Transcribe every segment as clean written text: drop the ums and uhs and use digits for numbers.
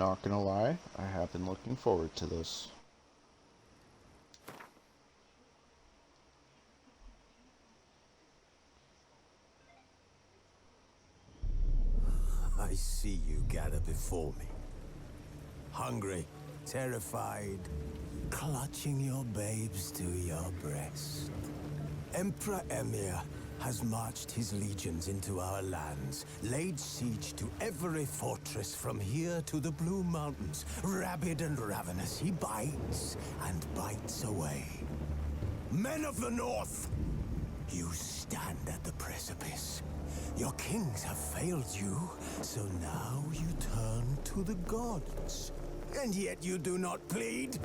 not gonna lie, I have been looking forward to this. I see you gather before me. Hungry, terrified, clutching your babes to your breast. Emperor Emir has marched his legions into our lands, laid siege to every fortress from here to the Blue Mountains. Rabid and ravenous, he bites and bites away. Men of the North, you stand at the precipice. Your kings have failed you, so now you turn to the gods. And yet you do not plead.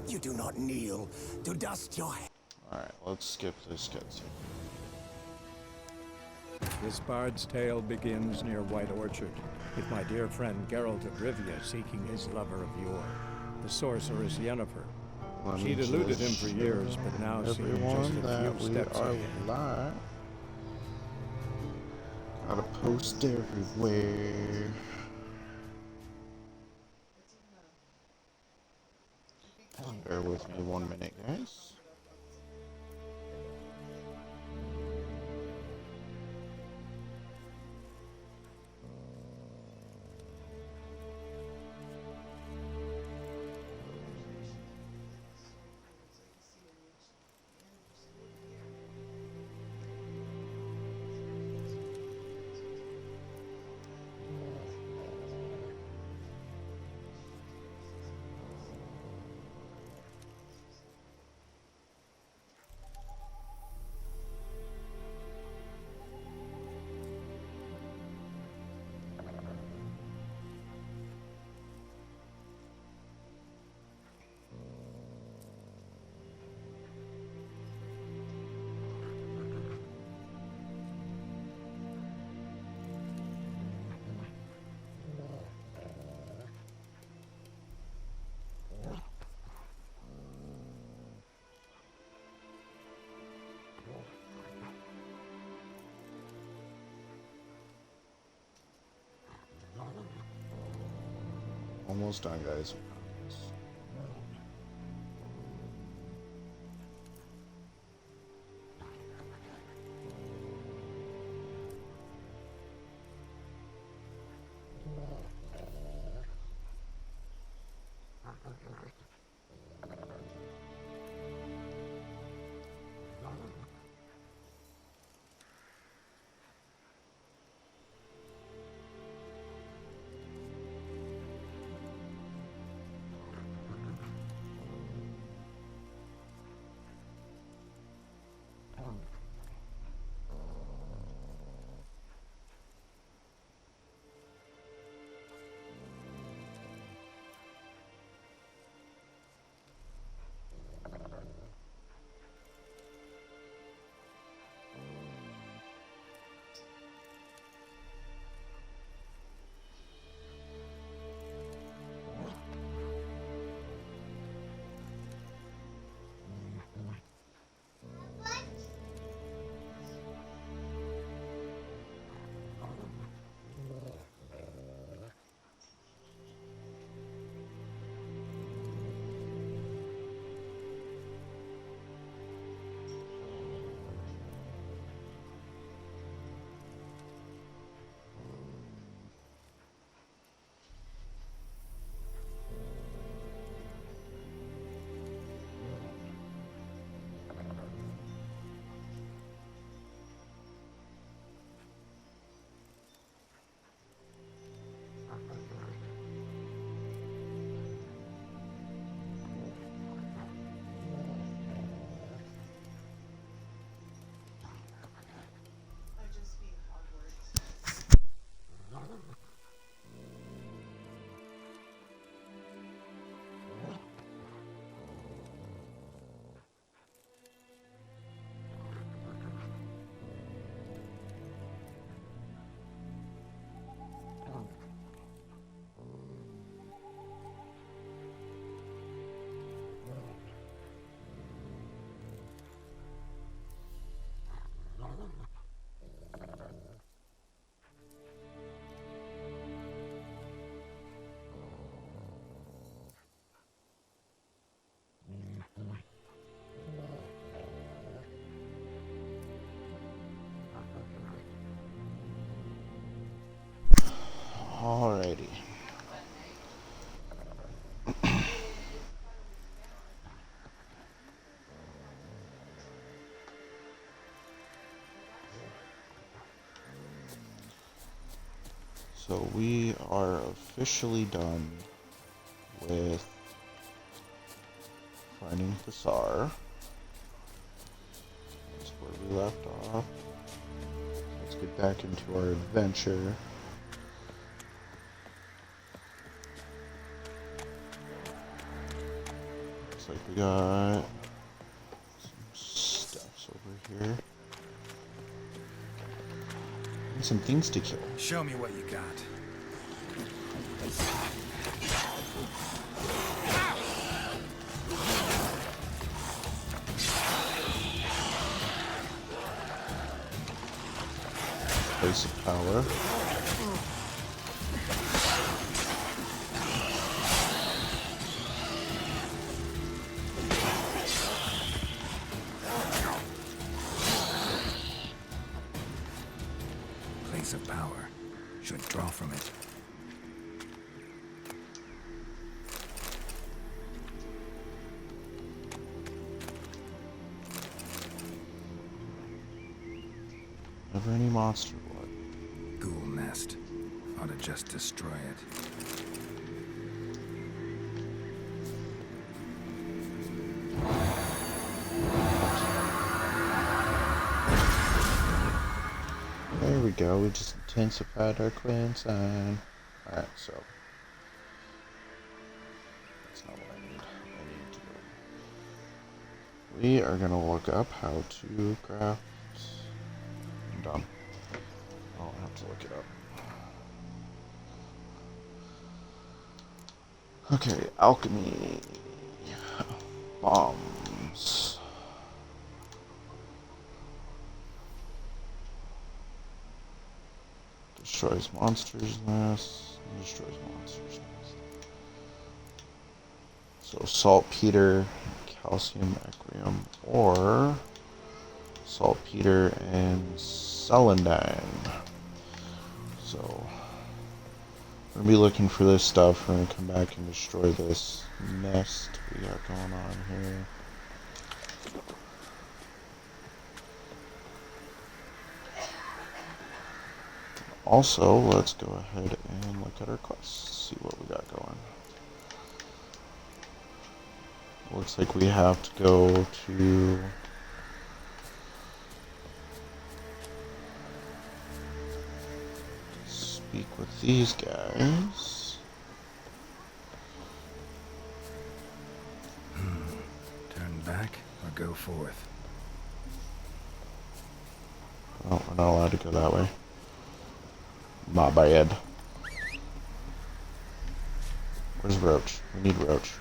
You do not kneel to dust your head. Alright, let's skip this cutscene. This bard's tale begins near White Orchard, with my dear friend Geralt of Rivia seeking his lover of yore, the sorceress Yennefer. She'd eluded him for years, but now seemed just a few steps ahead. Live. Got a post everywhere. Bear with me 1 minute, guys. Almost done, guys. Alrighty. So we are officially done with finding Thassar. That's where we left off. Let's get back into our adventure. Looks like we got some stuffs over here. And some things to kill. Show me what you got. Place of power. Place of power. Should draw from it. Never any monster blood. Ghoul nest. Ought to just destroy it. There we go, we just intensified our clan sign. Alright, so. That's not what I need. I need to. We are gonna look up how to craft. I'm done. I don't have to look it up. Okay, alchemy. Bombs. Destroys monsters' nests. Destroys monsters' nests. So saltpeter, calcium equium, or saltpeter and celandine. So we're gonna be looking for this stuff. We're gonna come back and destroy this nest we got going on here. Also, let's go ahead and look at our quests, see what we got going. Looks like we have to go to speak with these guys. Turn back or go forth. Oh, we're not allowed to go that way. Not bad. Where's Roach? We need Roach.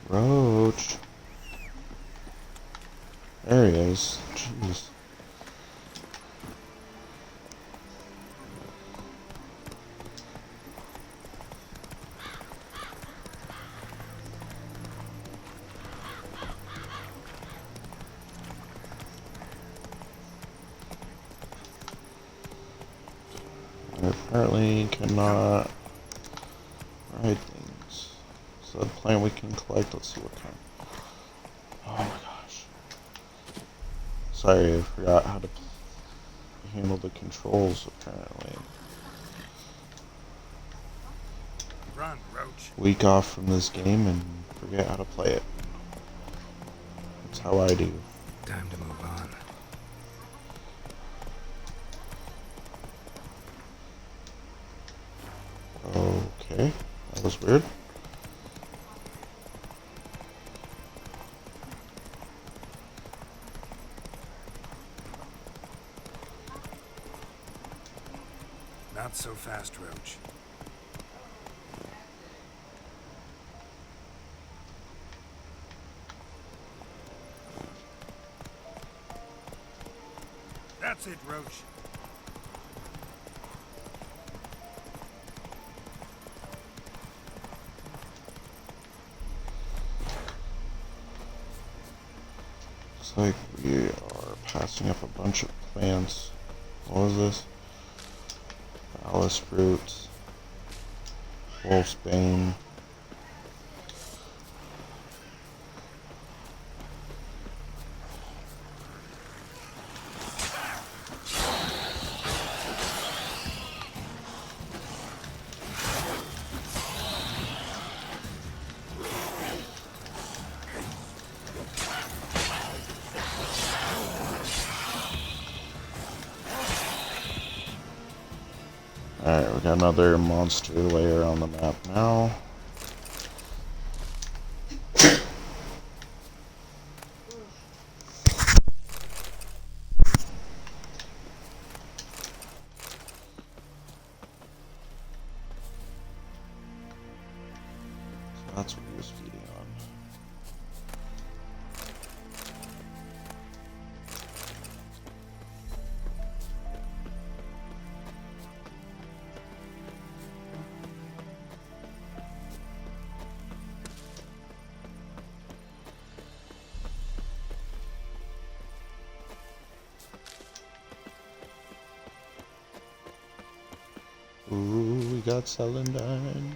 Roach. There he is. Jeez. I apparently cannot ride things. So the plant we can collect, let's see what kind. Oh my gosh. Sorry, I forgot how to handle the controls apparently. Run, Roach. Week off from this game and forget how to play it. That's how I do. Time to move on. Okay, that was weird. Not so fast, Roach. it, Roach. Looks like we are passing up a bunch of plants. What was this? Alice fruit, wolfsbane. Alright, we got another monster layer on the map now. So that's what he was feeding on. Ooh, we got Celandine.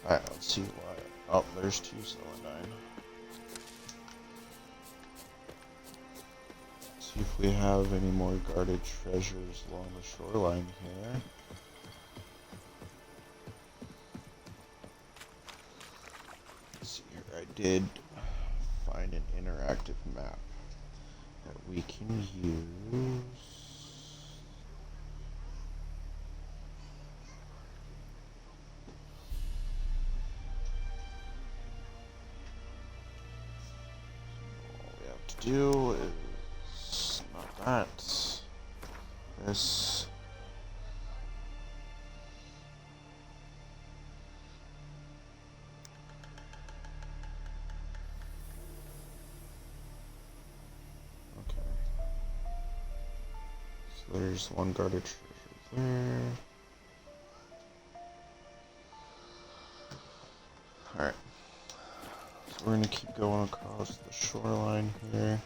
Alright, let's see why. Oh, there's two Celandine. See if we have any more guarded treasures along the shoreline here. Let's see here. I did find an interactive map that we can use. All we have to do is not that. This. So there's one guarded treasure there. Alright. So we're gonna keep going across the shoreline here.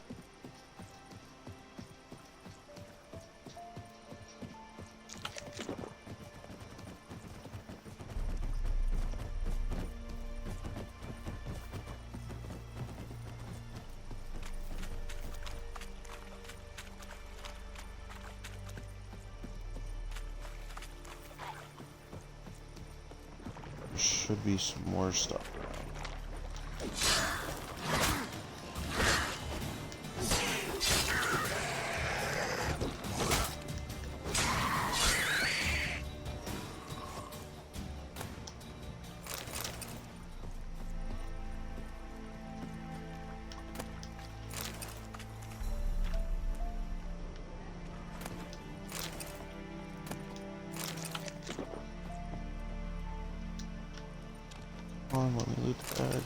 There should be some more stuff around. Come on, let me loot the bag.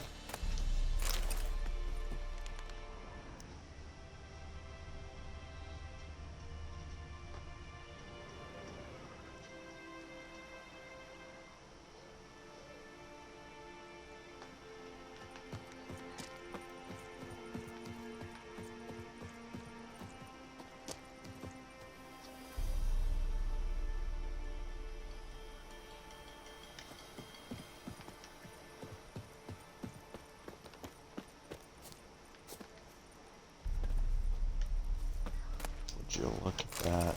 Would you look at that?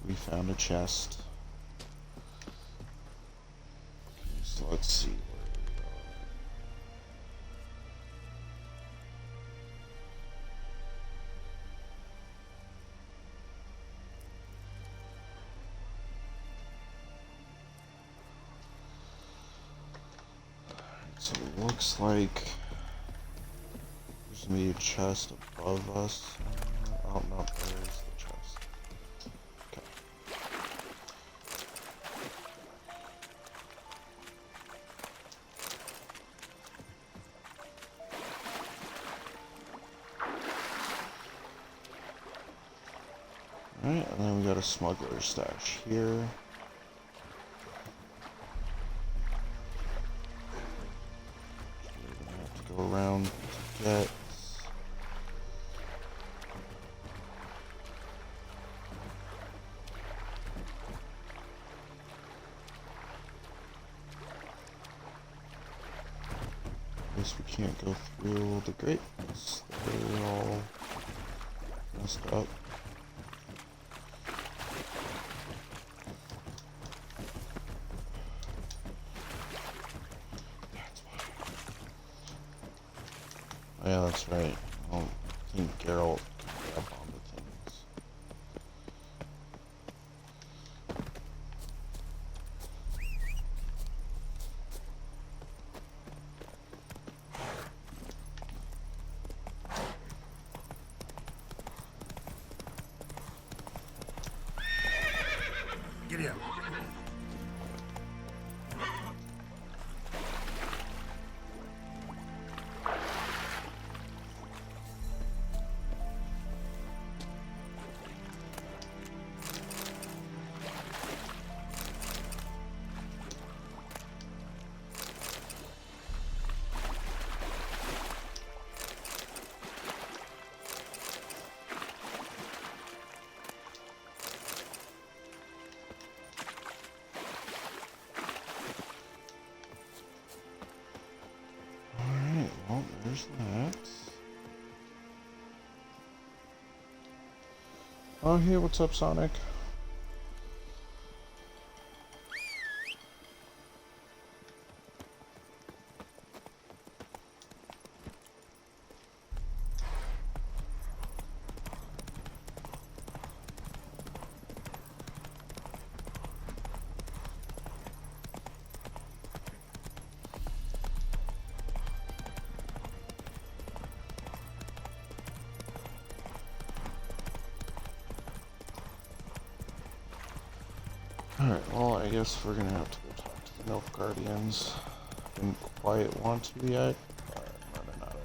We found a chest. Okay, so let's see where we are. So it looks like there's gonna be a chest above us. Oh no, there's the chest. Okay. Alright, and then we got a smuggler stash here. We're gonna have to go around to get. Guess we can't go through the grates. They're all messed up. Oh yeah, that's right. I don't think Geralt can grab onto things. Giddy up. Alright, well, there's that. Oh, hey, what's up, Sonic? Alright, well, I guess we're gonna have to go talk to the Nilfgaardians. Didn't quite want to yet, but I'm running out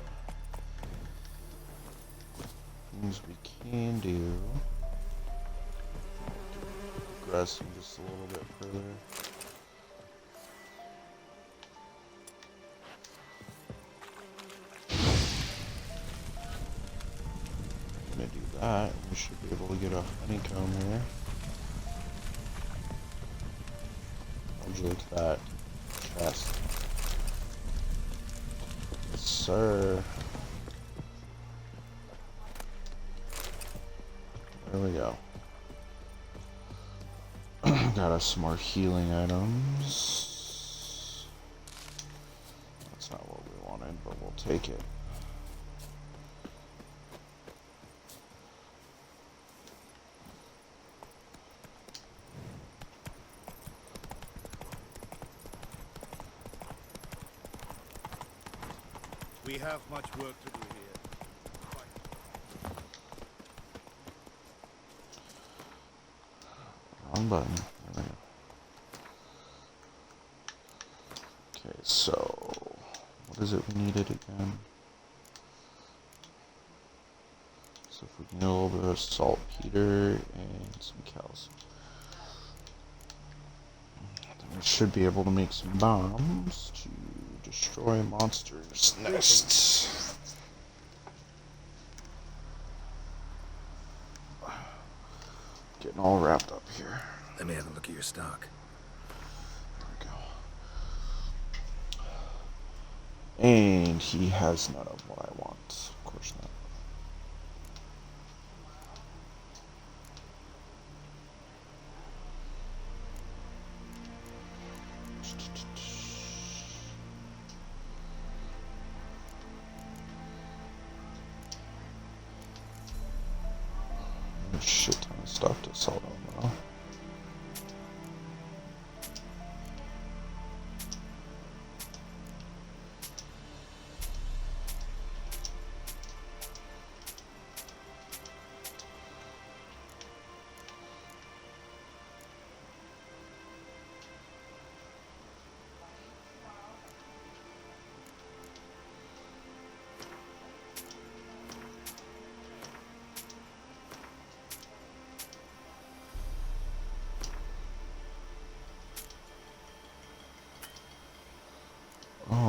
of things we can do. Progressing just a little bit further. I'm gonna do that. We should be able to get a honeycomb here. Would you look at that chest? Yes, sir. There we go. Got us some more healing items. That's not what we wanted, but we'll take it. We have much work to do here. Wrong button. There we go. Okay, so what is it we needed again? So if we can get a little bit of saltpeter and some calcium, then we should be able to make some bombs to destroy monsters' nests. Getting all wrapped up here. Let me have a look at your stock. There we go. And he has none of what I want. Of course not. There's a shit ton of stuff to sell them though.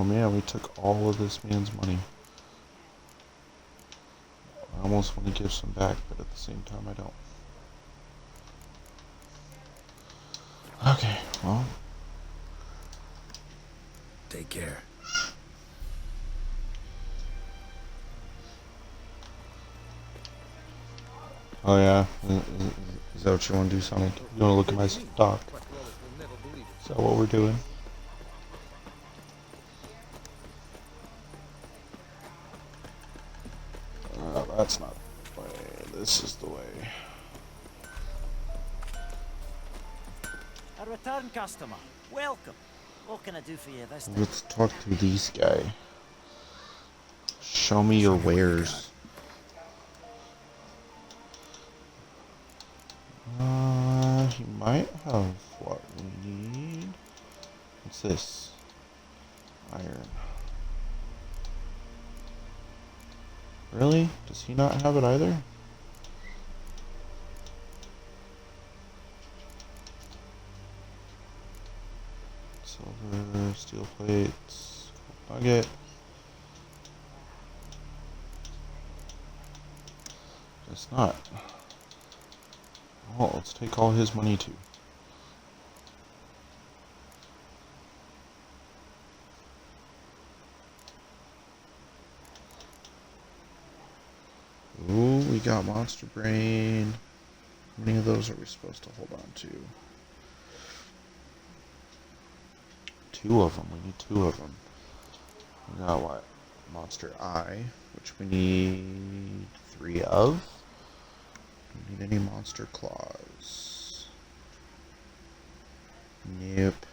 man, we took all of this man's money. I almost want to give some back, but at the same time I don't. Okay, well. Take care. Oh yeah? Is that what you want to do, Sonic? You want to look at my stock? Is that what we're doing? That's not the way. This is the way. A return customer. Welcome. What can I do for you this time? Let's talk to this guy. Show me your wares. He might have what we need. What's this? Iron. Really? Does he not have it either? Silver, steel plates, gold nugget. It's not. Well, let's take all his money too. Ooh, we got Monster Brain. How many of those are we supposed to hold on to? 2 of them. We need 2 of them. We got what? Monster Eye, which we need 3 of. Do we need any Monster Claws? Nope.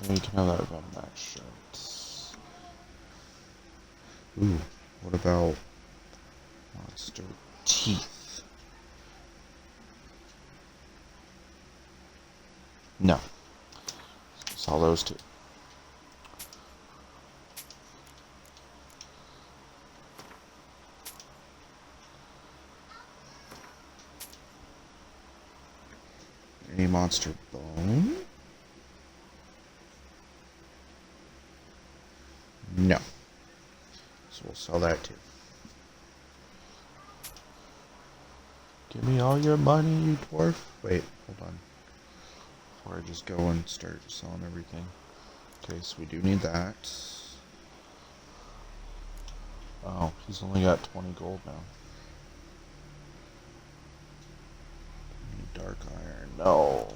We can have that about max strength. Ooh, what about Monster Teeth? No. Saw those 2. Any Monster Bone? No. So we'll sell that too. Give me all your money, you dwarf. Wait, hold on. Before I just go and start selling everything. Okay, so we do need that. Oh, he's only got 20 gold now. Need dark iron. No.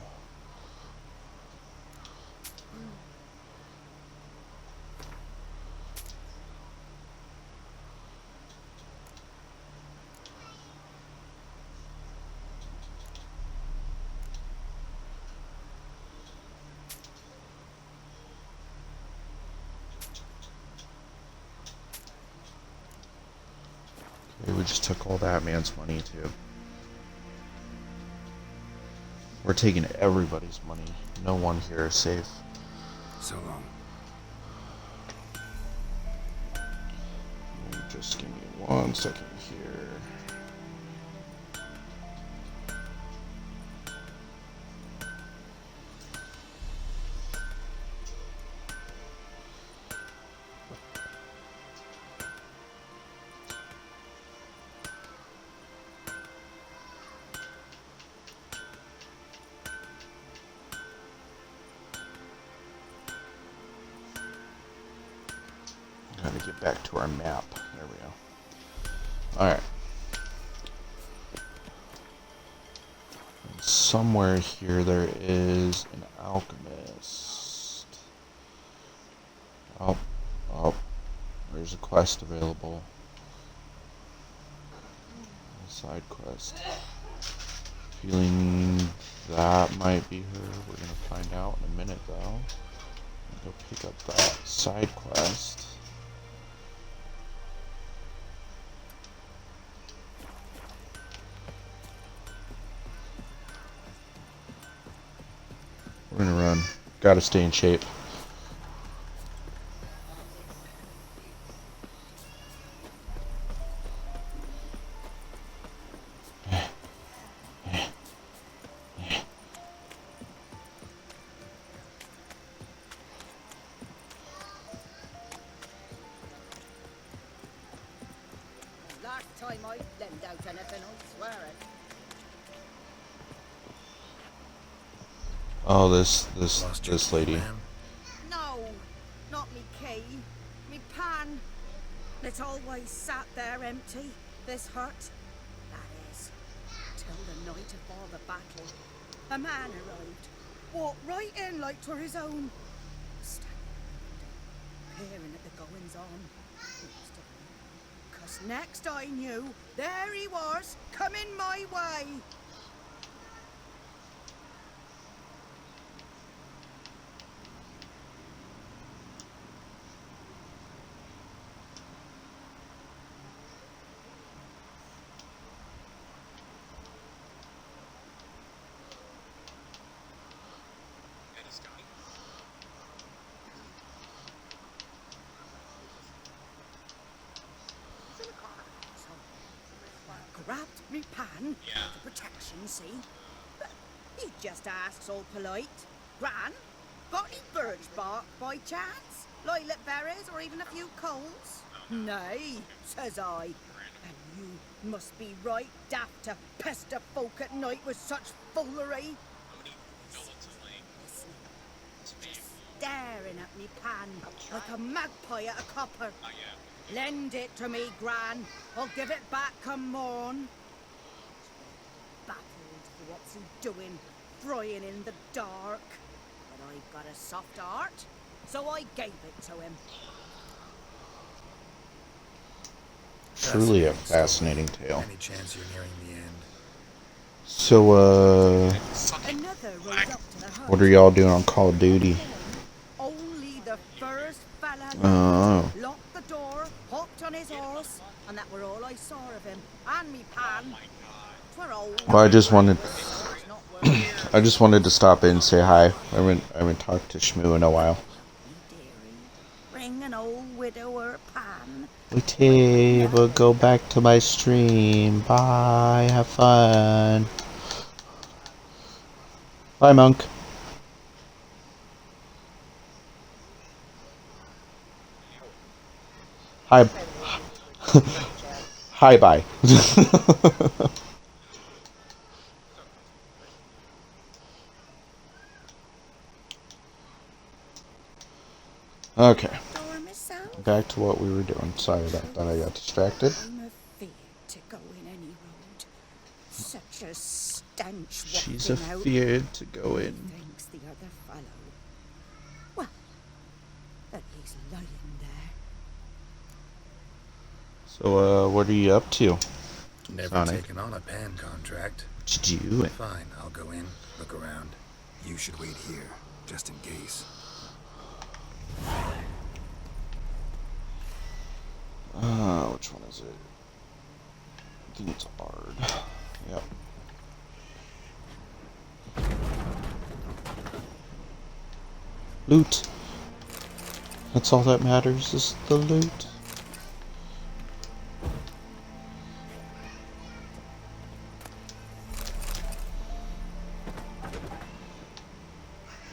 We just took all that man's money too. We're taking everybody's money. No one here is safe. So long. Just give me 1 second here. Gotta get back to our map. There we go. Alright. Somewhere here there is an alchemist. Oh, there's a quest available. A side quest. Feeling that might be her. We're gonna find out in a minute though. Go pick up that side quest. We're gonna run. Gotta stay in shape. time I lend out anything, I swear it. Oh, Lost your this key, lady. ma'am? No, not me key. Me pan. It's always sat there empty, this hut. That is, till the night afore the battle. A man arrived, walked right in like 'twere his own. Standing peering at the goings on. Cause next I knew, there he was, coming my way. Grabbed me pan for protection, see? But he just asks all polite. Gran, got any birch bark by chance? Lilac berries or even a few coals? Nay, says I. And you must be right daft to pester folk at night with such foolery. Listen, just staring at me pan like a magpie at a copper. Lend it to me, Gran. I'll give it back come morn. Baffled for what's he doing, frying in the dark. But I've got a soft heart, so I gave it to him. Truly a fascinating tale. Any chance you're nearing the end? So, Another rode up to the hut. what are y'all doing on Call of Duty? Only the first fella Oh. locked the door, hopped on his horse, and that were all I saw of him. And me pan. 'Twere old. Well, I just wanted Not worth I just wanted to stop in and say hi. I haven't talked to Shmoo in a while. dearie. Bring an old widower pan. Okay, we'll go back to my stream. Bye, have fun. Bye, Monk. Hi. Hi, bye. Okay, Door myself. back to what we were doing. Sorry about that, I got distracted. I'm afeard to go in any road. Such a stench She's wafting out. afeared to go in. Thinks the other fellow. Well, that he's lying there. So, what are you up to? Never Sonic. taken on a pan contract. What you doing? Fine, I'll go in, look around. You should wait here, just in case. Which one is it? I think it's Ard. Yep. Loot. That's all that matters is the loot.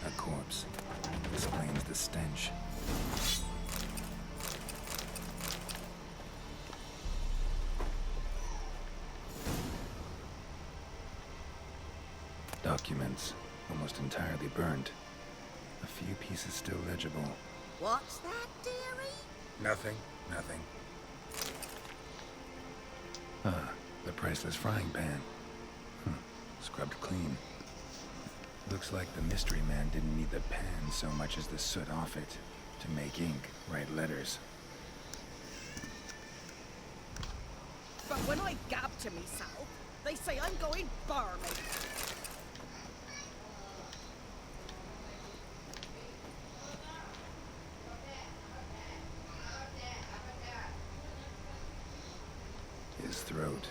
A corpse. Explains the stench. Documents. Almost entirely burnt. A few pieces still legible. What's that, dearie? Nothing. Nothing. Ah, the priceless frying pan. Scrubbed clean. Looks like the mystery man didn't need the pan so much as the soot off it to make ink, write letters. But when I gab to myself, they say I'm going barmy. His throat.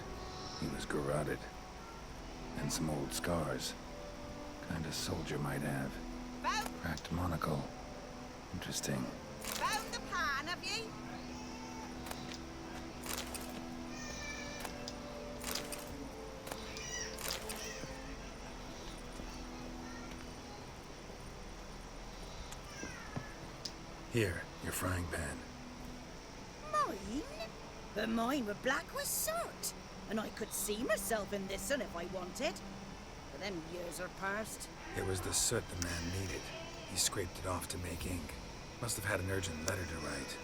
He was garroted. And some old scars. Kind a soldier might have. Found, Cracked monocle. Interesting. found the pan, have ye? Here, your frying pan. Mine? But mine were black with soot, and I could see myself in this one if I wanted. But them years are past. It was the soot the man needed. He scraped it off to make ink. Must have had an urgent letter to write.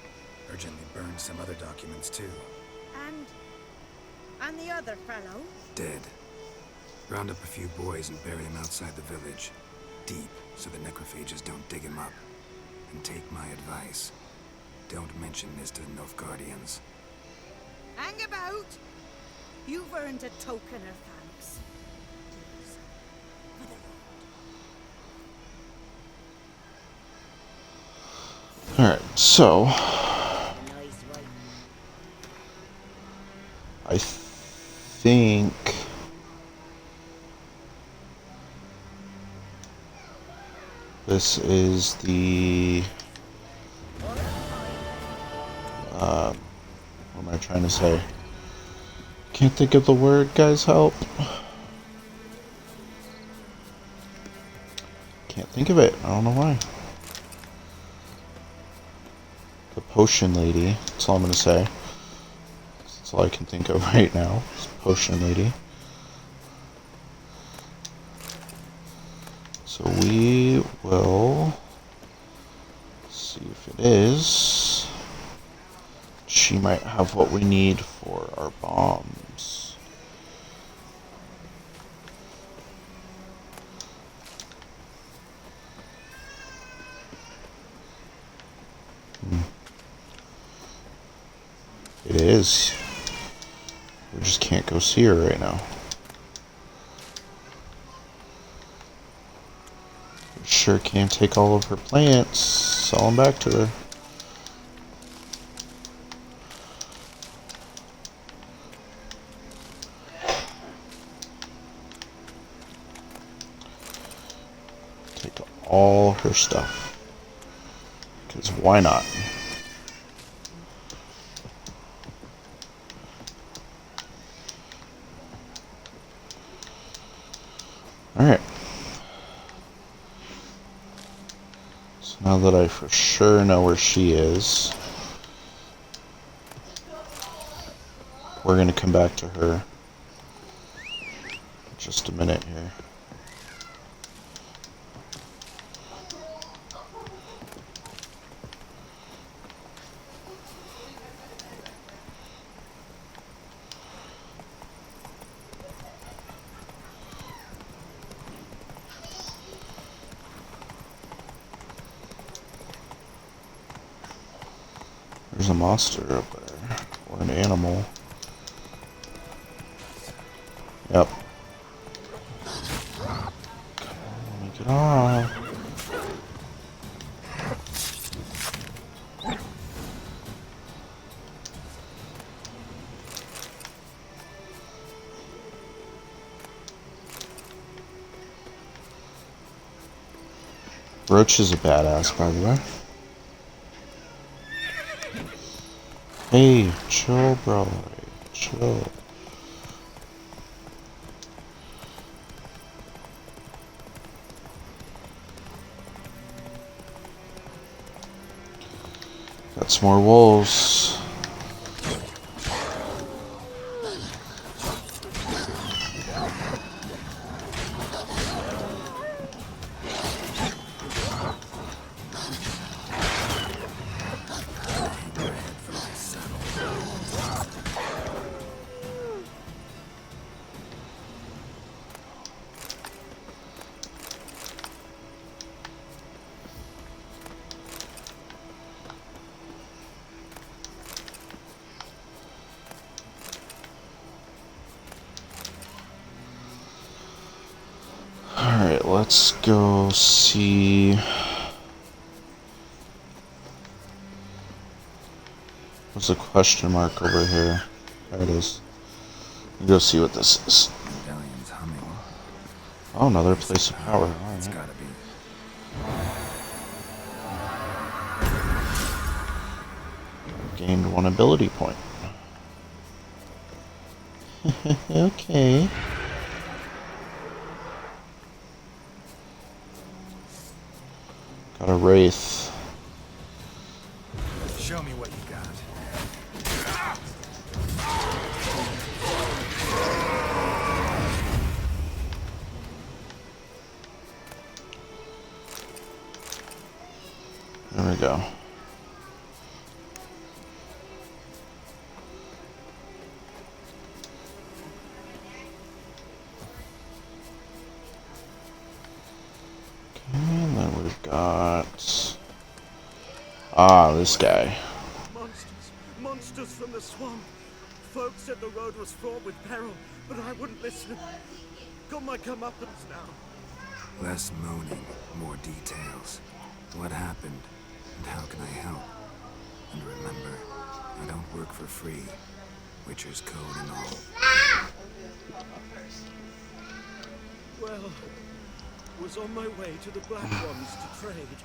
Urgently burned some other documents too. And the other fellow? Dead. Round up a few boys and bury him outside the village. Deep, so the necrophages don't dig him up. And take my advice. Don't mention this to the Nilfgaardians. Hang about! You've earned a token of thanks. Please, for the road. Alright, so A nice wife. I think this is the what am I trying to say? Can't think of the word, guys, help. Can't think of it. I don't know why. The potion lady. That's all I'm gonna say. That's all I can think of right now. It's potion lady. So we will see if it is. She might have what we need for our bombs. It is. We just can't go see her right now. We sure can take all of her plants, sell them back to her. Take all her stuff. Because why not? Alright. So now that I for sure know where she is, we're going to come back to her in just a minute here. There's a monster up there, or an animal. Yep. Come on, let me get off. Roach is a badass, by the way. Hey, chill, bro. Chill. Got some more wolves. Alright, let's go see. What's the question mark over here? There it is. Let's go see what this is. Medallion's humming. Oh, another place of power. It's Alright. gotta be. Gained one ability point. Okay. Got a wraith. Show me what you got. There we go. And then we've got... this guy. Monsters! Monsters from the swamp! Folks said the road was fraught with peril, but I wouldn't listen. Got my comeuppance now. Less moaning, more details. What happened, and how can I help? And remember, I don't work for free. Witcher's code and all. Well, was on my way to the Black Ones to trade.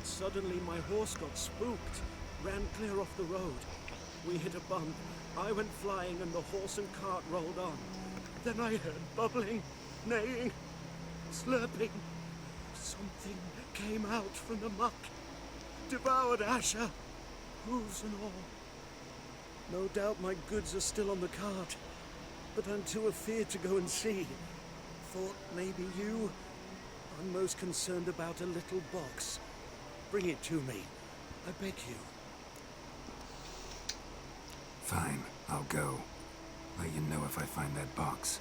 Suddenly my horse got spooked, ran clear off the road. We hit a bump. I went flying and the horse and cart rolled on. Then I heard bubbling, neighing, slurping. Something came out from the muck, devoured Asher, hooves and all. No doubt my goods are still on the cart, but I'm too afeard to go and see. Thought maybe you. I'm most concerned about a little box. Bring it to me, I beg you. Fine, I'll go. Let you know if I find that box.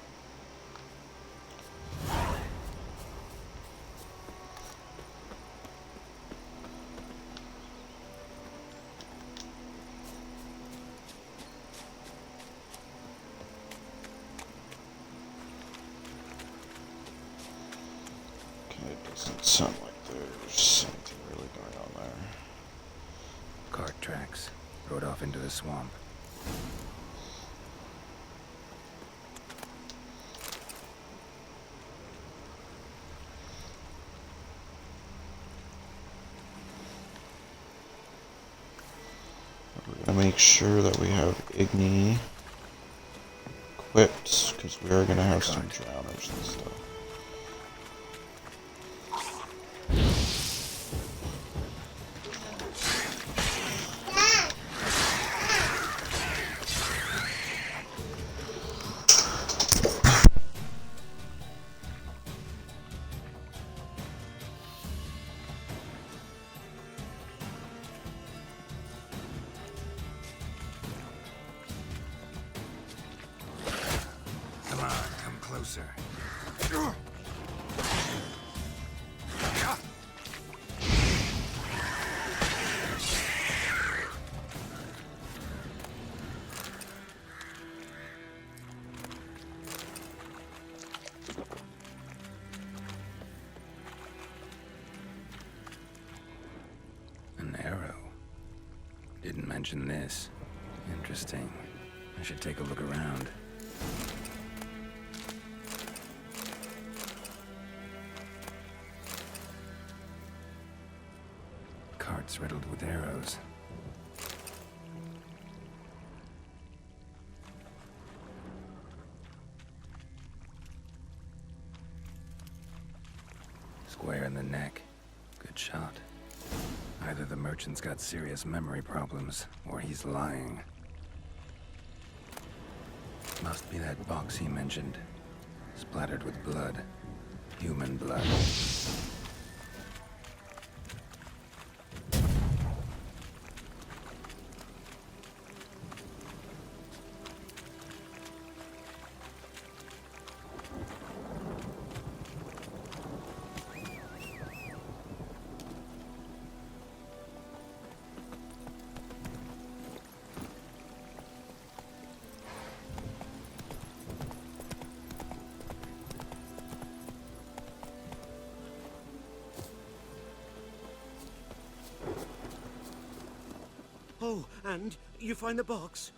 Okay, it doesn't sound like there's anything really going on there. Cart tracks. Rode off into the swamp. We're gonna make sure that we have Igni equipped, because we are gonna have some drowners and stuff. Come on, come closer. An arrow. Didn't mention this. Interesting. I should take a look around. Carts riddled with arrows. Square in the neck. Good shot. Either the merchant's got serious memory problems, or he's lying. Must be that box he mentioned. Splattered with blood. Human blood. Oh, and you find the box?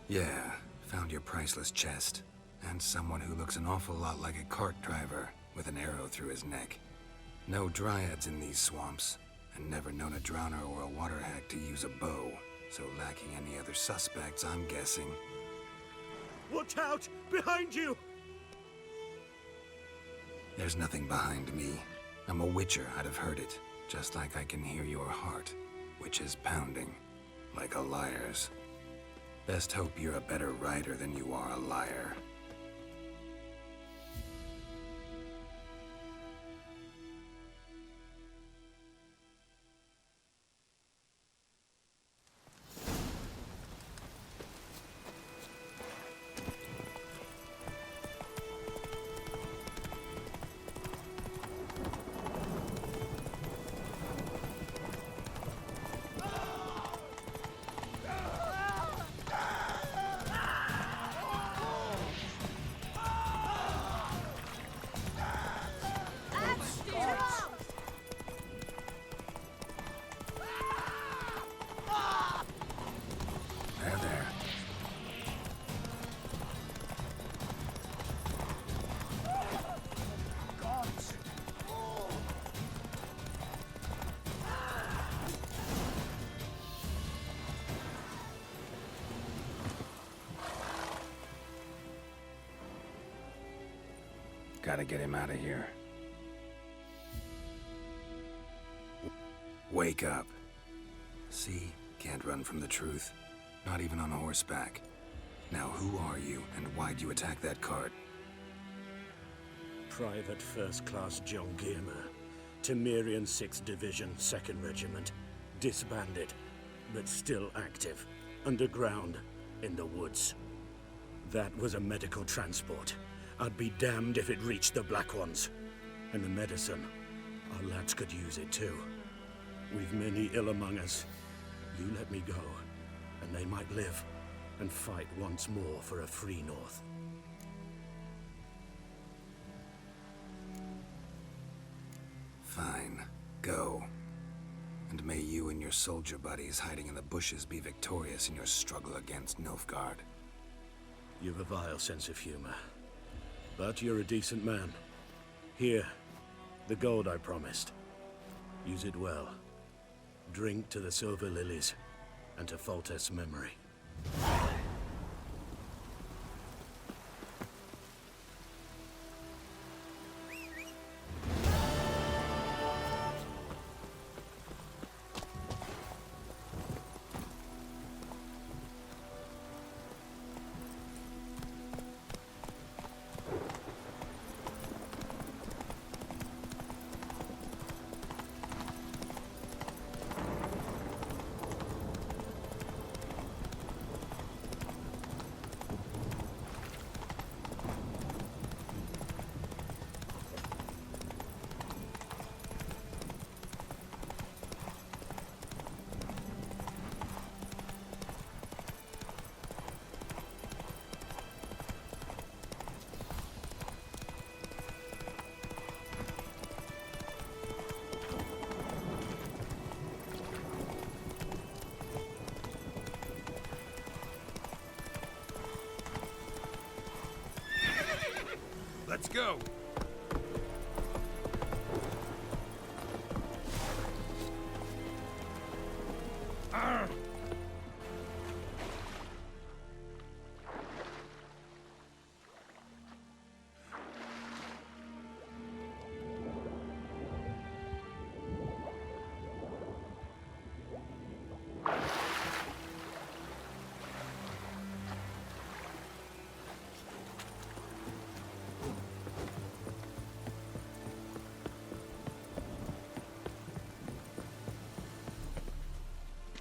Yeah, found your priceless chest. And someone who looks an awful lot like a cart driver, with an arrow through his neck. No dryads in these swamps, and never known a drowner or a water hack to use a bow. So lacking any other suspects, I'm guessing. Watch out! Behind you! There's nothing behind me. I'm a witcher, I'd have heard it. Just like I can hear your heart, which is pounding, like a liar's. Best hope you're a better rider than you are a liar. Gotta get him out of here. Wake up. See? Can't run from the truth. Not even on horseback. Now who are you, and why'd you attack that cart? Private First Class John Gearmer, Temerian 6th Division, 2nd Regiment. Disbanded, but still active. Underground, in the woods. That was a medical transport. I'd be damned if it reached the Black Ones. And the medicine, our lads could use it too. We've many ill among us. You let me go, and they might live and fight once more for a free North. Fine. Go. And may you and your soldier buddies hiding in the bushes be victorious in your struggle against Nilfgaard. You've a vile sense of humor. But you're a decent man. Here, the gold I promised. Use it well. Drink to the Silver Lilies, and to Foltest's memory. Let's go!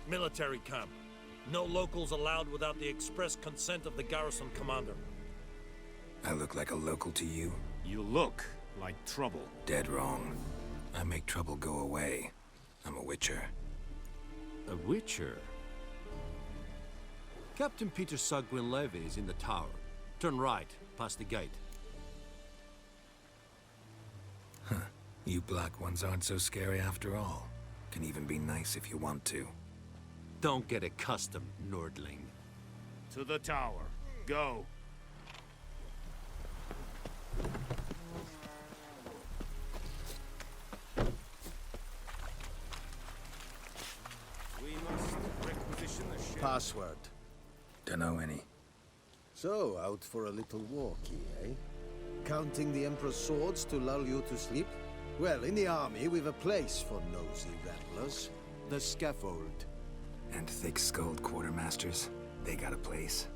Military camp. No locals allowed without the express consent of the garrison commander. I look like a local to you? You look like trouble. Dead wrong. I make trouble go away. I'm a witcher. A witcher? Captain Peter Sagwin Levy is in the tower. Turn right, past the gate. Huh. You black ones aren't so scary after all. Can even be nice if you want to. Don't get accustomed, Nordling. To the tower. Go. We must requisition the ship. Password. Dunno any. So, out for a little walkie, eh? Counting the Emperor's swords to lull you to sleep? Well, in the army, we've a place for nosy rattlers. The scaffold. And thick-skulled quartermasters? They got a place.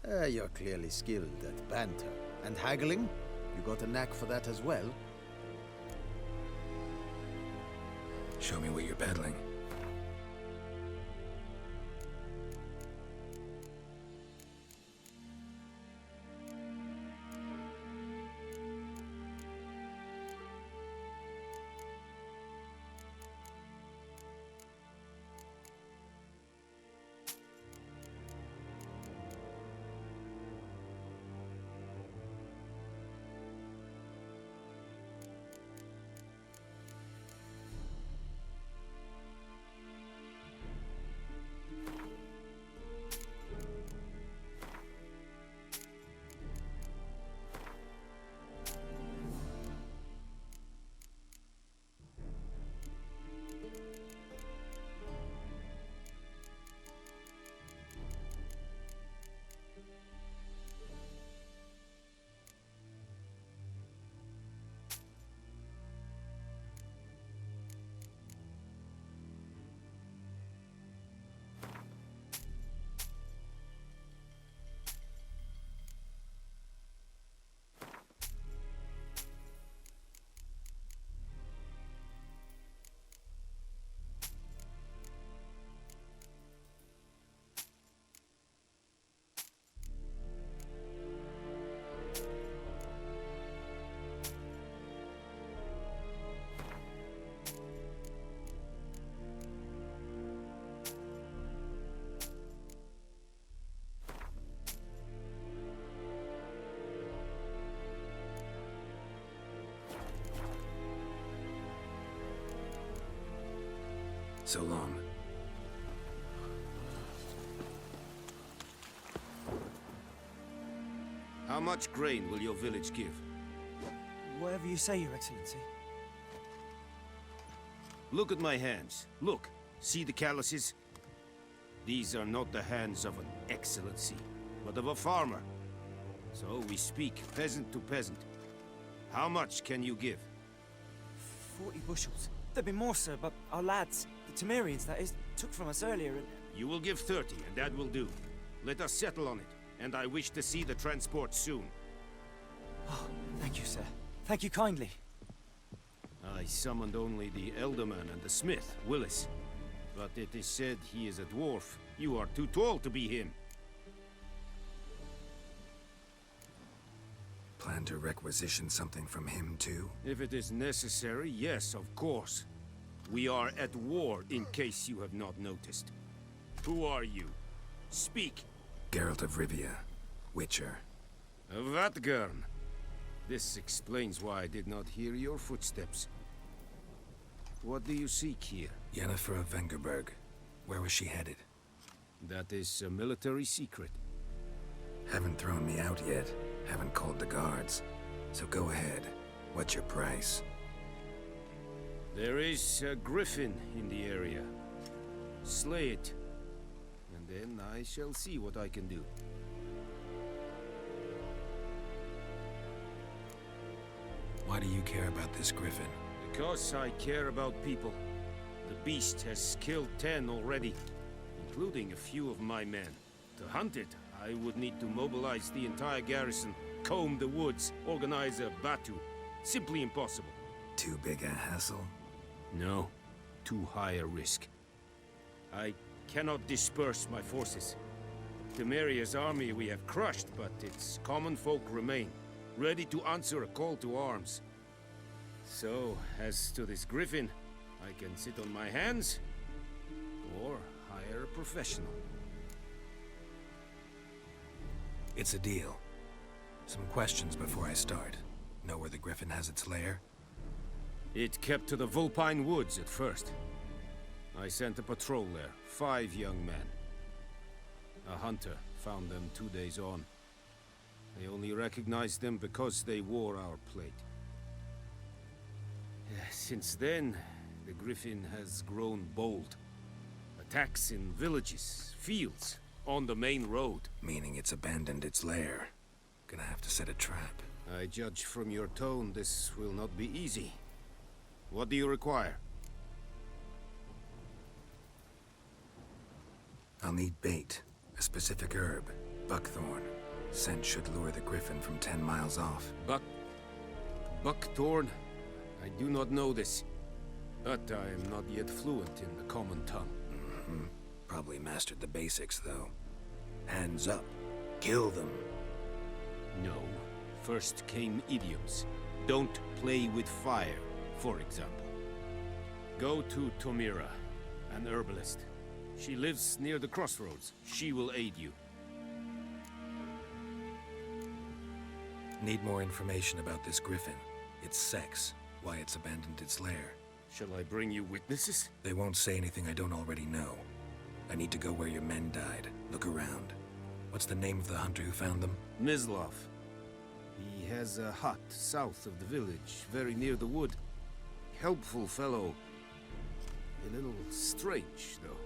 You're clearly skilled at banter. And haggling? You got a knack for that as well? Show me what you're peddling. So long. How much grain will your village give? Whatever you say, Your Excellency. Look at my hands. Look. See the calluses? These are not the hands of an excellency, but of a farmer. So we speak peasant to peasant. How much can you give? 40 bushels. There'd be more, sir, but our lads, the Temerians, that is, took from us earlier and... You will give 30, and that will do. Let us settle on it, and I wish to see the transport soon. Oh, thank you, sir. Thank you kindly. I summoned only the Elderman and the smith, Willis. But it is said he is a dwarf. You are too tall to be him. Plan to requisition something from him, too? If it is necessary, yes, of course. We are at war, in case you have not noticed. Who are you? Speak. Geralt of Rivia, Witcher. Vatgern. This explains why I did not hear your footsteps. What do you seek here? Yennefer of Vengerberg. Where was she headed? That is a military secret. Haven't thrown me out yet. Haven't called the guards. So go ahead. What's your price? There is a griffin in the area. Slay it. And then I shall see what I can do. Why do you care about this griffin? Because I care about people. The beast has killed 10 already, including a few of my men. To hunt it, I would need to mobilize the entire garrison, comb the woods, organize a batu. Simply impossible. Too big a hassle? No. Too high a risk. I cannot disperse my forces. Temeria's army we have crushed, but its common folk remain, ready to answer a call to arms. So, as to this griffin, I can sit on my hands, or hire a professional. It's a deal. Some questions before I start. Know where the griffin has its lair? It kept to the Vulpine Woods at first. I sent a patrol there, 5 young men. A hunter found them 2 days on. I only recognized them because they wore our plate. Since then, the griffin has grown bold. Attacks in villages, fields, on the main road. Meaning it's abandoned its lair. Gonna have to set a trap. I judge from your tone this will not be easy. What do you require? I'll need bait. A specific herb. Buckthorn. Scent should lure the griffin from 10 miles off. Buckthorn? I do not know this. But I am not yet fluent in the common tongue. Probably mastered the basics, though. Hands up. Kill them. No. First came idioms. Don't play with fire, for example. Go to Tomira, an herbalist. She lives near the crossroads. She will aid you. Need more information about this griffin. Its sex. Why it's abandoned its lair. Shall I bring you witnesses? They won't say anything I don't already know. I need to go where your men died. Look around. What's the name of the hunter who found them? Mislav. He has a hut south of the village, very near the wood. Helpful fellow. A little strange, though.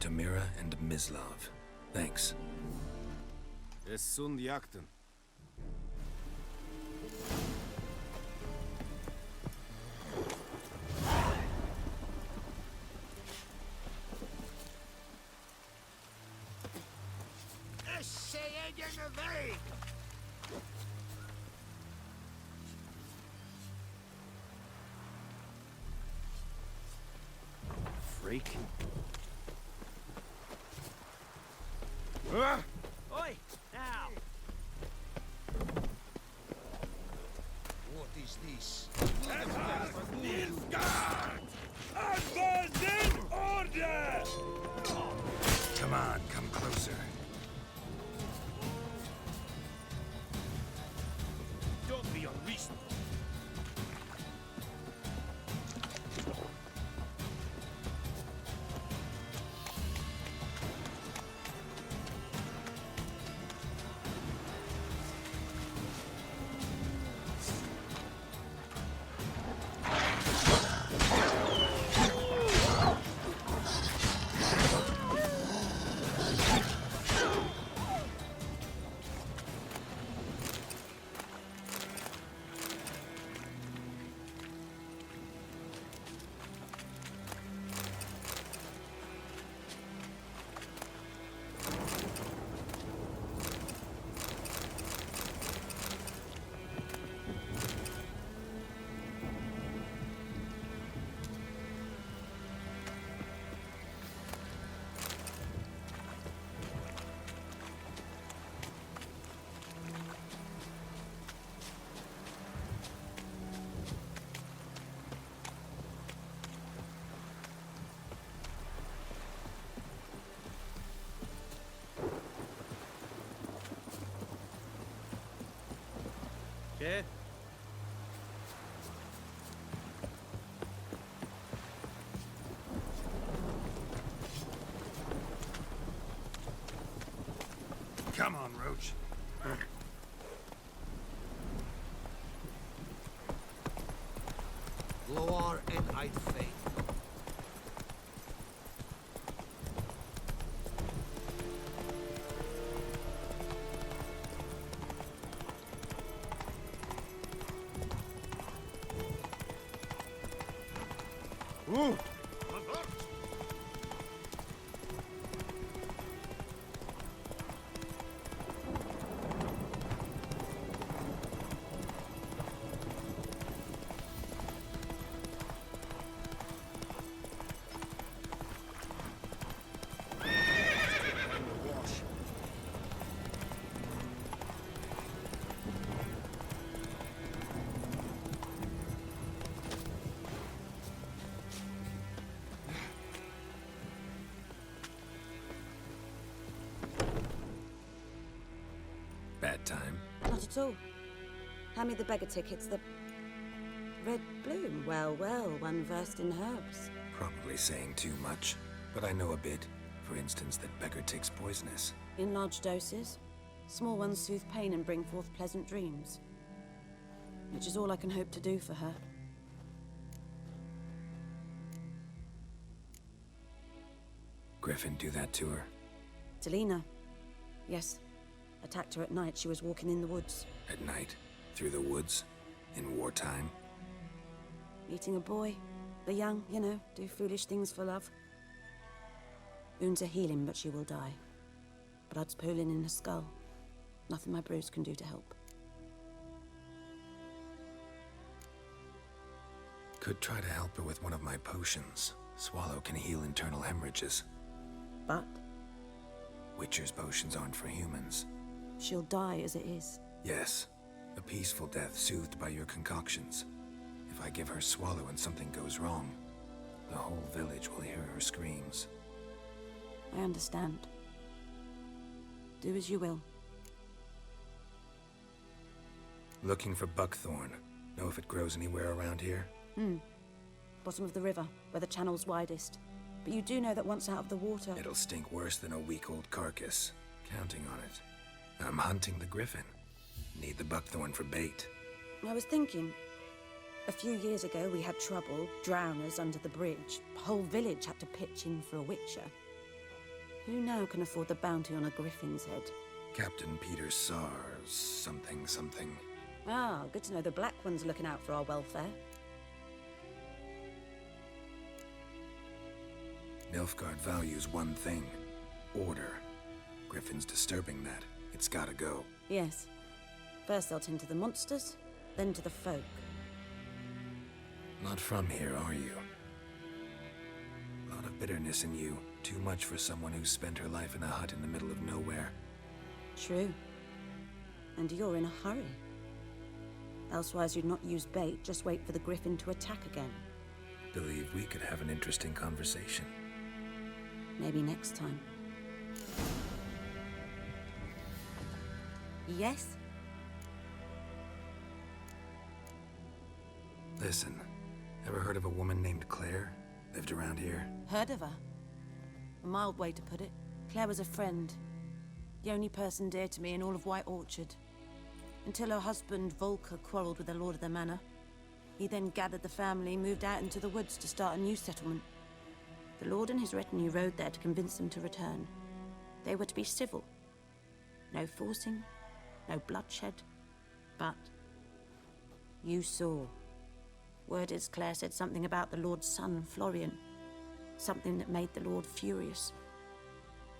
Tomira and Mislav. Thanks. Es sunt jakten. Freak. Oi! Now! What is this? Order! Come on, come closer. Don't be unreasonable. Okay? Come on, Roach. Loar and I'd faith. Ooh! Bad time. Not at all. Hand me the beggar tickets, the red bloom. Well, well, one versed in herbs. Probably saying too much, but I know a bit. For instance, that beggar takes poisonous. In large doses. Small ones soothe pain and bring forth pleasant dreams. Which is all I can hope to do for her. Griffin do that to her? Delina. Yes. Attacked her at night. She was walking in the woods. At night? Through the woods? In wartime? Meeting a boy. The young, you know, do foolish things for love. Wounds are healing, but she will die. Blood's pooling in her skull. Nothing my brews can do to help. Could try to help her with one of my potions. Swallow can heal internal hemorrhages. But? Witcher's potions aren't for humans. She'll die as it is. Yes. A peaceful death soothed by your concoctions. If I give her Swallow and something goes wrong, the whole village will hear her screams. I understand. Do as you will. Looking for buckthorn. Know if it grows anywhere around here? Bottom of the river, where the channel's widest. But you do know that once out of the water... It'll stink worse than a week-old carcass. Counting on it. I'm hunting the griffin. Need the buckthorn for bait. I was thinking... A few years ago we had trouble, drowners under the bridge. The whole village had to pitch in for a witcher. Who now can afford the bounty on a griffin's head? Captain Peter Sars, something. Ah, good to know the Black One's looking out for our welfare. Nilfgaard values one thing. Order. Griffin's disturbing that. It's gotta go. Yes. First they'll tend to the monsters, then to the folk. Not from here, are you? A lot of bitterness in you. Too much for someone who's spent her life in a hut in the middle of nowhere. True. And you're in a hurry. Elsewise you'd not use bait, just wait for the griffin to attack again. Believe we could have an interesting conversation. Maybe next time. Yes? Listen, ever heard of a woman named Claire? Lived around here? Heard of her? A mild way to put it. Claire was a friend. The only person dear to me in all of White Orchard. Until her husband, Volker, quarreled with the lord of the manor. He then gathered the family, moved out into the woods to start a new settlement. The lord and his retinue rode there to convince them to return. They were to be civil. No forcing, no bloodshed. But you saw. Word is Claire said something about the lord's son, Florian. Something that made the lord furious.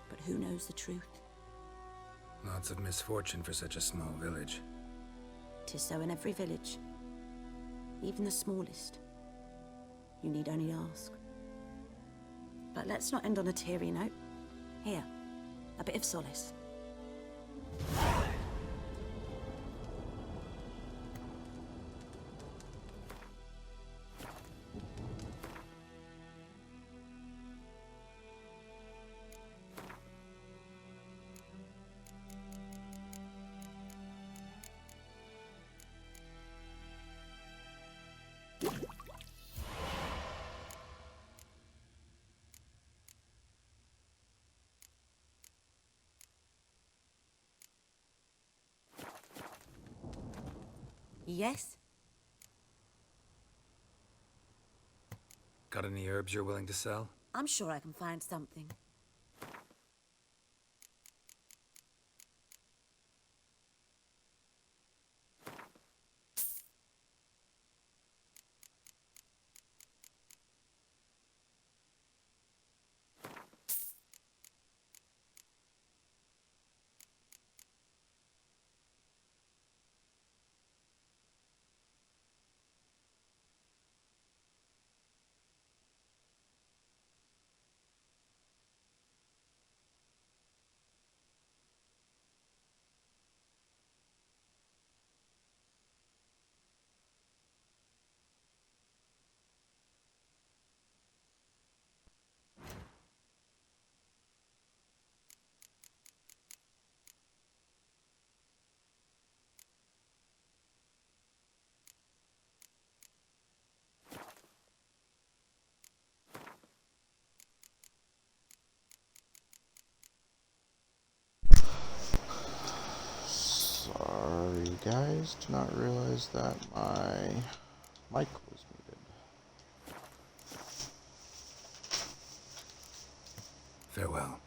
But who knows the truth? Lots of misfortune for such a small village. 'Tis so in every village. Even the smallest. You need only ask. But let's not end on a teary note. Here, a bit of solace. Yes? Got any herbs you're willing to sell? I'm sure I can find something. Sorry guys, did not realize that my mic was muted. Farewell.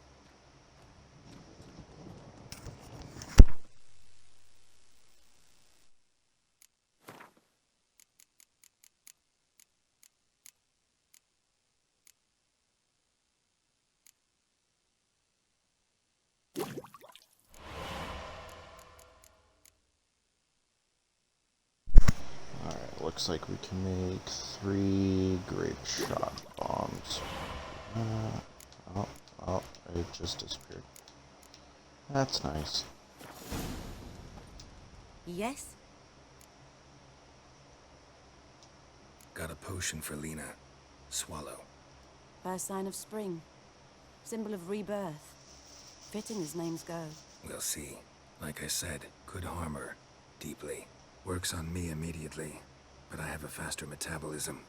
Alright, looks like we can make 3 grape shot bombs. Oh, it just disappeared. That's nice. Yes? Got a potion for Lena. Swallow. First sign of spring. Symbol of rebirth. Fitting as names go. We'll see. Like I said, could harm her. Deeply. Works on me immediately, but I have a faster metabolism.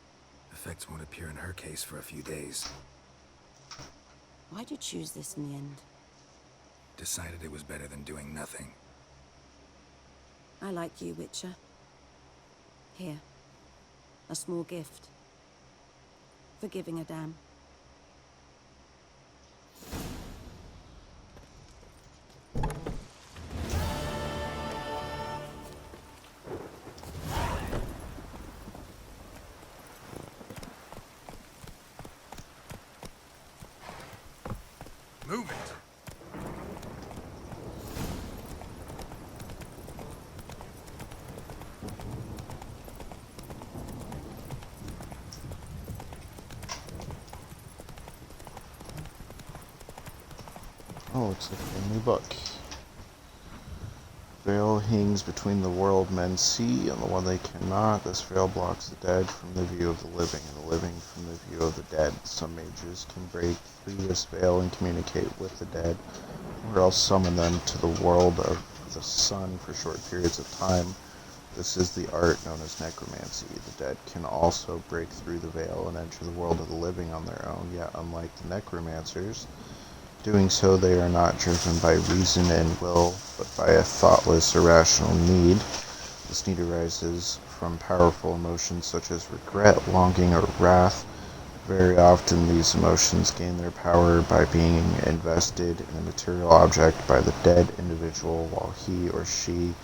Effects won't appear in her case for a few days. Why'd you choose this in the end? Decided it was better than doing nothing. I like you, Witcher. Here. A small gift. For giving a damn. Move it! Oh, looks like a new book. Veil hangs between the world men see and the one they cannot. This veil blocks the dead from the view of the living, and the living from the view of the dead. Some mages can break through this veil and communicate with the dead, or else summon them to the world of the sun for short periods of time. This is the art known as necromancy. The dead can also break through the veil and enter the world of the living on their own, yet unlike the necromancers, doing so they are not driven by reason and will, but by a thoughtless, irrational need. This need arises from powerful emotions such as regret, longing, or wrath. Very often these emotions gain their power by being invested in a material object by the dead individual while he or she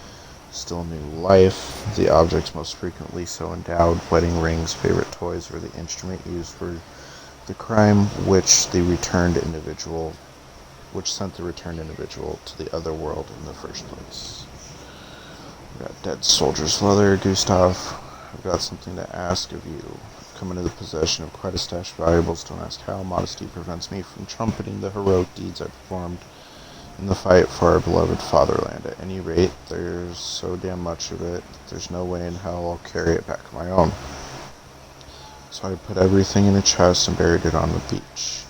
still knew life. The objects most frequently so endowed, wedding rings, favorite toys, or the instrument used for the crime which sent the returned individual to the other world in the first place. We got dead soldier's leather. Gustav, I've got something to ask of you. I've come into the possession of quite a stash of valuables. Don't ask how. Modesty prevents me from trumpeting the heroic deeds I performed in the fight for our beloved fatherland. At any rate, there's so damn much of it that there's no way in hell I'll carry it back on my own. So I put everything in a chest and buried it on the beach.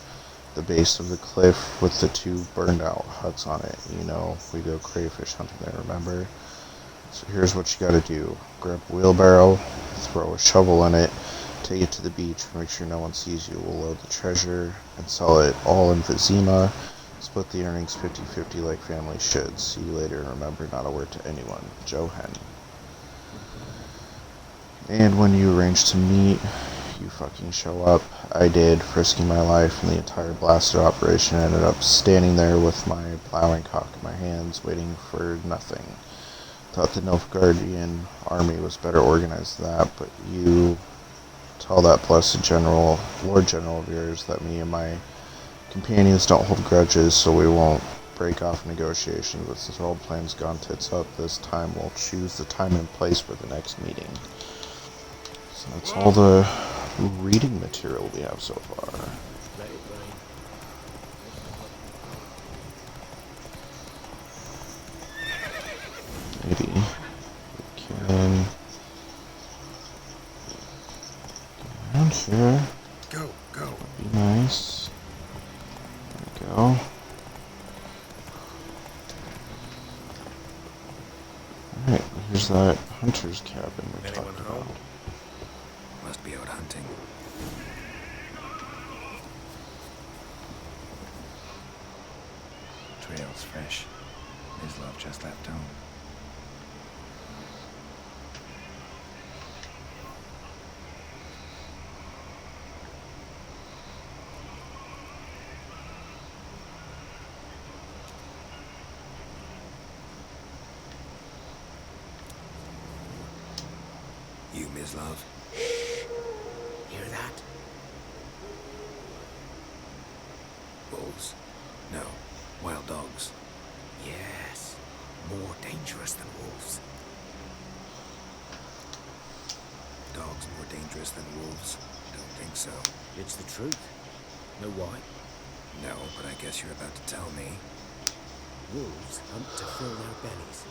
The base of the cliff with the 2 burned out huts on it. You know, we go crayfish hunting there, remember? So here's what you gotta do. Grab a wheelbarrow, throw a shovel in it, take it to the beach, make sure no one sees you. We'll load the treasure and sell it all in Vizima. Split the earnings 50-50 like families should. See you later, and remember not a word to anyone. Joe Hen. And when you arrange to meet, you fucking show up. I did, risking my life, and the entire blaster operation ended up standing there with my plowing cock in my hands, waiting for nothing. Thought the Nilfgaardian army was better organized than that, but you tell that blessed general, Lord General of yours, that me and my companions don't hold grudges, so we won't break off negotiations. With this whole plan's gone tits up, this time we'll choose the time and place for the next meeting. So that's all the reading material we have so far. Maybe we can get around here. Go. Be nice. There we go. Alright, here's that hunter's cabin we talked about. Must be out hunting. Trail's fresh. Mislav just left home. You, Mislav? Hear that? Wolves? No. Wild dogs. Yes. More dangerous than wolves. Dogs more dangerous than wolves? Don't think so. It's the truth. Know why? No, but I guess you're about to tell me. Wolves hunt to fill their bellies.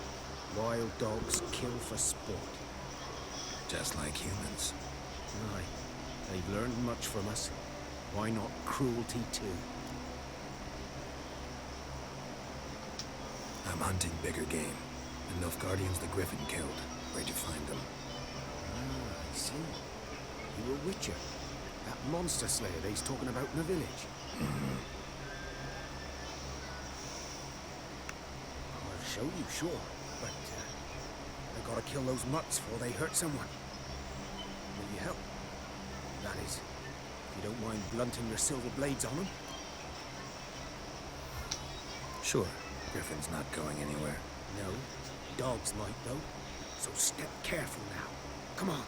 Wild dogs kill for sport. Just like humans. Aye. They've learned much from us. Why not cruelty too? I'm hunting bigger game. The Nilfgaardians the Griffin killed. Where'd you find them? Ah, I see. You were Witcher. That monster slayer they's talking about in the village. I'll show you, sure. But, I gotta kill those mutts before they hurt someone. Will you help? That is, if you don't mind blunting your silver blades on them. Sure. Griffin's not going anywhere. No. Dogs might, though. So step careful now. Come on.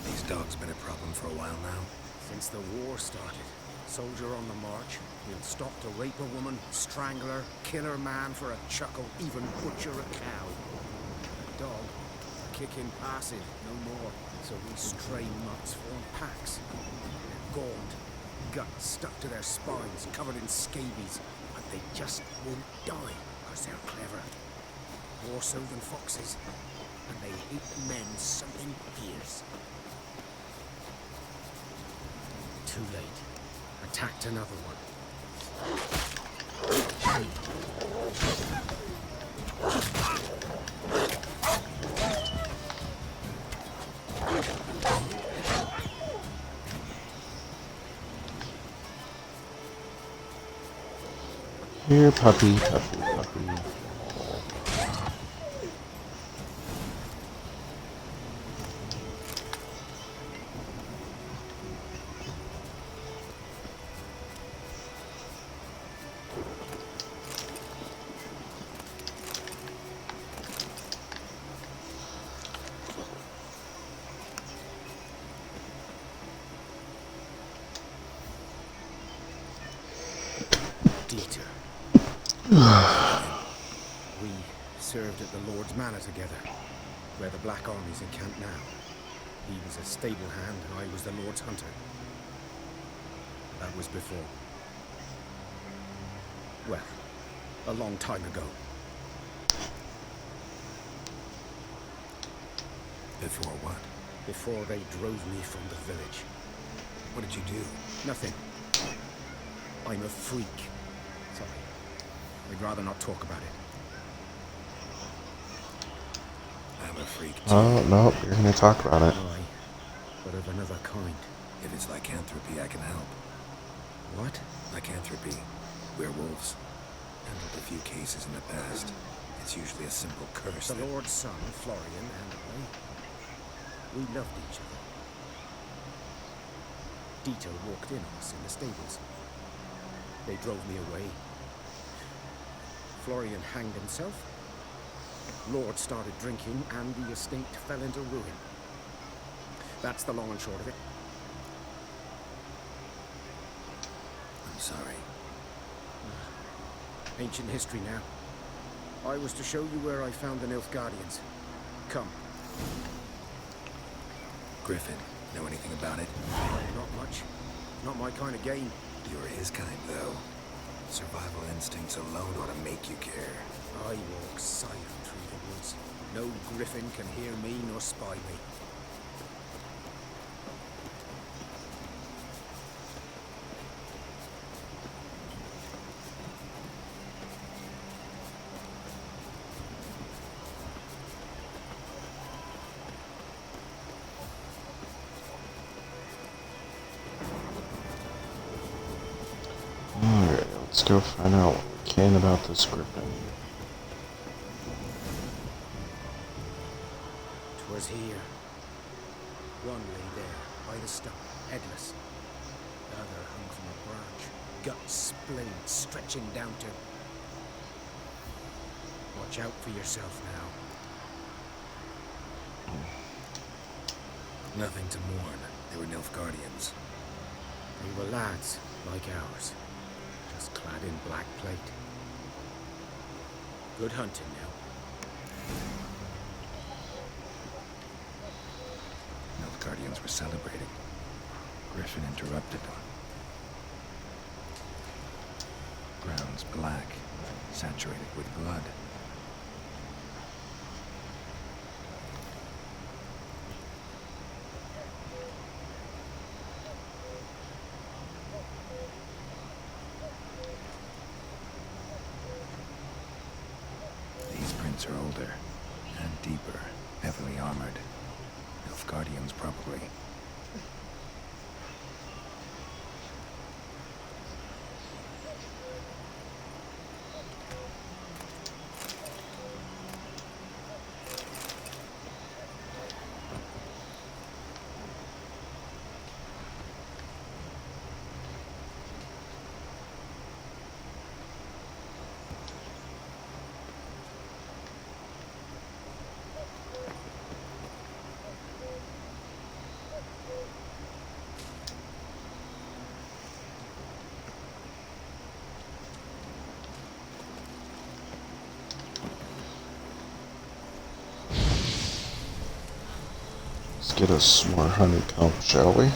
These dogs been a problem for a while now? Since the war started. Soldier on the march. He'll stop to rape a woman, strangle her, kill her man for a chuckle, even butcher a cow. A dog, kicking passive, no more. So these stray mutts form packs. They're gaunt, guts stuck to their spines, covered in scabies. But they just won't die, because they're clever. More so than foxes. And they hate men something fierce. Too late. Attacked another one. Here, puppy, puppy, puppy. Dieter. We served at the Lord's Manor together, where the Black Army's encamped now. He was a stable hand, I was the Lord's hunter. That was before. Well, a long time ago. Before what? Before they drove me from the village. What did you do? Nothing. I'm a freak. Sorry. I'd rather not talk about it. I'm a freak too. Oh, no, you're gonna talk about it. Aye, but of another kind. If it's lycanthropy, I can help. What? Lycanthropy. Werewolves. Handled a few cases in the past. It's usually a simple curse. The Lord's son, Florian, and I. We loved each other. Dieter walked in on us in the stables. They drove me away. Florian hanged himself. Lord started drinking, and the estate fell into ruin. That's the long and short of it. I'm sorry. Ancient history now. I was to show you where I found the Nilfgaardians. Come. Griffin, know anything about it? Not much. Not my kind of game. You're his kind, though. Survival instincts alone ought to make you care. I walk silent through the woods. No griffin can hear me nor spy me. Alright, let's go find out what we can about this griffin. 'Twas here. One lay there, by the stump, headless. The other hung from a branch, guts splayed, stretching down to... Watch out for yourself now. Nothing to mourn. They were Nilfgaardians. They were lads, like ours. Just clad in black plate. Good hunting now. Nilfgaardians were celebrating. Griffin interrupted them. Ground's black, saturated with blood. These prints are older and deeper, heavily armored. Nilfgaardians, probably. Let's get us some more honeycomb, shall we?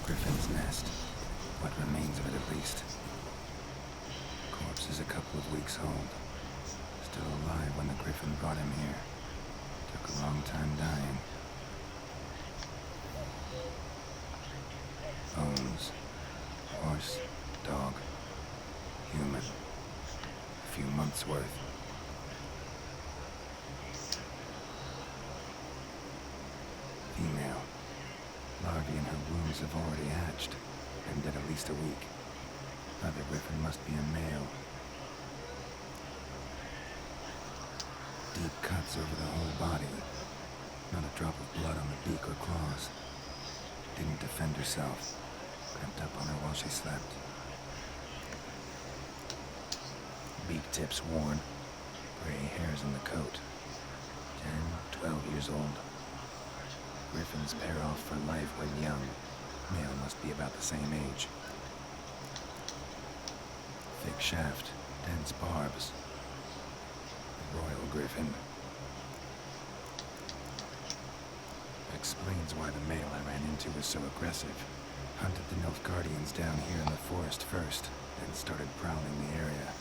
Griffin's nest. What remains of it, at least. Corpse is a couple of weeks old. Still alive when the griffin brought him here. Took a long time dying. Bones. Horse. Dog. Human. A few months' worth. Female. Larvae in her wombs have already hatched. Been dead at least a week. Other griffin must be a male. Deep cuts over the whole body. Not a drop of blood on the beak or claws. Didn't defend herself. Crept up on her while she slept. Beak tips worn. Gray hairs in the coat. 10, 12 years old. Griffins pair off for life when young. Male must be about the same age. Thick shaft, dense barbs. Royal griffin. Explains why the male I ran into was so aggressive. Hunted the Nilfgaardians down here in the forest first, then started prowling the area.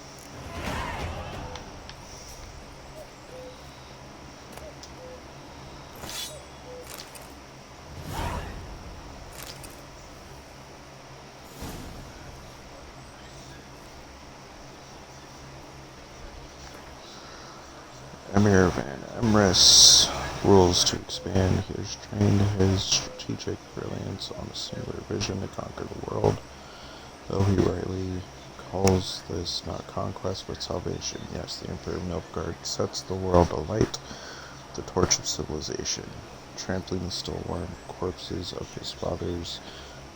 Emir Van Emrys rules to expand. He has trained his strategic brilliance on a singular vision to conquer the world, though he rightly calls this not conquest but salvation. Yes, the Emperor of Nilfgaard sets the world alight with the torch of civilization. Trampling the still warm corpses of his father's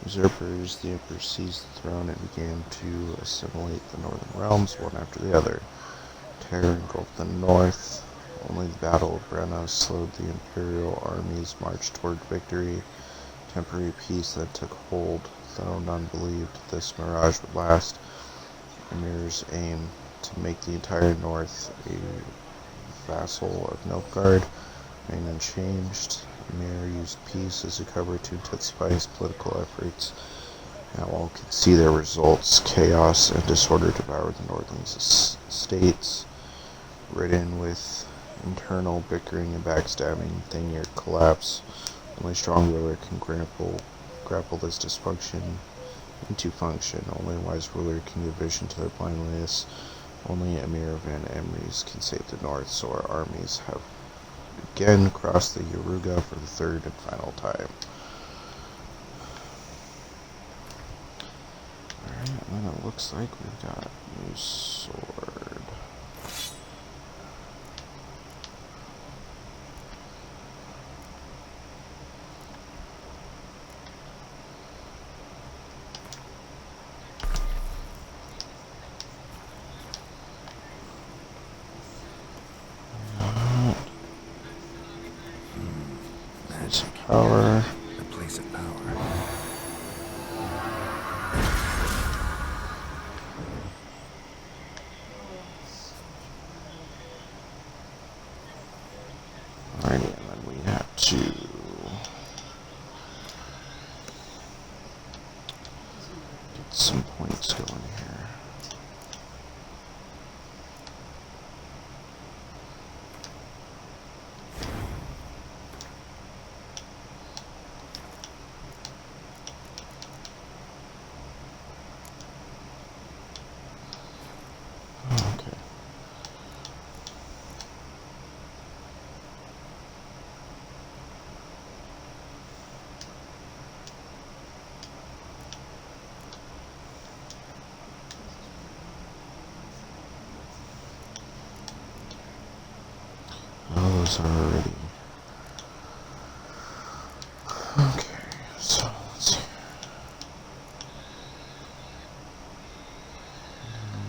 usurpers, the Emperor seized the throne and began to assimilate the northern realms one after the other. Terror engulfed the north. Only the Battle of Brenna slowed the imperial army's march toward victory. Temporary peace that took hold, though none believed this mirage would last. Emir's aim to make the entire north a vassal of Nilfgaard remained unchanged. Emir used peace as a cover to intensify his political efforts. Now all could see their results. Chaos and disorder devoured the northern states, ridden with internal bickering and backstabbing. The near collapse. Only strong ruler can grapple this dysfunction into function. Only a wise ruler can give vision to their blindness. Only Emir Van Emrys can save the north, so our armies have again crossed the Yaruga for the third and final time. Alright, and then it looks like we've got a new sword. Power. The place of power. Alrighty, and then we have to get some points going here. Those are already. Okay, so let's see.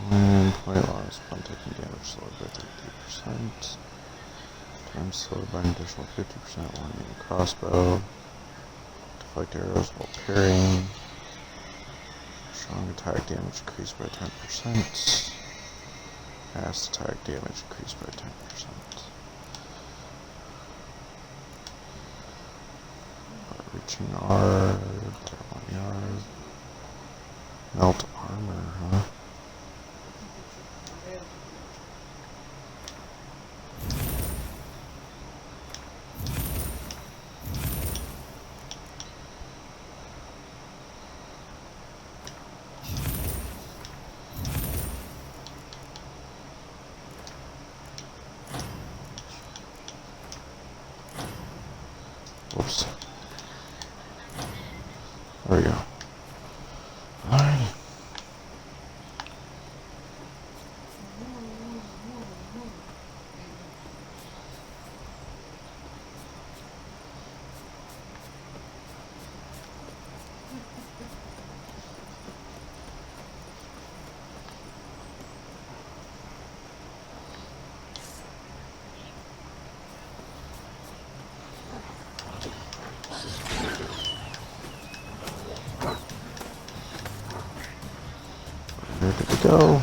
When point loss, upon taking damage slowed by 30%. Time slowed by an additional 50%. One main crossbow. Deflect arrows while parrying. Strong attack damage increased by 10%. Fast attack damage increased by 10%. Reaching R, yard. Melt armor, huh? Whoops. There we go. Alrighty. Where did it go?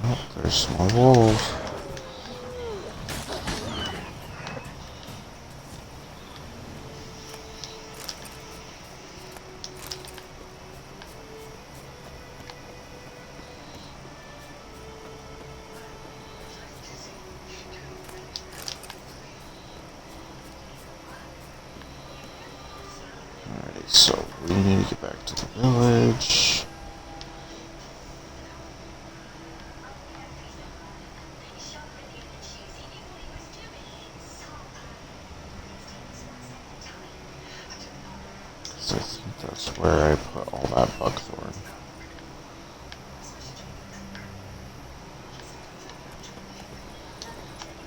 Oh, there's small wolves. That's where I put all that buckthorn.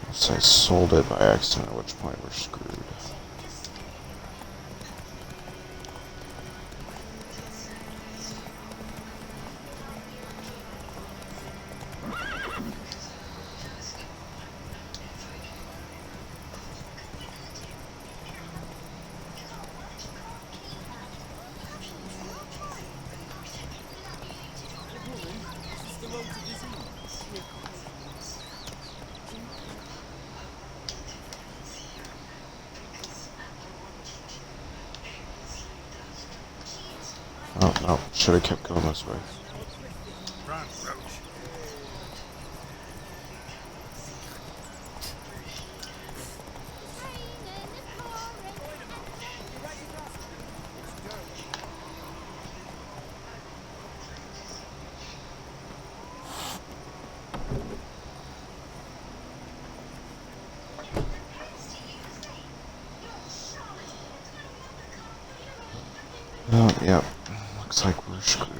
Unless I sold it by accident, at which point we're screwed. Oh no, should have kept going this way. Run, Roach. Oh, yep. Looks like we're screwed.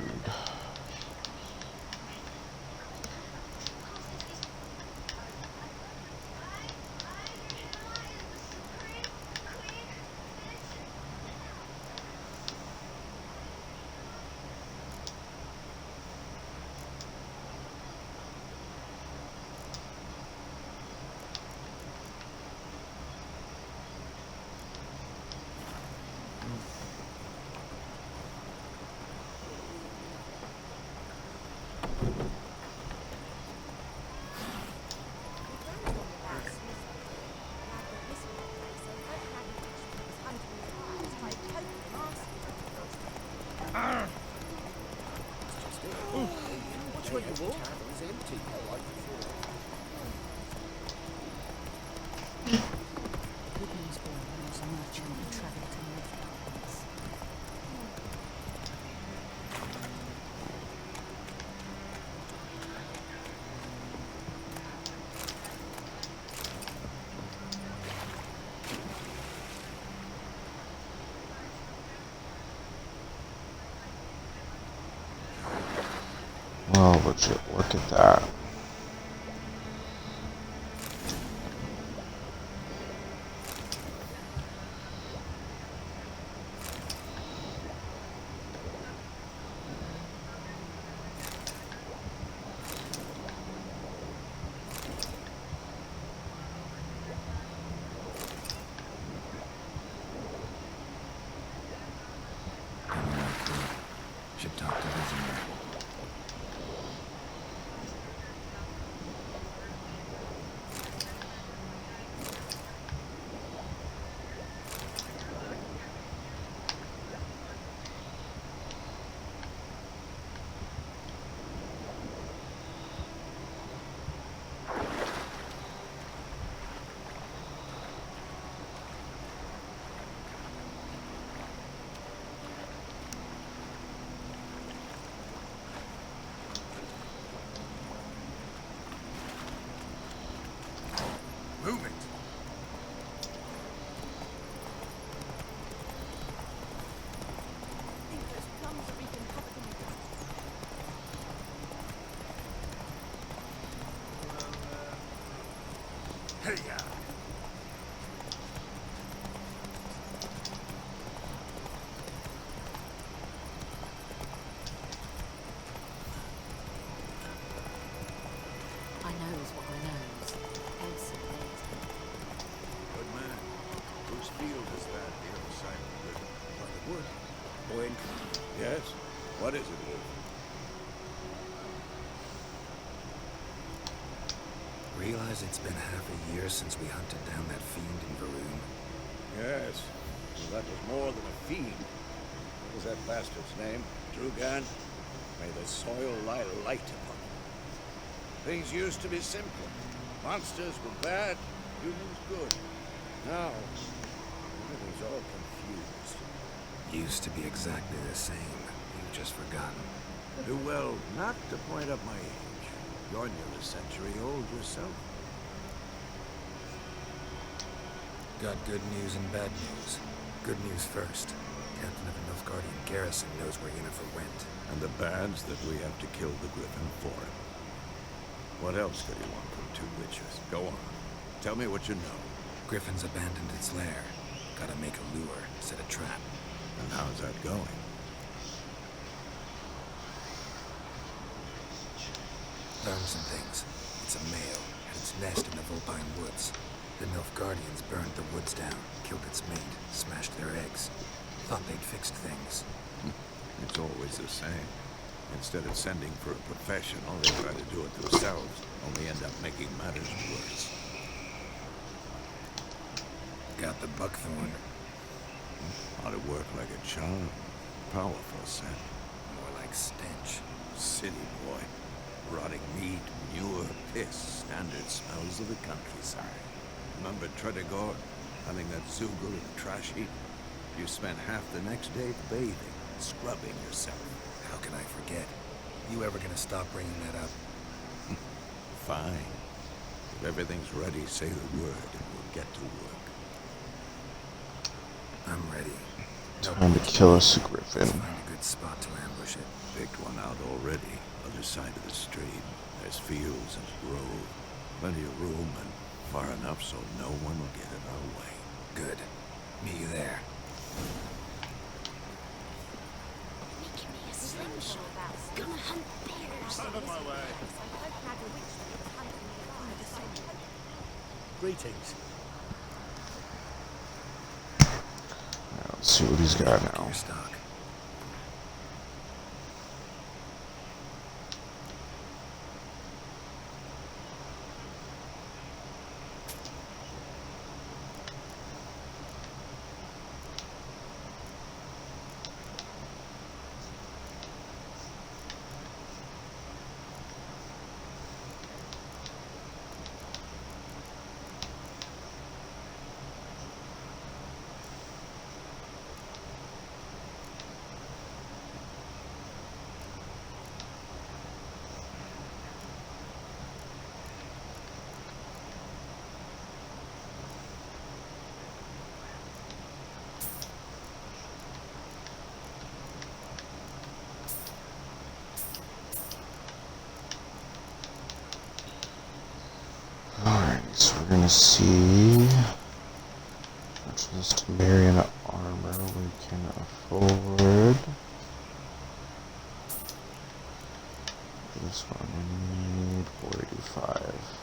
Well, legit, look at that. Should talk to Vizimir. Move it. Hey, I knows what I knows. Elsa plays me. good man. Whose field is that the other side of the river? By the wood. Owen. Yes? What is it, Wolf? Realize it's been half a year since we hunted down that fiend in Varun. Yes. Well, that was more than a fiend. What was that bastard's name? Drugan? May the soil lie light upon him. Things used to be simple. Monsters were bad, humans good. Now, everything's all confused. Used to be exactly the same. You've just forgotten. Do well not to point up my age. You're near a century old yourself. Got good news and bad news. Good news first. Captain of the Nilfgaardian garrison knows where Yennefer went. And the bands that we have to kill the Griffin for him. What else could he want from two witches? Go on. Tell me what you know. Griffin's abandoned its lair. Gotta make a lure, set a trap. And how's that going? Learned some things. It's a male, had its nest in the Vulpine Woods. The Nilfgaardians burned the woods down, killed its mate, smashed their eggs. Thought they'd fixed things. It's always the same. Instead of sending for a professional, they try to do it themselves, only end up making matters worse. Got the buckthorn. Ought to work like a charm. Powerful scent. More like stench. City boy. Rotting meat, manure, piss, standard smells of the countryside. Remember Tredegor? Having that Zoogle in the trash heap? You spent half the next day bathing, scrubbing yourself. How can I forget? You ever gonna stop bringing that up? Fine. If everything's ready, say the word and we'll get to work. I'm ready. Time to kill us a Griffin. Find a good spot to ambush it. Picked one out already. Other side of the stream. There's fields and grove. Plenty of room and far enough so no one will get in our way. Good. Meet you there. Making me a slingshot. Gonna hunt bears. Out of my way. Greetings. Let's see what he's got now. Alright, so we're gonna see which of this Temerian armor we can afford. This one we need 485.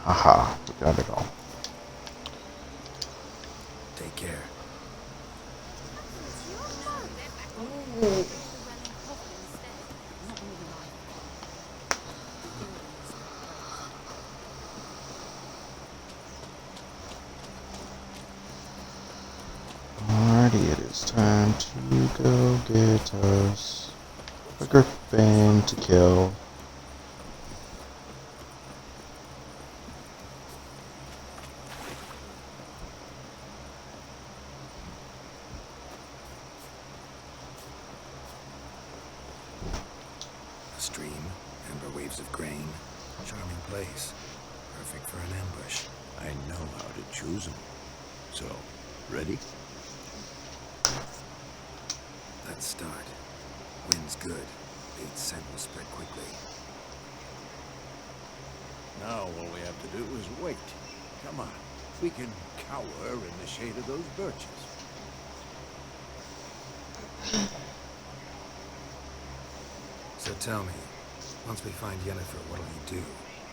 Aha, we got it all. Take care. Alrighty, it is time to go get us a griffin to kill. A stream, amber waves of grain. Charming place. Perfect for an ambush. I know how to choose them. So, ready? Let's start. Wind's good. Bait's scent will spread quickly. Now all we have to do is wait. Come on. We can cower in the shade of those birches. So tell me, once we find Yennefer, what'll you do?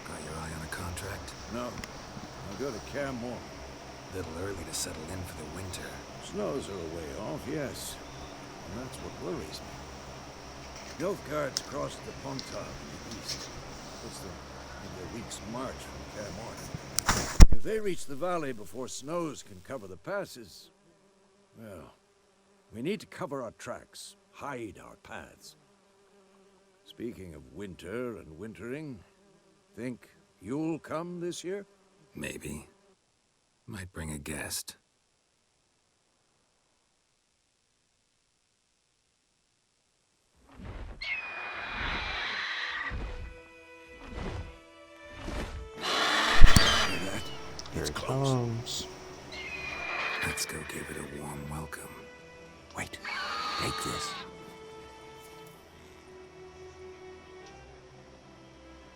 Got your eye on a contract? No. I'll go to Kaer Morhen. Little early to settle in for the winter. Snows are a way off, yes. And that's what worries me. Nilfgaard's crossed the Pontar in the east. It's maybe a week's march from Kaer Morhen. If they reach the valley before snows can cover the passes, well, we need to cover our tracks, hide our paths. Speaking of winter and wintering, think you'll come this year? Maybe. Might bring a guest. Here it comes. Let's go give it a warm welcome. Wait, take this.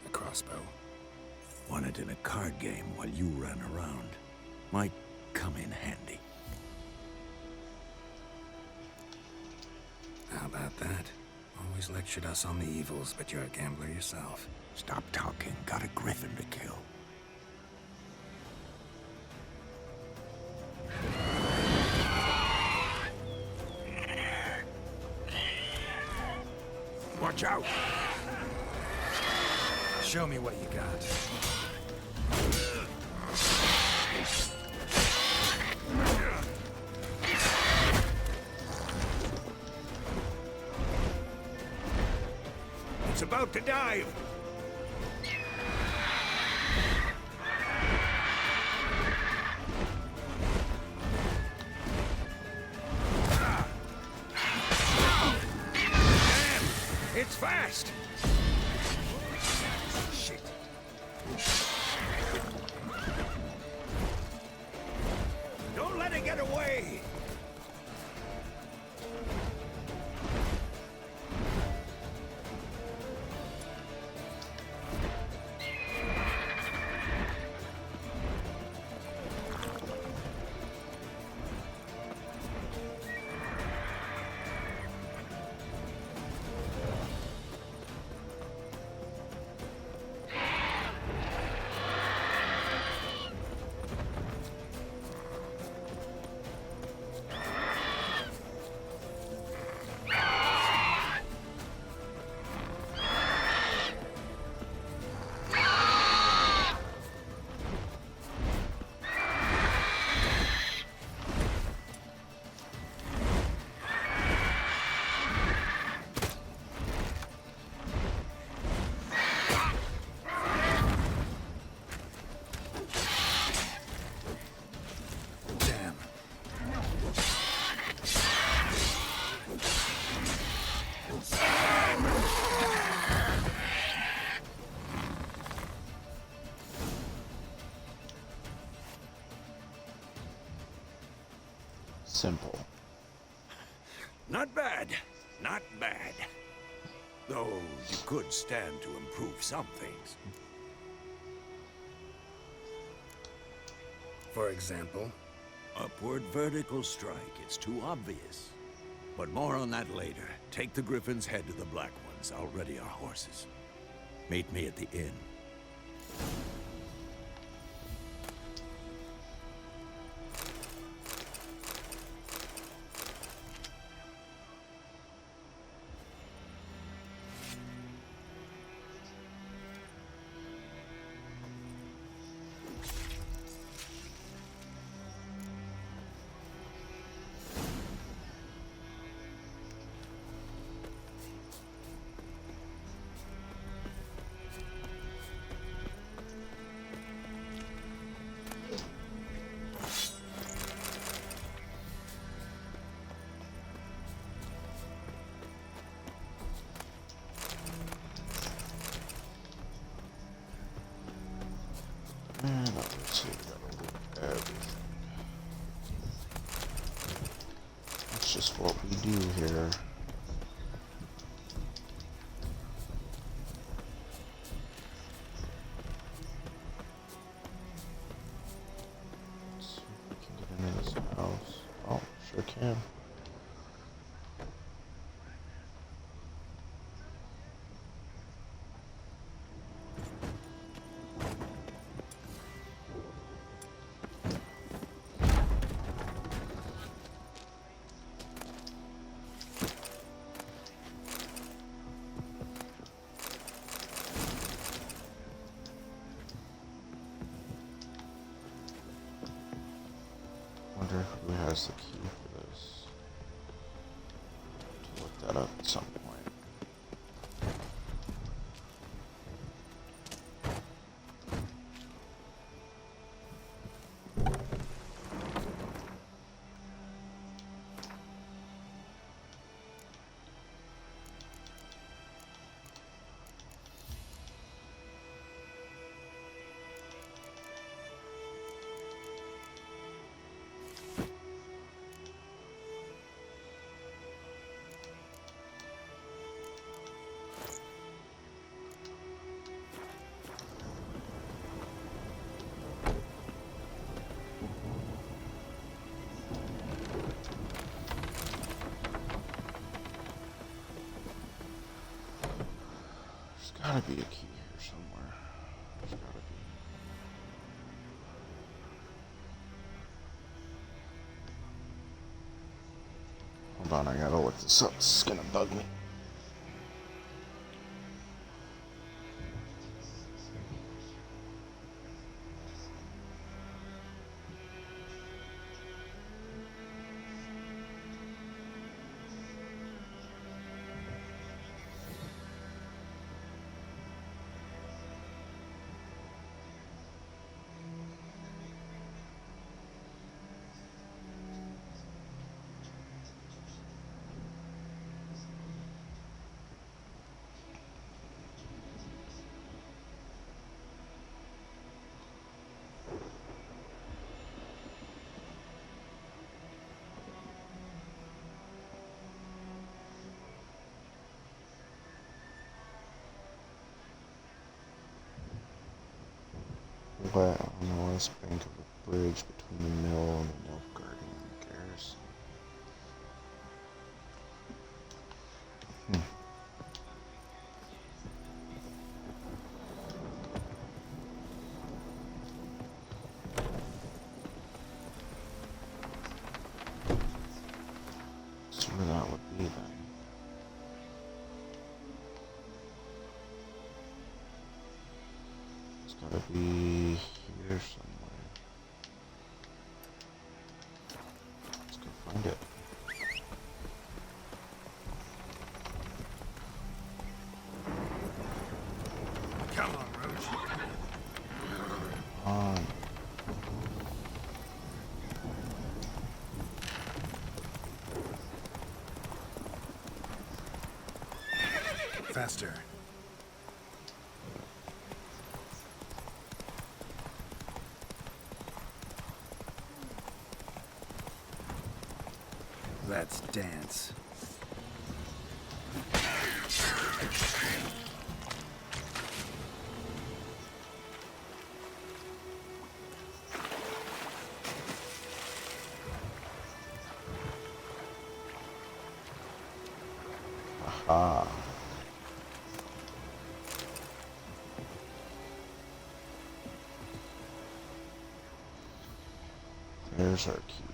A crossbow. Won it in a card game while you ran around. Might come in handy. How about that? Always lectured us on the evils, but you're a gambler yourself. Stop talking. Got a griffin to kill. Watch out! Show me what you got. It's about to dive! Damn! It's fast! Shit. Don't let it get away! Simple. Not bad. Not bad. Though you could stand to improve some things. For example? Upward vertical strike. It's too obvious. But more on that later. Take the Griffin's head to the Black Ones. I'll ready our horses. Meet me at the inn. let's see, we gotta loot everything. That's just what we do here. Let's see if we can get into this house. Oh, sure can. Wonder who has the key for this. To look that up at some point. There's gotta be a key here somewhere. There's gotta be. Hold on, I gotta look this up. This is gonna bug me. Wet on the west bank of a bridge between the mill and the Nilfgaardian garrison. So where that would be then. It's gotta be here somewhere. Let's go find it. Come on, Roach. On. Faster. Let's dance. Aha. There's our key.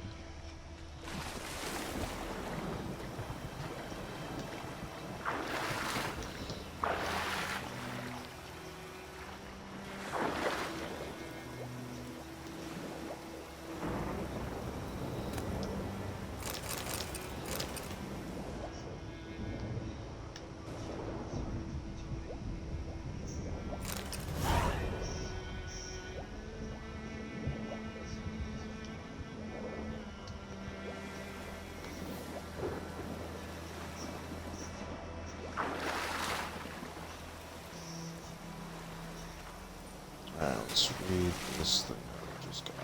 let's read this thing that we just got.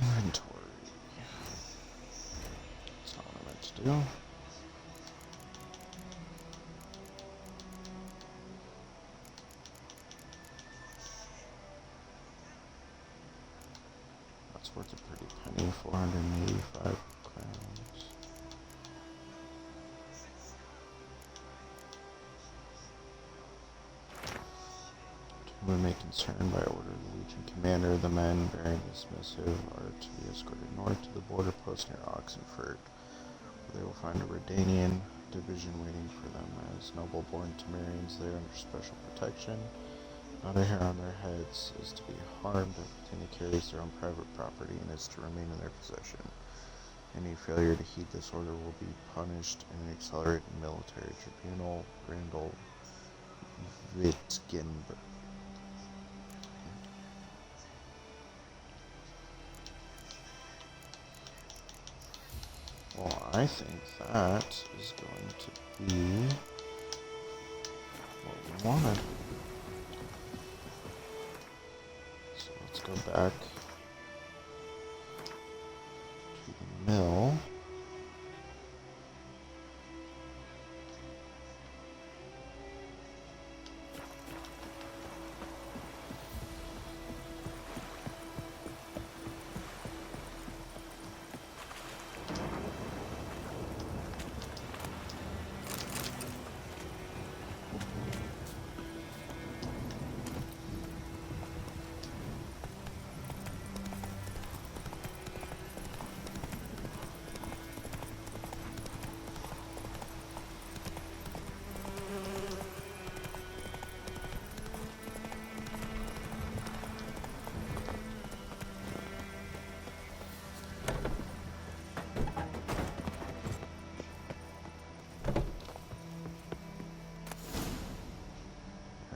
Inventory. That's not what I meant to do. That's worth a pretty penny, 485 crowns. To whom it may concern, by order of the Legion Commander, the men bearing this missive are to be escorted north to the border post near Oxenfurt, where they will find a Redanian division waiting for them. As noble-born Temerians, they are under special protection. Not a hair on their heads is to be harmed. Everything they carry is their own private property and is to remain in their possession. Any failure to heed this order will be punished in an accelerated military tribunal. Randall Wittgenberg. Well, I think that is going to be what we wanted. So let's go back to the mill.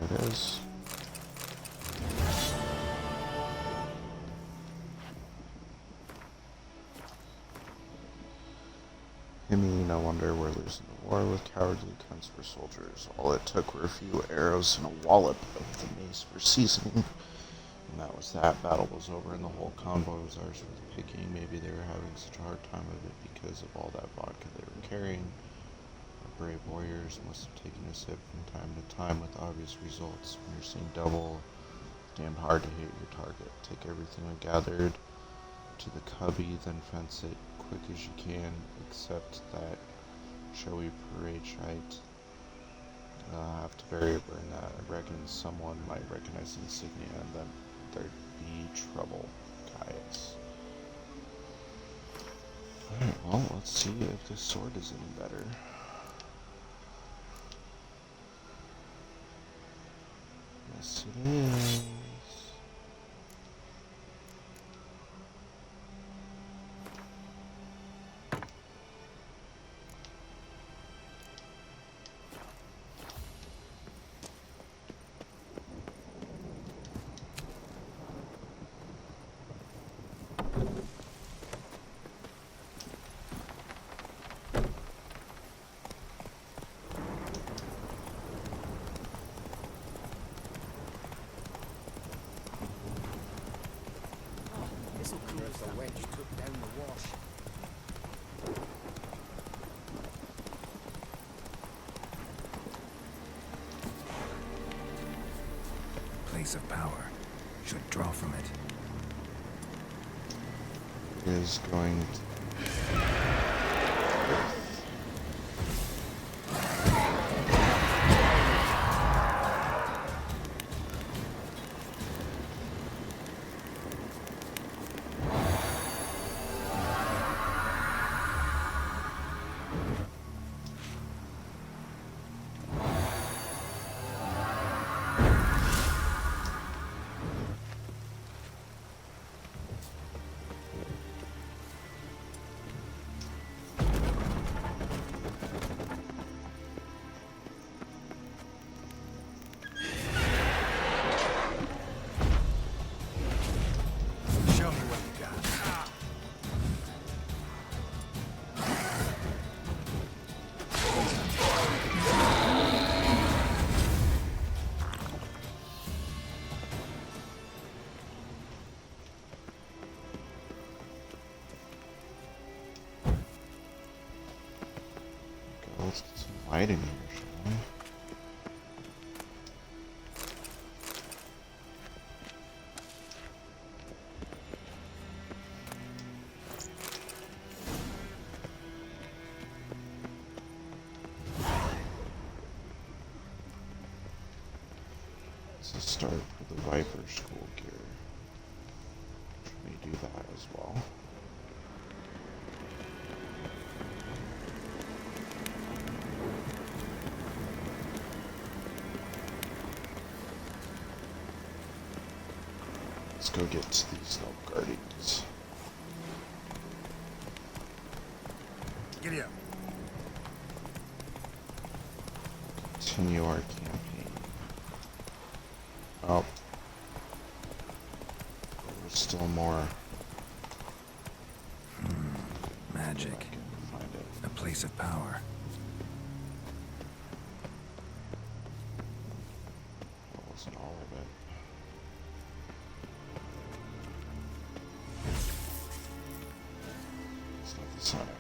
There it is. Himi, no wonder we're losing the war with cowardly Kensper soldiers. All it took were a few arrows and a wallop of the mace for seasoning. And that was that. Battle was over and the whole convoy was ours for the picking. Maybe they were having such a hard time of it because of all that vodka they were carrying. Our brave warriors must have taken a sip from time to time with obvious results. When you're seeing double, damn hard to hit your target. Take everything we gathered to the cubby, then fence it quick as you can, except that showy parade shite. Have to bury or burn that. I reckon someone might recognize the insignia and then there'd be trouble, guys. Alright, well, let's see if this sword is any better. Yes, it is. The wedge took down the wash. Place of power. Should draw from it. Is going to... Some light in here, shall we? Let's start with the Viper School gear. Let me do that as well. Let's go get to these Nilfgaardians. Giddy up. Continue our campaign. Oh. There's still more. Magic. Find it. A place of power. That wasn't all of it. It's not the sign I wanted.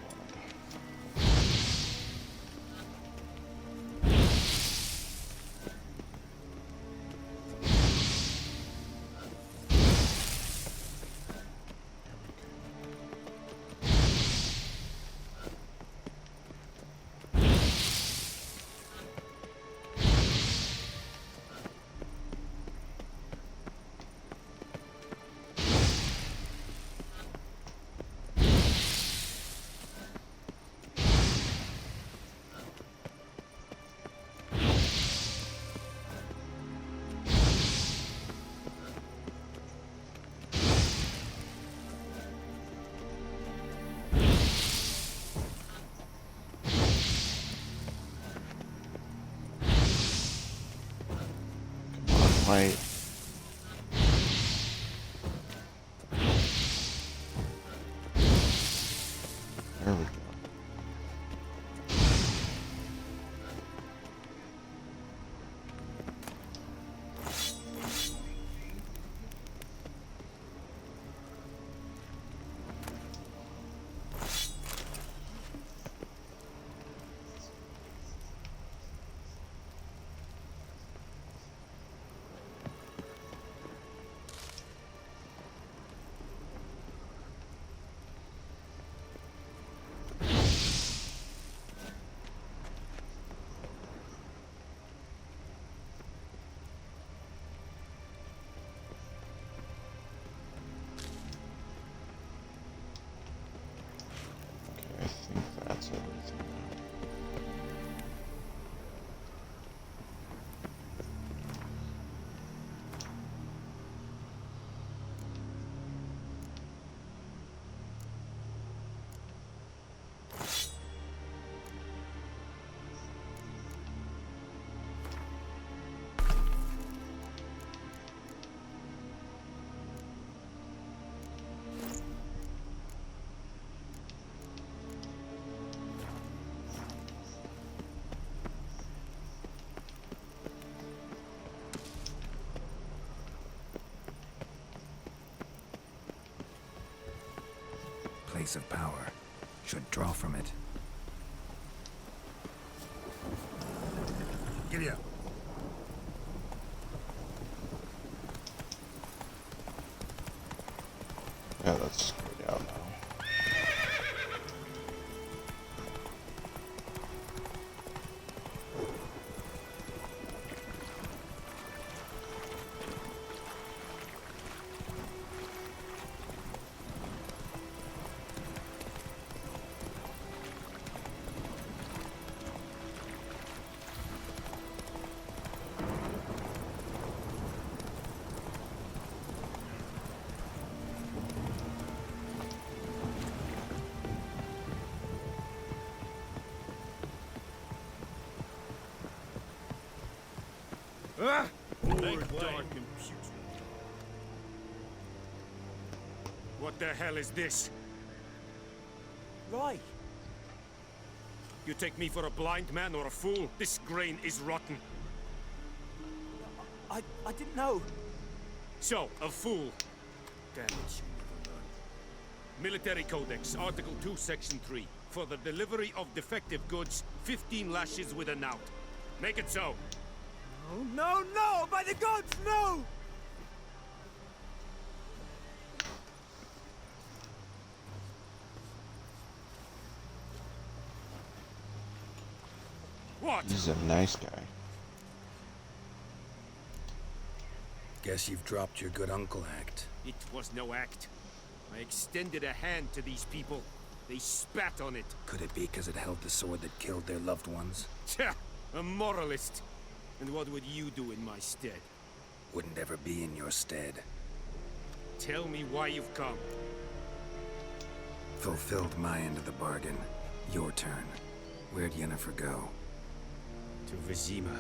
Wait. There we go. I think that's everything now. Place of power. Should draw from it. Giddy up. Yeah, that's way out now. Ah! Make Poor way. dark computer. What the hell is this? Right. You take me for a blind man or a fool? This grain is rotten. I didn't know. So, a fool. Damn it, you never learn. Military Codex, Article 2, Section 3. For the delivery of defective goods, 15 lashes with a knout. Make it so. Oh, no, no! By the gods, no! What? He's a nice guy. Guess you've dropped your good uncle act. It was no act. I extended a hand to these people. They spat on it. Could it be because it held the sword that killed their loved ones? Tja, a moralist. And what would you do in my stead? Wouldn't ever be in your stead. Tell me why you've come. Fulfilled my end of the bargain. Your turn. Where'd Yennefer go? To Vizima.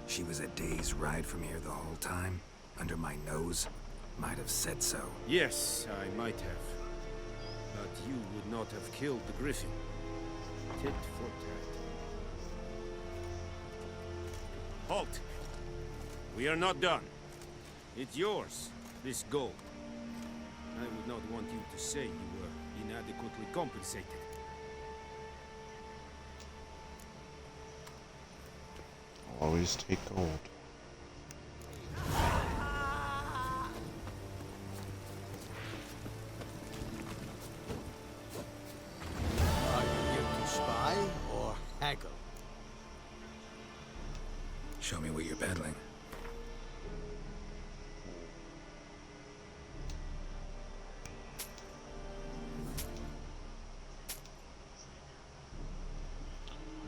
She was a day's ride from here the whole time? Under my nose? Might have said so. Yes, I might have. But you would not have killed the griffin. Tit for tat. Halt! We are not done. It's yours, this gold. I would not want you to say you were inadequately compensated. I'll always take gold. Are you here to spy or haggle? Show me what you're peddling.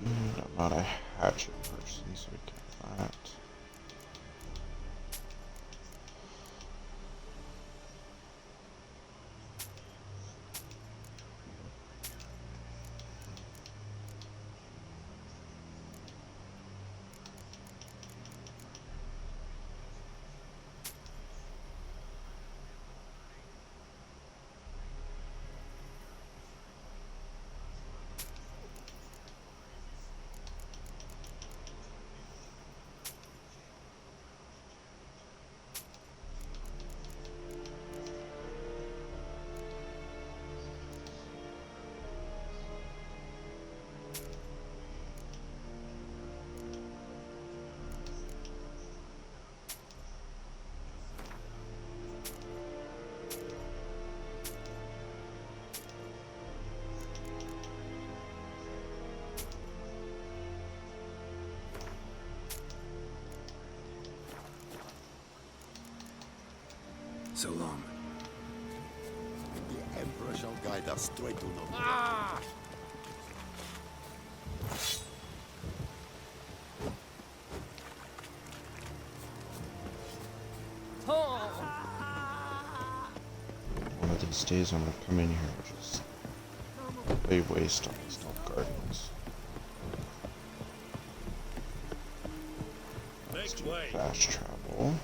I'm not a hatchet person, so we get that. So long. The Emperor shall guide us straight to no. Ah! One of these days I'm gonna come in here and just lay waste on these Nilfgaardians. Let's do fast travel.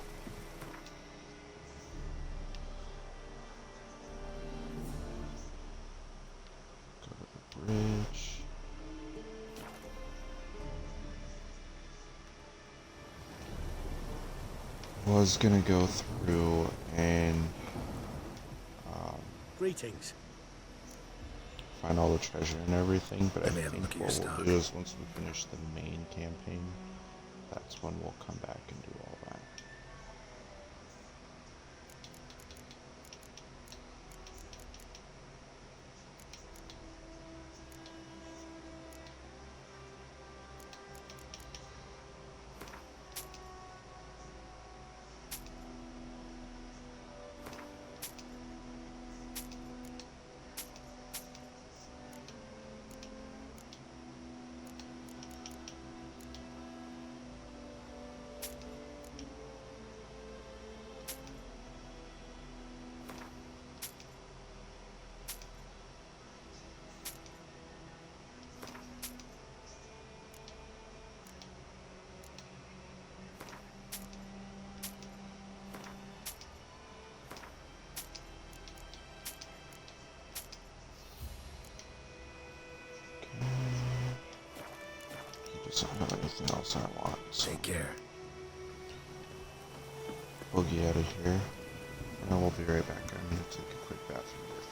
Go to the bridge. Was gonna go through and Greetings. find all the treasure and everything, but I Let me have a think look at your what stock. we'll do is once we finish the main campaign, that's when we'll come back and do all that. Doesn't have anything else I want. So take care. Boogie out of here. And we'll be right back. I'm gonna take a quick bathroom break.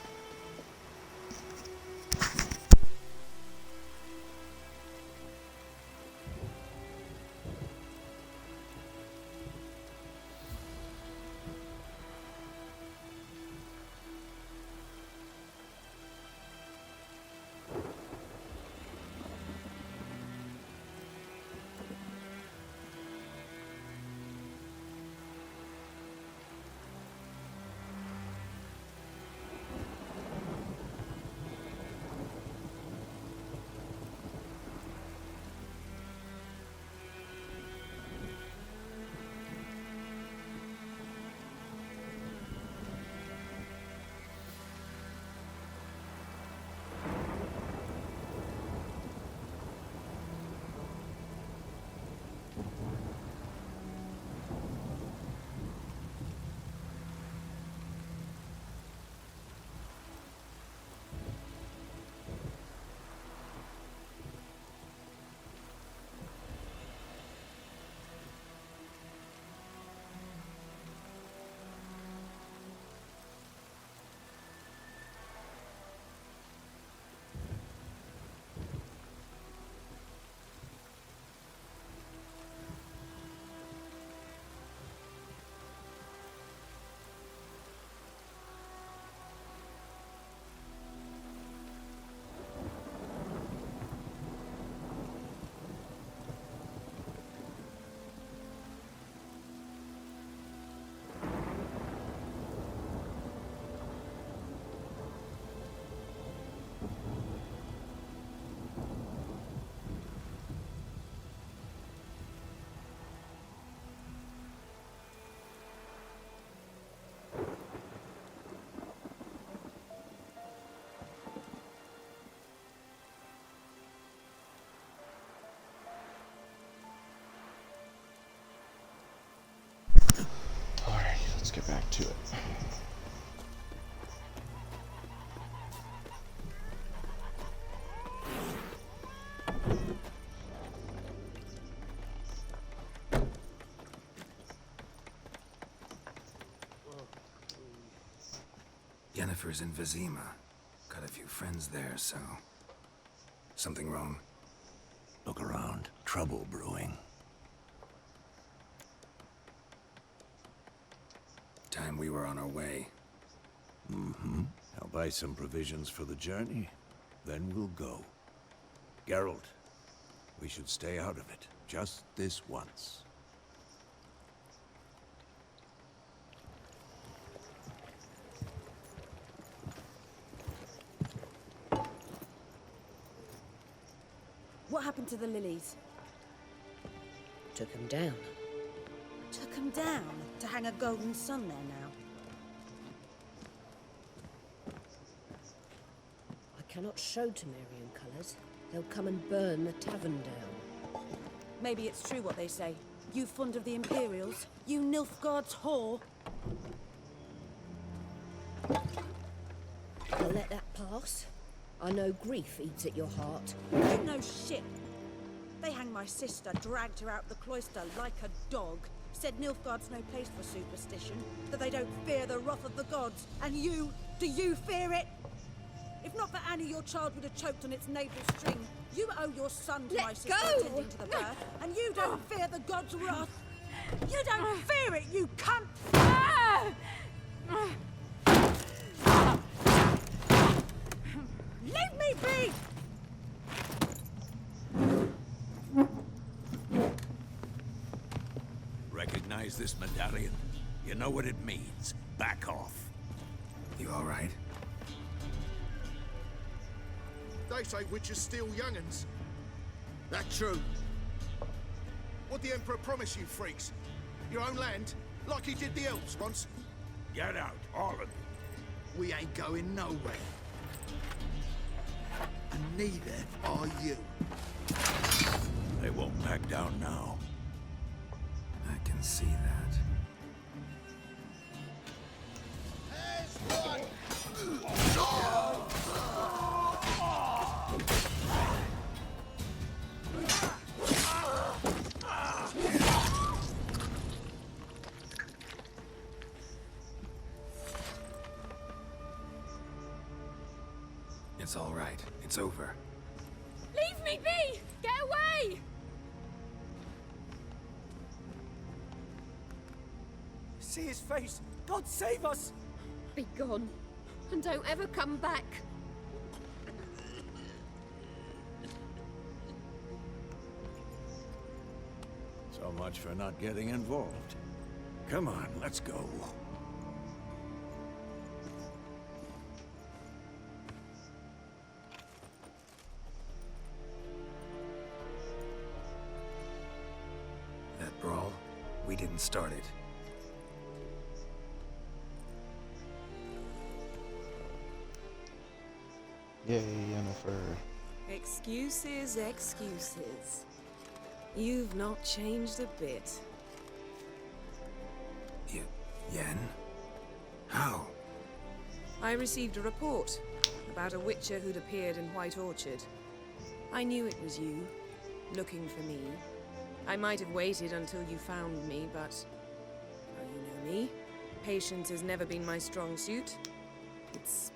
let's get back to it. Yennefer's in Vizima. Got a few friends there, so... Something wrong? Look around. Trouble brewing. Time we were on our way. Mm-hmm. I'll buy some provisions for the journey. Then we'll go. Geralt, we should stay out of it. Just this once. What happened to the lilies? Took him down. Took them down to hang a golden sun there now. I cannot show Temerian colours. They'll come and burn the tavern down. Maybe it's true what they say. You fond of the Imperials? You Nilfgaard's whore? I'll let that pass. I know grief eats at your heart. You know shit. They hanged my sister, dragged her out the cloister like a dog. Said Nilfgaard's no place for superstition, that they don't fear the wrath of the gods. And you, do you fear it? If not for Annie, your child would have choked on its navel string. You owe your son to my sister attending to the birth, and you don't fear the gods' wrath. You don't fear it, you cunt! Leave me be! Recognize this medallion? You know what it means. Back off. You all right? They say witches steal young'uns. That true? What'd the Emperor promise you, freaks? Your own land? Like he did the elves once? Get out, all of you. We ain't going nowhere. And neither are you. They won't back down now. I can see that. It's all right. It's over. Leave me be! Get away! See his face! God save us! Be gone, and don't ever come back. So much for not getting involved. Come on, let's go. That brawl, we didn't start it. Yay, Yennefer. Excuses, excuses. You've not changed a bit. Yen? How? I received a report about a witcher who'd appeared in White Orchard. I knew it was you, looking for me. I might have waited until you found me, but... well, you know me. Patience has never been my strong suit. It's...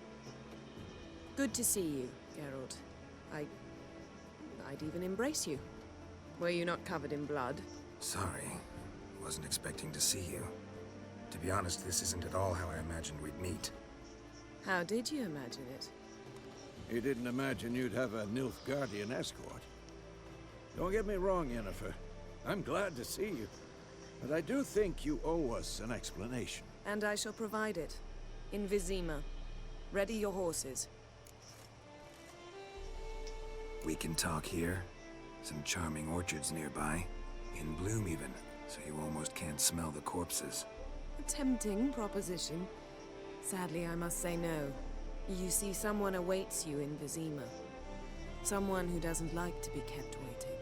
good to see you, Geralt. I'd even embrace you. Were you not covered in blood? Sorry. Wasn't expecting to see you. To be honest, this isn't at all how I imagined we'd meet. How did you imagine it? You didn't imagine you'd have a Nilfgaardian escort. Don't get me wrong, Yennefer. I'm glad to see you. But I do think you owe us an explanation. And I shall provide it. In Vizima. Ready your horses. We can talk here. Some charming orchards nearby. In bloom even, so you almost can't smell the corpses. A tempting proposition. Sadly, I must say no. You see, someone awaits you in Vizima. Someone who doesn't like to be kept waiting.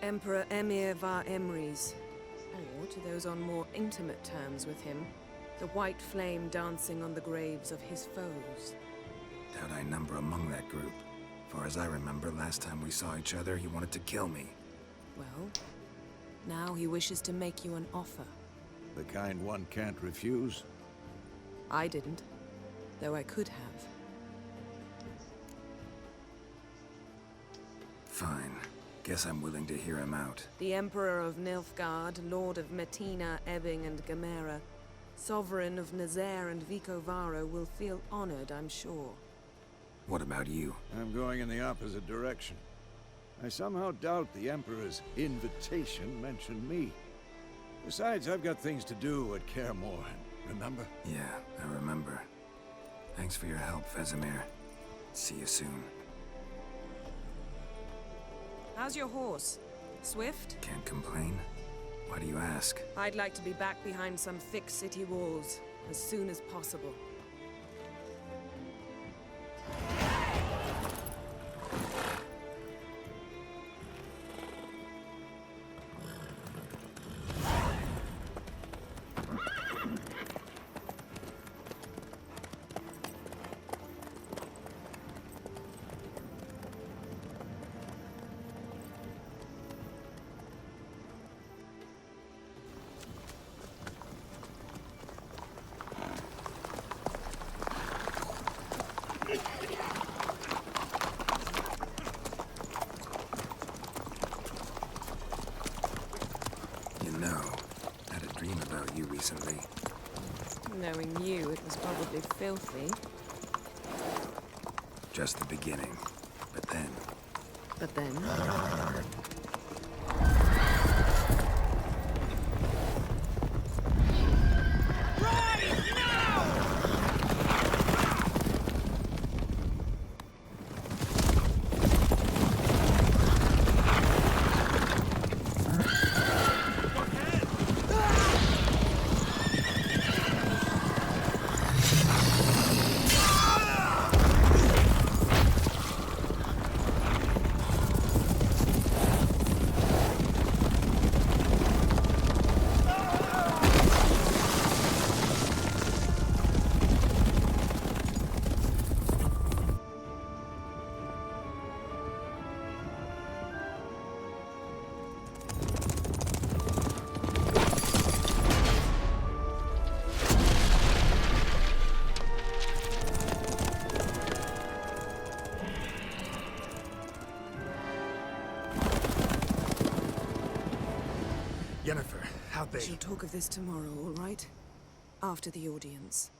Emperor Emhyr var Emreis. to those on more intimate terms with him, the white flame dancing on the graves of his foes. Doubt I number among that group. Far as I remember, last time we saw each other, he wanted to kill me. Well, now he wishes to make you an offer. The kind one can't refuse? I didn't, though I could have. Fine. Guess I'm willing to hear him out. The Emperor of Nilfgaard, Lord of Metina, Ebbing, and Gamera, Sovereign of Nazaire and Vicovaro will feel honored, I'm sure. What about you? I'm going in the opposite direction. I somehow doubt the Emperor's invitation mentioned me. Besides, I've got things to do at Kaer Morhen, remember? Yeah, I remember. Thanks for your help, Vesemir. See you soon. How's your horse? Swift? Can't complain. Why do you ask? I'd like to be back behind some thick city walls as soon as possible. Recently. Knowing you, it was probably filthy. Just the beginning. But then... But then... Yennefer, how'd they... We shall talk of this tomorrow, all right? After the audience.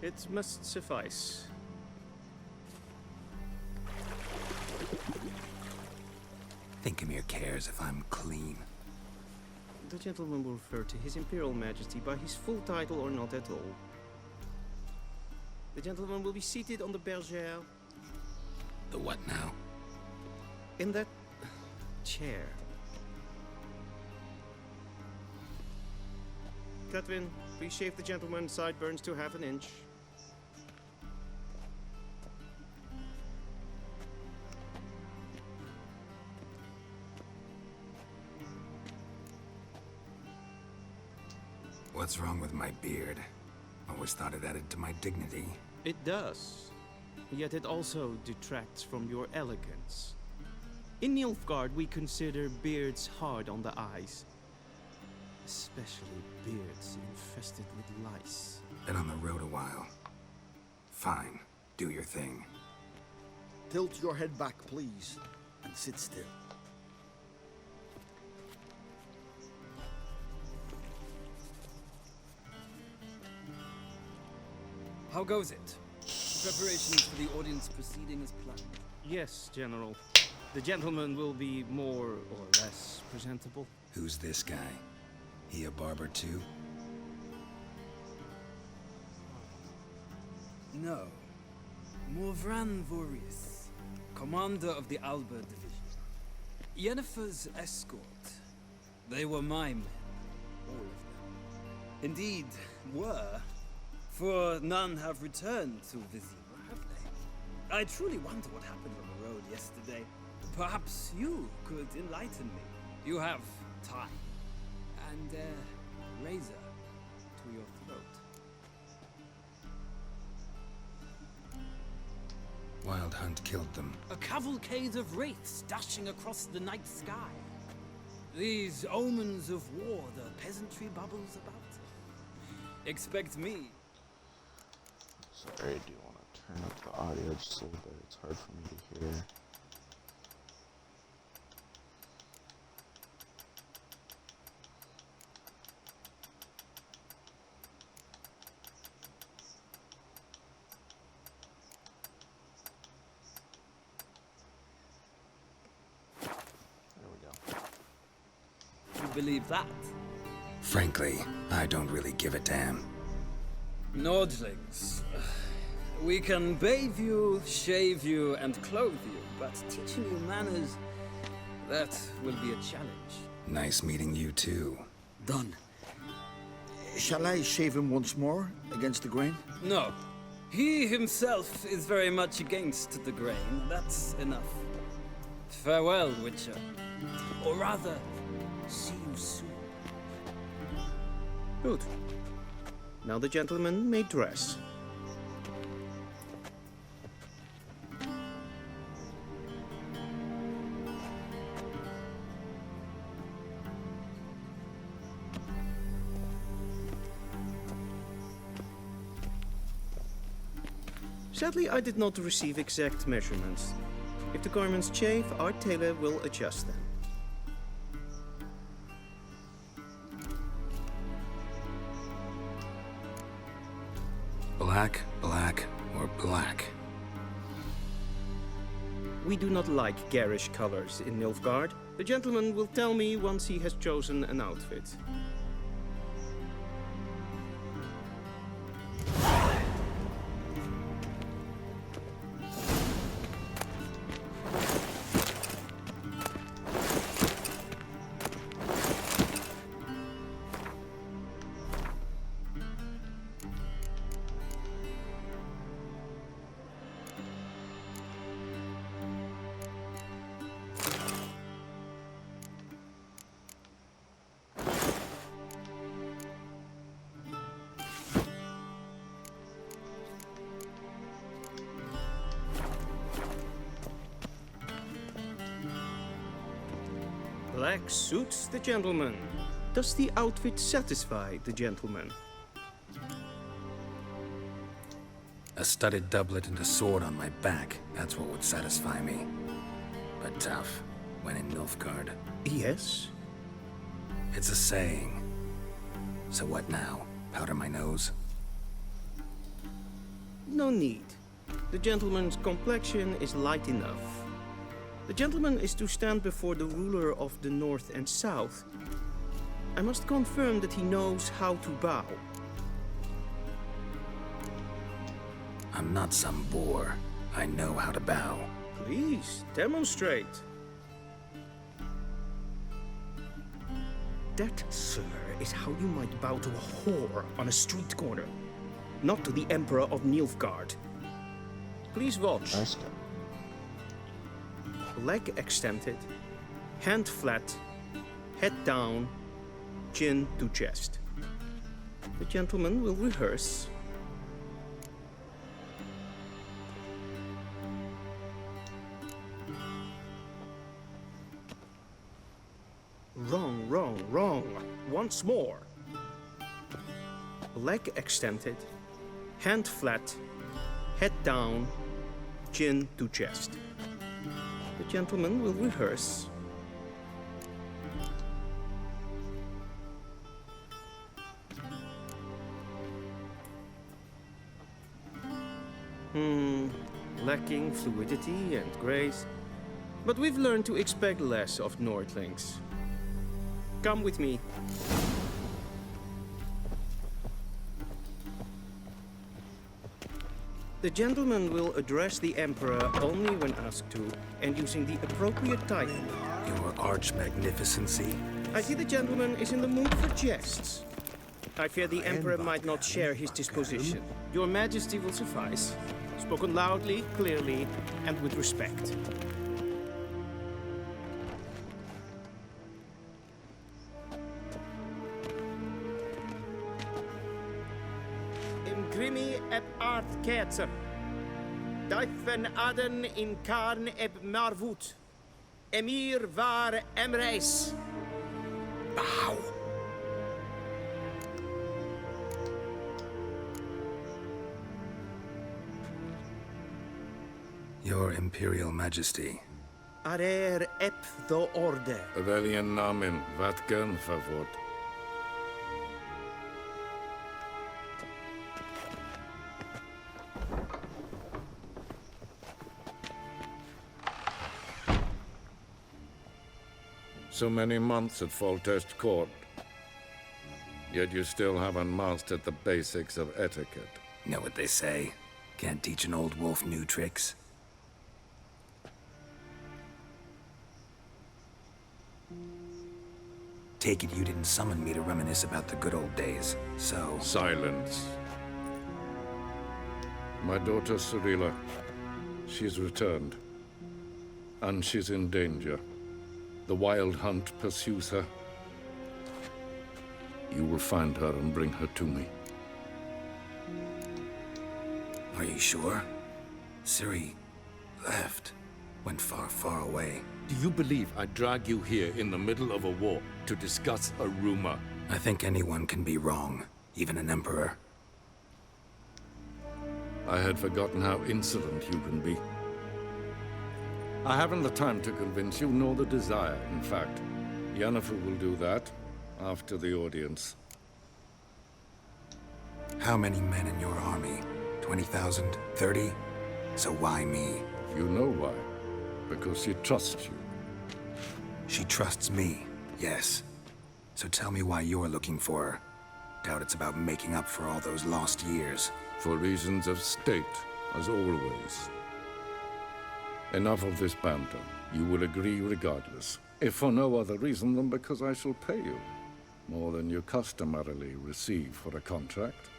It must suffice. Thinkamir cares if I'm clean. The gentleman will refer to His Imperial Majesty by his full title or not at all. The gentleman will be seated on the bergère. The what now? In that chair. Catwin, please shave the gentleman's sideburns to half an inch. What's wrong with my beard? Always thought it added to my dignity. It does. Yet it also detracts from your elegance. In Nilfgaard, we consider beards hard on the eyes. Especially beards infested with lice. Been on the road a while. Fine. Do your thing. Tilt your head back, please, and sit still. How goes it? Preparations for the audience proceeding as planned. Yes, General. The gentleman will be more or less presentable. Who's this guy? He a barber too? No. Morvran Vorius, commander of the Alba Division. Yennefer's escort. They were my men. All of them. Indeed, were. For none have returned to Vizima, have they? I truly wonder what happened on the road yesterday. Perhaps you could enlighten me. You have time. And a razor to your throat. Wild Hunt killed them. A cavalcade of wraiths dashing across the night sky. These omens of war the peasantry bubbles about. Expect me. Sorry, I do want to turn up the audio just a little bit. It's hard for me to hear. Believe that? Frankly, I don't really give a damn. Nordlings. We can bathe you, shave you, and clothe you, but teaching you manners, that will be a challenge. Nice meeting you too. Done. Shall I shave him once more, against the grain? No. He himself is very much against the grain. That's enough. Farewell, Witcher. Or rather, see you soon. Good. Now the gentleman may dress. Sadly, I did not receive exact measurements. If the garments chafe, our tailor will adjust them. Black, black, or black? We do not like garish colors in Nilfgaard. The gentleman will tell me once he has chosen an outfit. Black suits the gentleman. Does the outfit satisfy the gentleman? A studded doublet and a sword on my back, that's what would satisfy me. But tough, when in Nilfgaard. Yes? It's a saying. So what now? Powder my nose? No need. The gentleman's complexion is light enough. The gentleman is to stand before the ruler of the North and South. I must confirm that he knows how to bow. I'm not some boor. I know how to bow. Please, demonstrate. That, sir, is how you might bow to a whore on a street corner. Not to the Emperor of Nilfgaard. Please watch. Nice guy. Leg extended, hand flat, head down, chin to chest. The gentleman will rehearse. Wrong, wrong, wrong. Once more. Leg extended, hand flat, head down, chin to chest. The gentleman will rehearse. Lacking fluidity and grace. But we've learned to expect less of Nordlings. Come with me. The gentleman will address the Emperor only when asked to, and using the appropriate title. Your Arch-Magnificency. I see the gentleman is in the mood for jests. I fear the Emperor might not share his disposition. Your Majesty will suffice. Spoken loudly, clearly, and with respect. Imgrimi eb art ketzer. Daifen aden in karn eb marvut. Emir var emreis. Bow. Your Imperial Majesty. Arer ep the orde. Weljen namen, wat gern favort. So many months at Foltest Court, yet you still haven't mastered the basics of etiquette. Know what they say? Can't teach an old wolf new tricks. Take it you didn't summon me to reminisce about the good old days, so... Silence. My daughter Cirilla, she's returned. And she's in danger. The Wild Hunt pursues her. You will find her and bring her to me. Are you sure? Ciri left. Went far, far away. Do you believe I drag you here in the middle of a war to discuss a rumor? I think anyone can be wrong, even an emperor. I had forgotten how insolent you can be. I haven't the time to convince you, nor the desire, in fact. Yennefer will do that after the audience. How many men in your army? 20,000? 30? So why me? You know why. Because she trusts you. She trusts me, yes. So tell me why you're looking for her. Doubt it's about making up for all those lost years. For reasons of state, as always. Enough of this banter. You will agree regardless. If for no other reason than because I shall pay you. More than you customarily receive for a contract.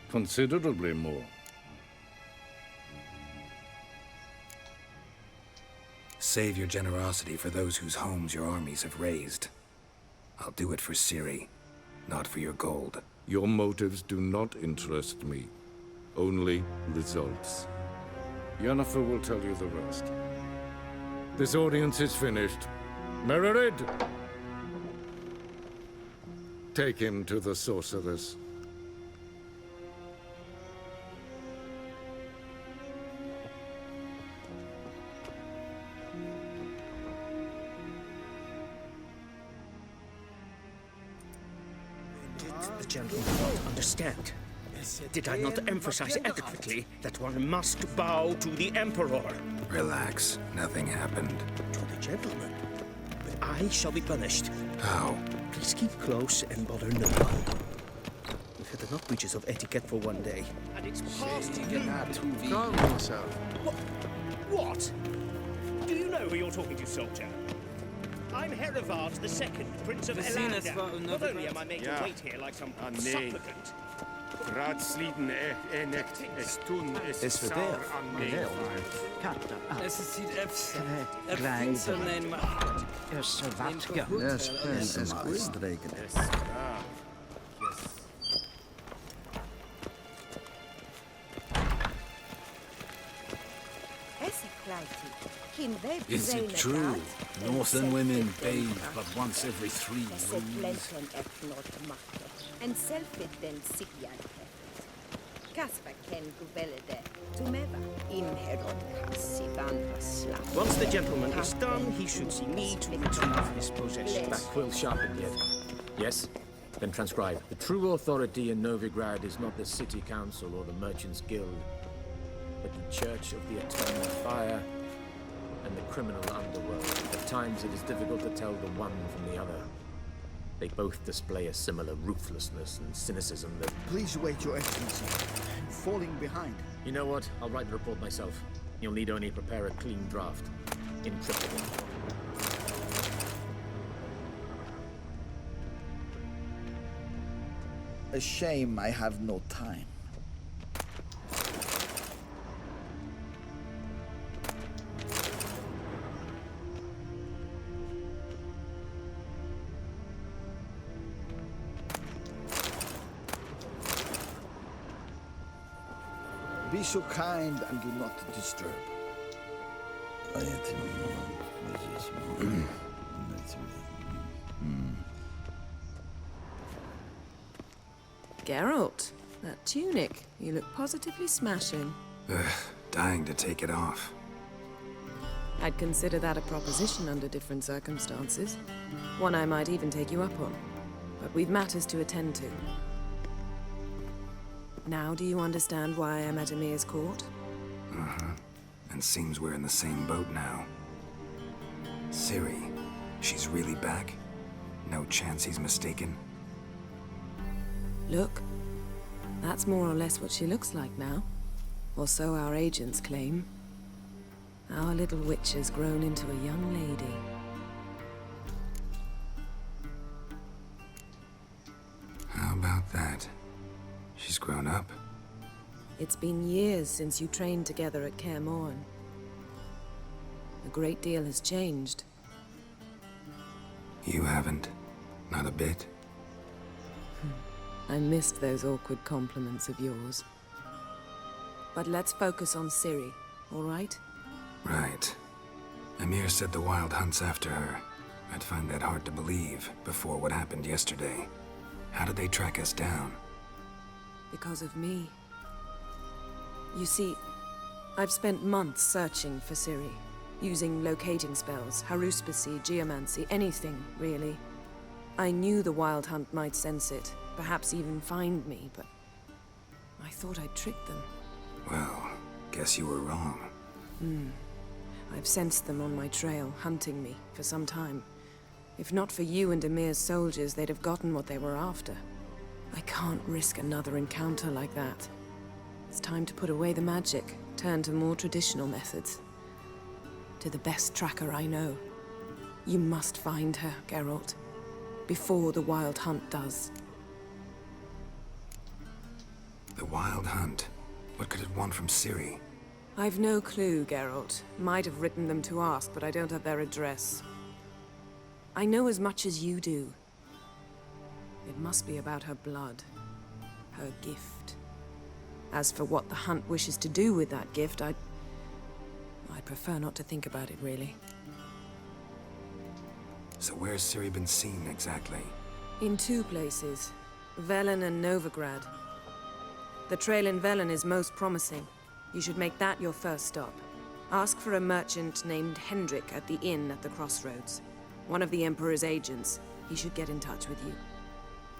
Considerably more. Save your generosity for those whose homes your armies have razed. I'll do it for Ciri, not for your gold. Your motives do not interest me. Only results. Yennefer will tell you the rest. This audience is finished. Mererid! Take him to the sorceress. The gentleman won't understand. Did I not emphasize adequately that one must bow to the Emperor? Relax. Nothing happened. To the gentleman. But I shall be punished. How? Please keep close and bother no one. We've had enough breaches of etiquette for one day. And it's past Calm yourself. What? Do you know who you're talking to, soldier? I'm Herivard II, Prince of Elander. Not only am I made to wait here like some supplicant. Raadsliden echt es tun es verderf, Es is niet even nemen. Is wat ge... is uitstreken. Is it true? Northern women bathe but once every 3 moons. En selfie den Sigian Kasper ken gubelde Tumeva inheron kassi vandra. Once the gentleman is done, he should see me to retrieve his possessions. That quill sharpened yet? Yes? Then transcribe. The true authority in Novigrad is not the city council or the merchants' guild. but the Church of the Eternal Fire and the criminal underworld. At times it is difficult to tell the one from the other. They both display a similar ruthlessness and cynicism that... Please wait, Your Excellency. I'm falling behind. You know what? I'll write the report myself. You'll need only prepare a clean draft. In triplicate. A shame I have no time. Be so kind and do not disturb. Geralt, that tunic. You look positively smashing. Dying to take it off. I'd consider that a proposition under different circumstances. One I might even take you up on. But we've matters to attend to. Now do you understand why I'm at Emir's court? Uh-huh. And seems we're in the same boat now. Ciri, she's really back? No chance he's mistaken? Look, that's more or less what she looks like now. Or so our agents claim. Our little witch has grown into a young lady. How about that? She's grown up? It's been years since you trained together at Kaer Morhen. A great deal has changed. You haven't? Not a bit? I missed those awkward compliments of yours. But let's focus on Ciri, all right? Right. Emir said the Wild Hunt's after her. I'd find that hard to believe before what happened yesterday. How did they track us down? Because of me. You see, I've spent months searching for Ciri, using locating spells, haruspicy, geomancy, anything, really. I knew the Wild Hunt might sense it, perhaps even find me, but I thought I'd tricked them. Well, guess you were wrong. I've sensed them on my trail, hunting me, for some time. If not for you and Emir's soldiers, they'd have gotten what they were after. I can't risk another encounter like that. It's time to put away the magic, turn to more traditional methods. To the best tracker I know. You must find her, Geralt. Before the Wild Hunt does. The Wild Hunt? What could it want from Ciri? I've no clue, Geralt. Might have written them to ask, but I don't have their address. I know as much as you do. It must be about her blood. Her gift. As for what the Hunt wishes to do with that gift, I'd prefer not to think about it, really. So where's Ciri been seen, exactly? In two places. Velen and Novigrad. The trail in Velen is most promising. You should make that your first stop. Ask for a merchant named Hendrik at the inn at the crossroads. One of the Emperor's agents. He should get in touch with you.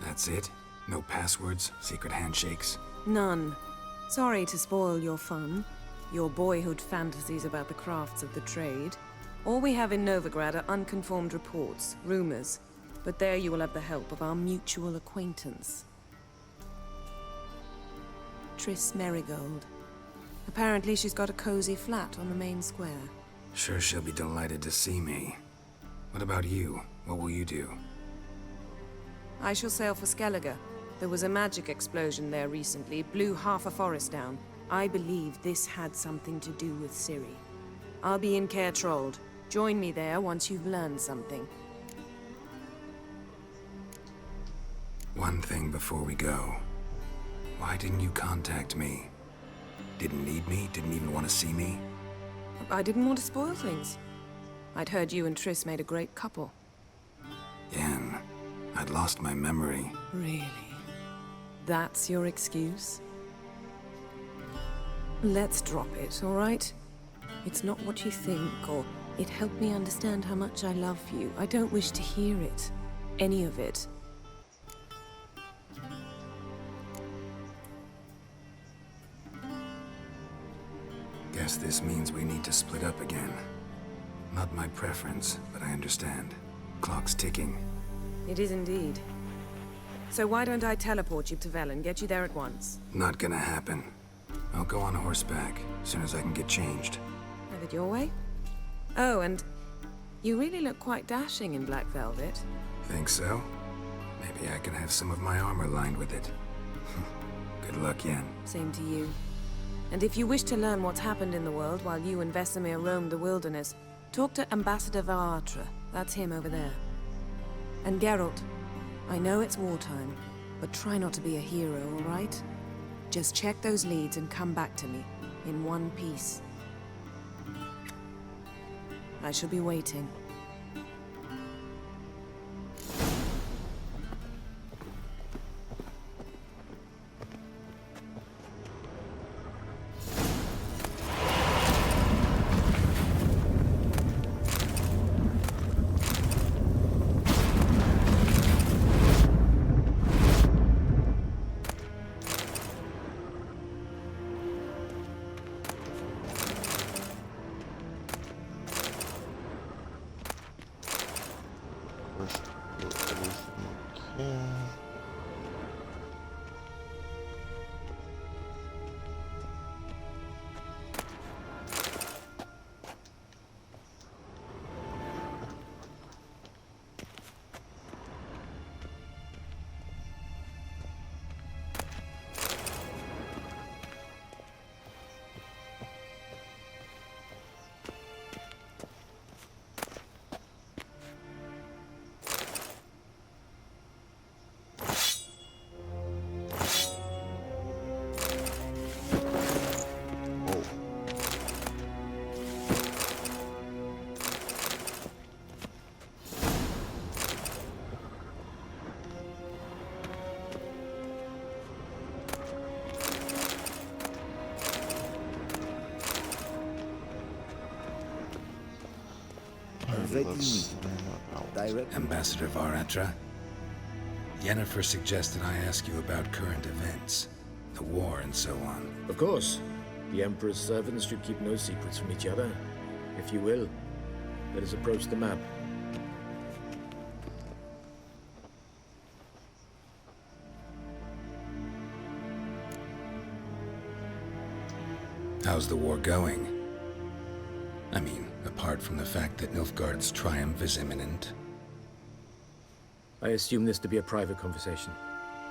That's it? No passwords? Secret handshakes? None. Sorry to spoil your fun. Your boyhood fantasies about the crafts of the trade. All we have in Novigrad are unconfirmed reports, rumors. But there you will have the help of our mutual acquaintance. Triss Merigold. Apparently she's got a cozy flat on the main square. Sure she'll be delighted to see me. What about you? What will you do? I shall sail for Skellige. There was a magic explosion there recently, blew half a forest down. I believe this had something to do with Ciri. I'll be in Caer Trolde. Join me there once you've learned something. One thing before we go. Why didn't you contact me? Didn't need me? Didn't even want to see me? I didn't want to spoil things. I'd heard you and Triss made a great couple. Yen, I'd lost my memory. Really? That's your excuse? Let's drop it, all right? It's not what you think, or it helped me understand how much I love you. I don't wish to hear it. Any of it. guess this means we need to split up again. Not my preference, but I understand. Clock's ticking. It is indeed. So why don't I teleport you to Velen, get you there at once? Not gonna happen. I'll go on horseback, as soon as I can get changed. Have it your way? Oh, and you really look quite dashing in black velvet. Think so? Maybe I can have some of my armor lined with it. Good luck, Yen. Same to you. And if you wish to learn what's happened in the world while you and Vesemir roamed the wilderness, talk to Ambassador Varatra. That's him over there. And Geralt, I know it's wartime, but try not to be a hero, all right? Just check those leads and come back to me, in one piece. I shall be waiting. Ambassador Varatra, Yennefer suggested I ask you about current events, the war and so on. Of course. The Emperor's servants should keep no secrets from each other. If you will, let us approach the map. How's the war going? I mean, apart from the fact that Nilfgaard's triumph is imminent. I assume this to be a private conversation.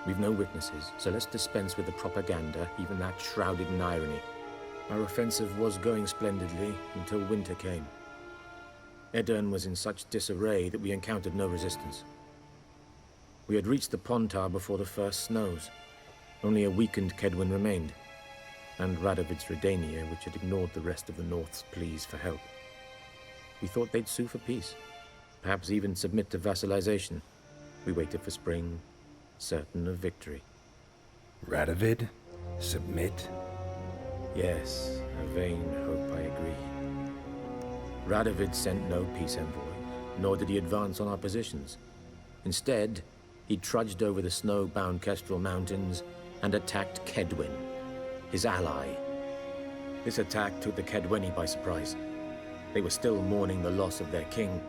We've no witnesses, so let's dispense with the propaganda, even that shrouded in irony. Our offensive was going splendidly until winter came. Edirn was in such disarray that we encountered no resistance. We had reached the Pontar before the first snows. Only a weakened Kedwen remained, and Radovid's Redania, which had ignored the rest of the North's pleas for help. We thought they'd sue for peace, perhaps even submit to vassalization. We waited for spring, certain of victory. Radovid? Submit? Yes, a vain hope, I agree. Radovid sent no peace envoy, nor did he advance on our positions. Instead, he trudged over the snow-bound Kestrel Mountains and attacked Kedwen, his ally. This attack took the Kedweni by surprise. They were still mourning the loss of their king.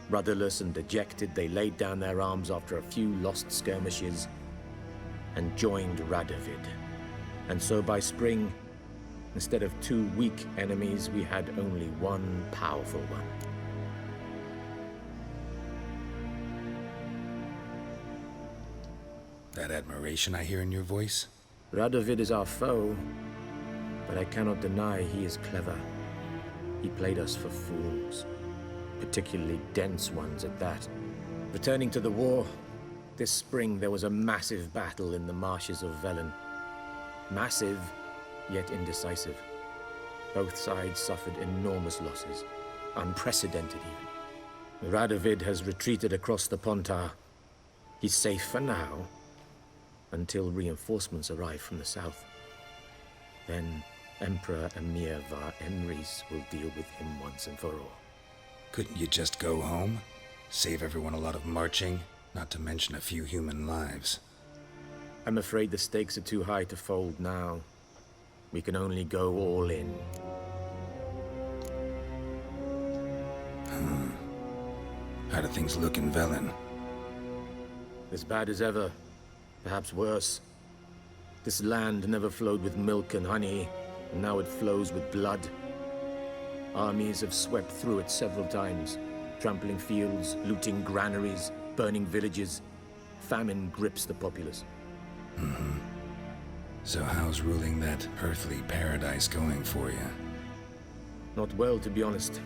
Rudderless and dejected, they laid down their arms after a few lost skirmishes and joined Radovid. And so by spring, instead of two weak enemies, we had only one powerful one. That admiration I hear in your voice? Radovid is our foe, but I cannot deny he is clever. He played us for fools, particularly dense ones at that. Returning to the war, this spring there was a massive battle in the marshes of Velen. Massive, yet indecisive. Both sides suffered enormous losses, unprecedented even. Radovid has retreated across the Pontar. He's safe for now, until reinforcements arrive from the south. Then Emperor Emir var Emrys will deal with him once and for all. Couldn't you just go home? Save everyone a lot of marching, not to mention a few human lives. I'm afraid the stakes are too high to fold now. We can only go all in. How do things look in Velen? As bad as ever, perhaps worse. This land never flowed with milk and honey, and now it flows with blood. Armies have swept through it several times, trampling fields, looting granaries, burning villages. Famine grips the populace. So how's ruling that earthly paradise going for you? Not well, to be honest.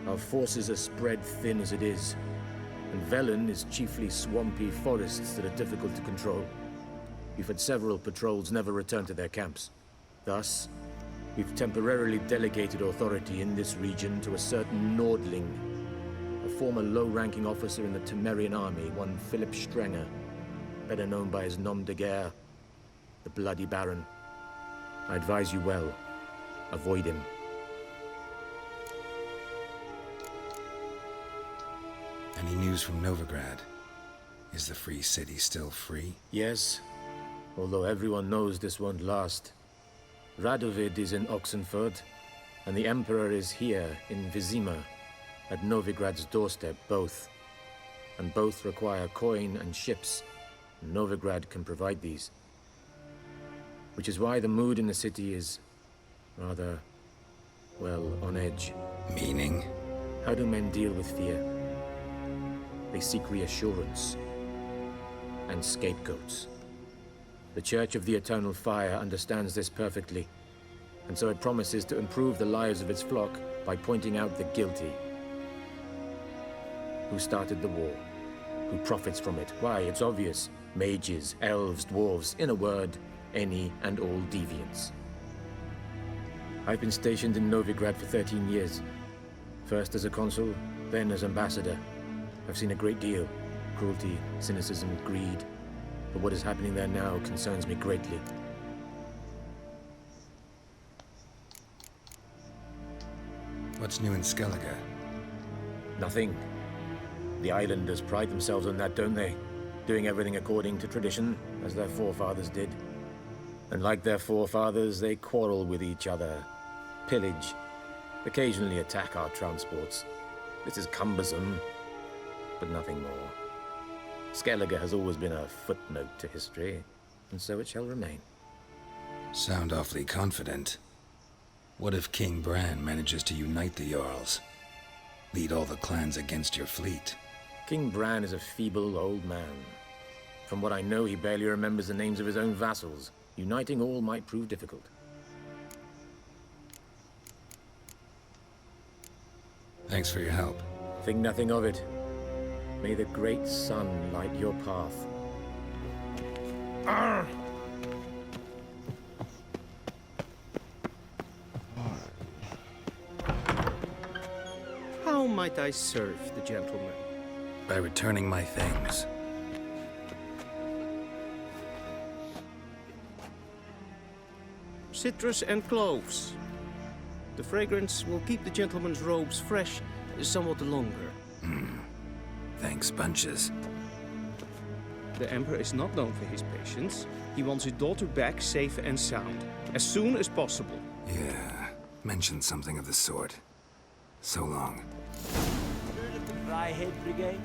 Our forces are spread thin as it is, and Velen is chiefly swampy forests that are difficult to control. We've had several patrols never return to their camps. Thus, we've temporarily delegated authority in this region to a certain Nordling, a former low-ranking officer in the Temerian army, one Philip Strenger, better known by his nom de guerre, the Bloody Baron. I advise you well. Avoid him. Any news from Novigrad? Is the Free City still free? Yes, although everyone knows this won't last. Radovid is in Oxenford, and the Emperor is here in Vizima, at Novigrad's doorstep, both. And both require coin and ships. Novigrad can provide these. Which is why the mood in the city is rather, well, on edge. Meaning? How do men deal with fear? They seek reassurance and scapegoats. The Church of the Eternal Fire understands this perfectly, and so it promises to improve the lives of its flock by pointing out the guilty. Who started the war? Who profits from it? Why, it's obvious. Mages, elves, dwarves, in a word, any and all deviants. I've been stationed in Novigrad for 13 years. First as a consul, then as ambassador. I've seen a great deal. Cruelty, cynicism, greed. But what is happening there now concerns me greatly. What's new in Skellige? Nothing. The islanders pride themselves on that, don't they? Doing everything according to tradition, as their forefathers did. And like their forefathers, they quarrel with each other, pillage, occasionally attack our transports. This is cumbersome, but nothing more. Skellige has always been a footnote to history, and so it shall remain. Sound awfully confident. What if King Bran manages to unite the Jarls? Lead all the clans against your fleet? King Bran is a feeble old man. From what I know, he barely remembers the names of his own vassals. Uniting all might prove difficult. Thanks for your help. Think nothing of it. May the great sun light your path. Arr! How might I serve the gentleman? By returning my things. Citrus and cloves. The fragrance will keep the gentleman's robes fresh somewhat longer. Thanks, bunches. The Emperor is not known for his patience. He wants his daughter back safe and sound, as soon as possible. Yeah, mentioned something of the sort. So long. Heard of the Dryhead Brigade?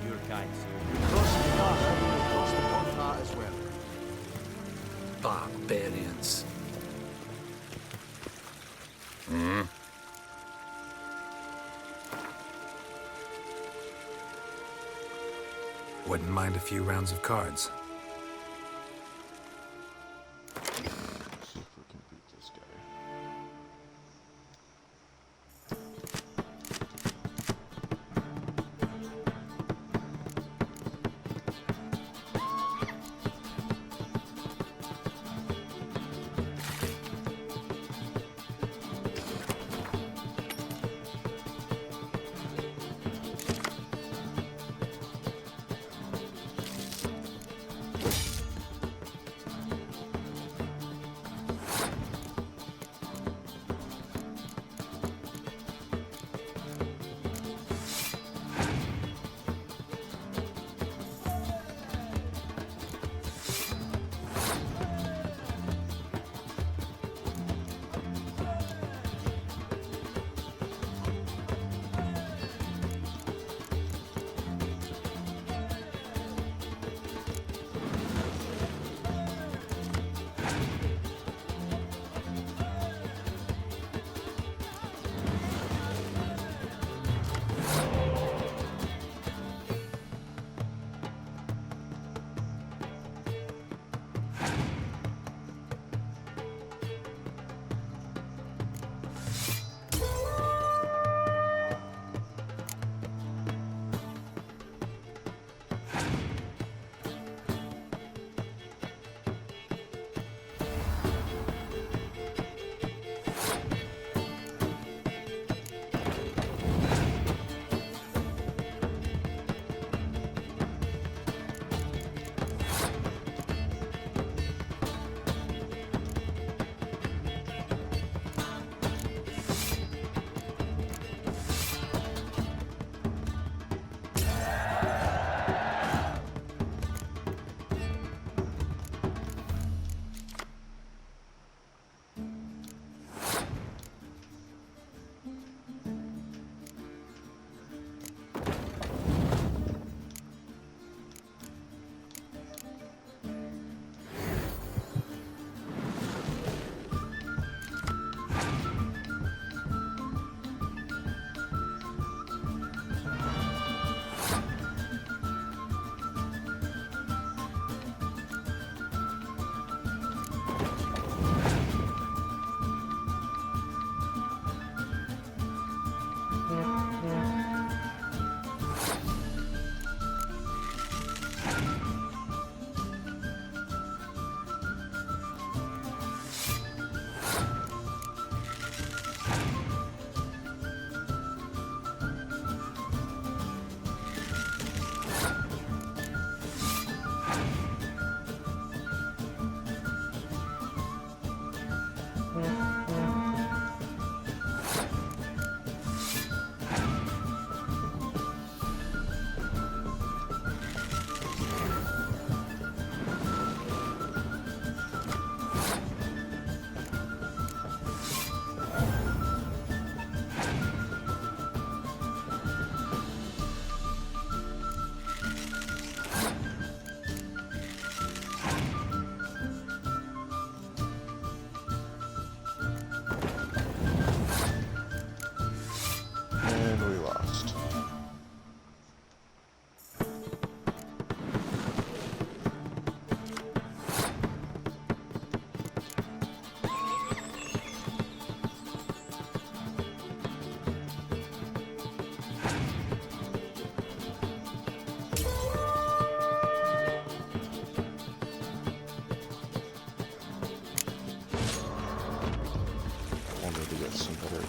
Your kind, sir. Across the Dark, across the Bonfire as well. Barbarians. Wouldn't mind a few rounds of cards. See if we can beat this guy.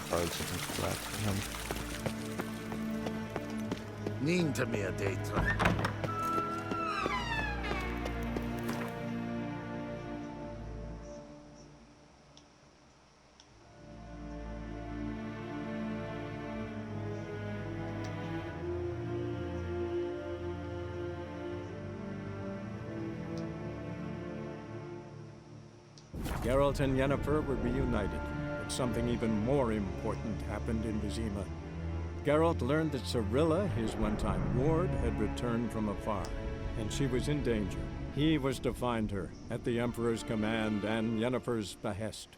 cards I can come back to him. Nin to me a daytime. Geralt and Yennefer were reunited, but something even more important happened in Vizima. Geralt learned that Cirilla, his one-time ward, had returned from afar, and she was in danger. He was to find her, at the Emperor's command and Yennefer's behest.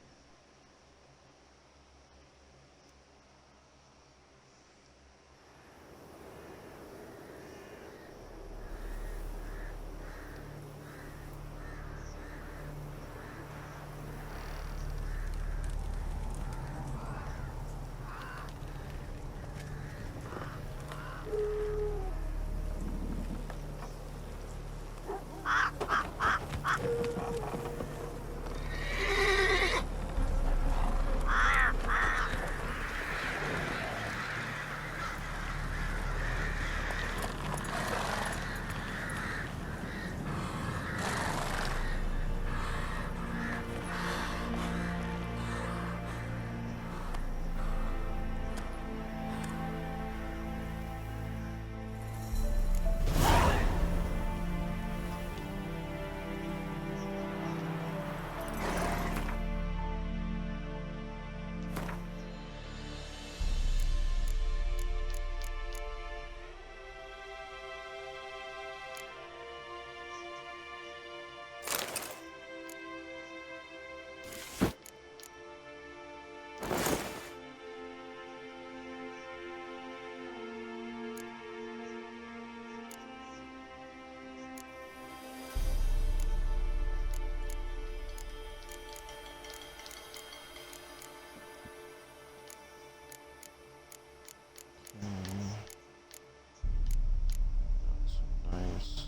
Nice.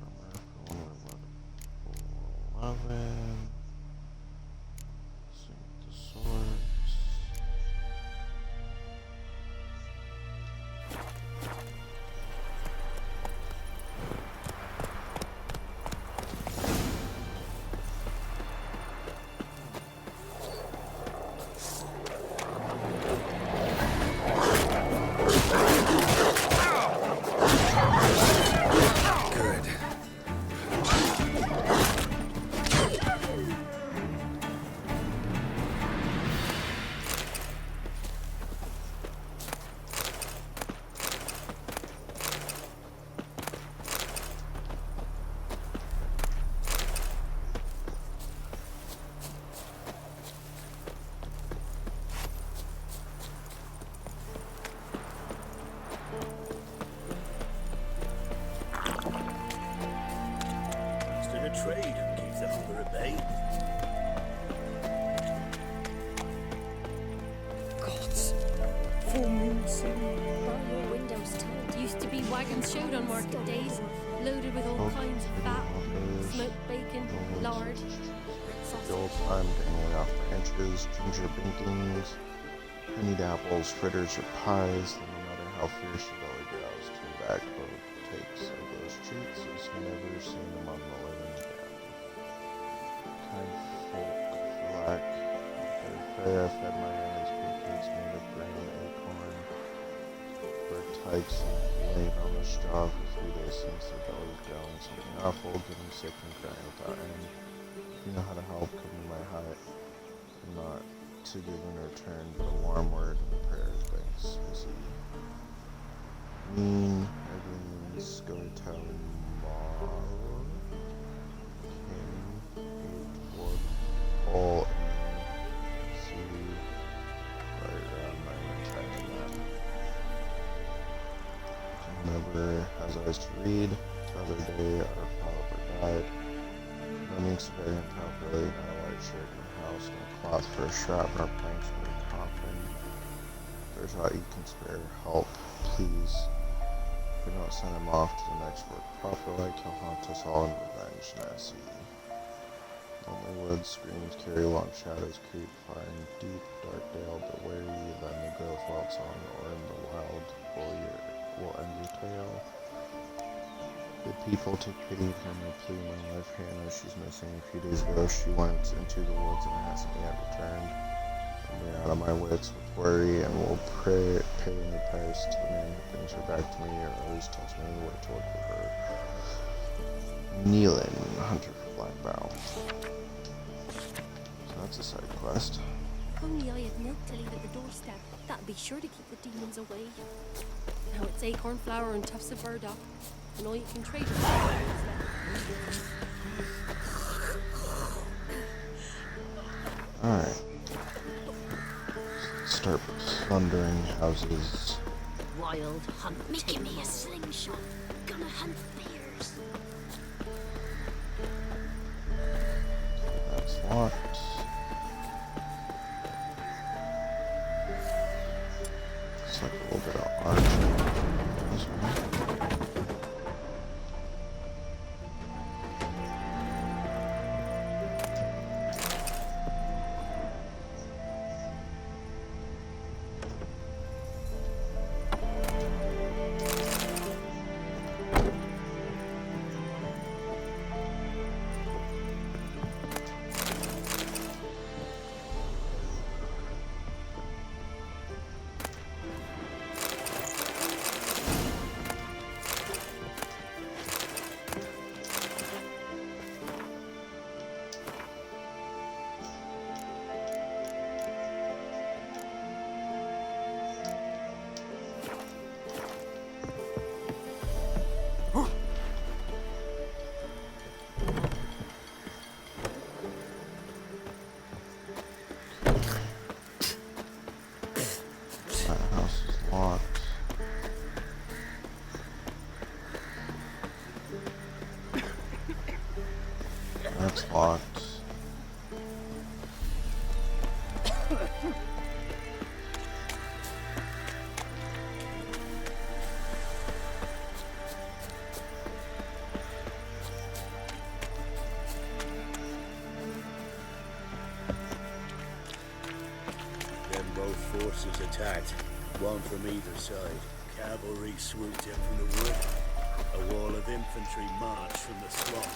Armor for 11. Sync the swords. Trade keeps the hunger at bay. Gods. Full moon sun. All your windows turned. Used to be wagons showed on market days, loaded with all kinds of fat, smoked bacon, lard, The old time getting away off branches, ginger binkings, honeyed apples, fritters, or pies. And no matter how fierce the belly growls, tobacco takes of those treats as never seen among the living. Kind folk for lack of Freya fed my hands pancakes made of grain and corn, where tykes laid on the straw for 3 days since their bellies growling something awful, getting sick and crying without end. If you know how to help, come to my hut, and not to give in return, but a warm word and a prayer. Thanks, Missy. Mean, everyone's go tell tomorrow. All see right around my entire map. Never has eyes to read. The other day, our father died. No means very improperly, not a white shirt in the house, no cloth for a strap, nor planks for a coffin. If there's aught you can spare, help, please. If we don't send him off to the next work proper like, he'll haunt us all in revenge, Nessie. Lonely woods screams carry long shadows creep far in deep, dark dale, but where ye then the grove wild song, or in the wild will end your tale. Good people take pity upon the plea my life here knows she's missing. A few days ago she went into the woods and hasn't yet returned. I'm near out of my wits with worry and will pay any price to the man who brings her back to me, or at least tells me where to look for her. Nealon, hunter for Blackbow. So that's a side quest. If only I had milk to leave at the doorstep, that'd be sure to keep the demons away. Now it's acorn flour and tufts of burdock, and all you can trade with Alright. Start plundering houses. Wild hunt. Making me a slingshot. Gonna hunt bears. That's locked. Looks like a little bit of archery. This one. That house is locked. That's locked. Then both forces attacked, one from either side. Cavalry swooped in from the wood. A wall of infantry marched from the swamp.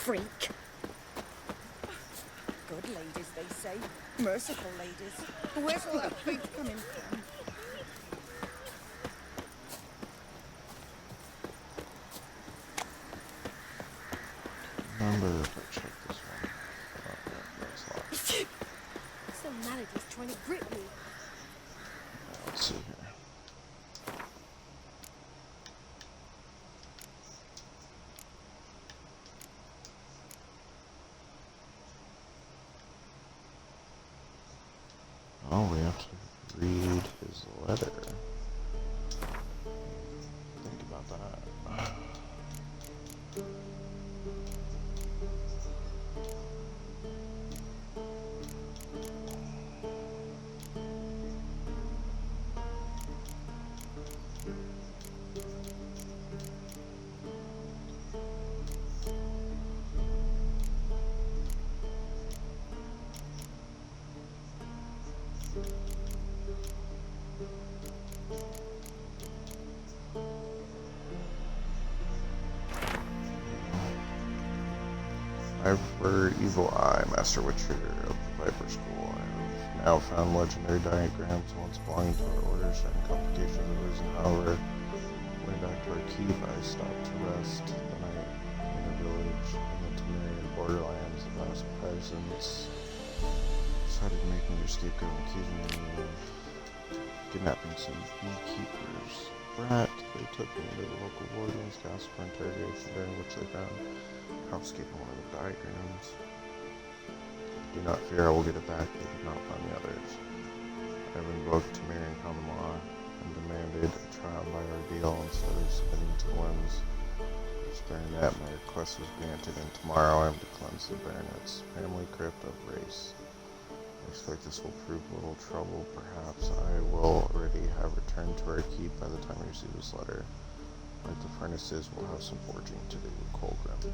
Freak. Good ladies, they say. Merciful ladies. Where's all that food coming from? Remember if I check this one. Oh, yeah, that's locked. Some manager's trying to grip me. Let's see here. Oh, we have to read his letter. Think about that. Ivor Evil Eye, Master Witcher of the Viper School. I have now found legendary diagrams once belonging to our order, showing complications have arisen. However, going back to our keep, I stopped to rest the night in a village in the Temerian borderlands. The last peasants decided to make me their scapegoat and accusing me of kidnapping some beekeepers. Brat, they took me to the local warden's castle for interrogation, during which they found confiscating one of the diagrams. Do not fear, I will get it back. They did not find the others. I have invoked Temerian common law and demanded a trial by ordeal instead of submitting to the ones sparing that. My request was granted, and tomorrow I am to cleanse the baronet's family crypt of race. I expect this will prove little trouble. Perhaps I will already have returned to our keep by the time we receive this letter. Like the furnaces, we'll have some forging to do with Colgrim.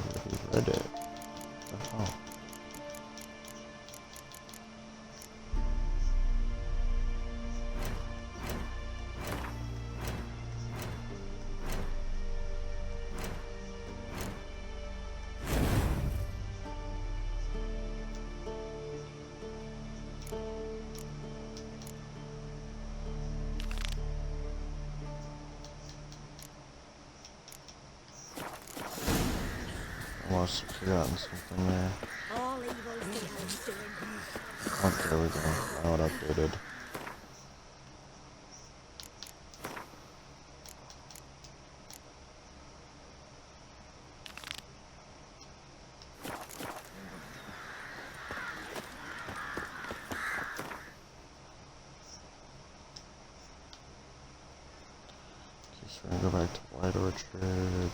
Okay, so read it. Oh. Almost forgotten something there. All evil's the house doing. Oh, there we go. Now it updated. Okay, so we're gonna go back to White Orchard.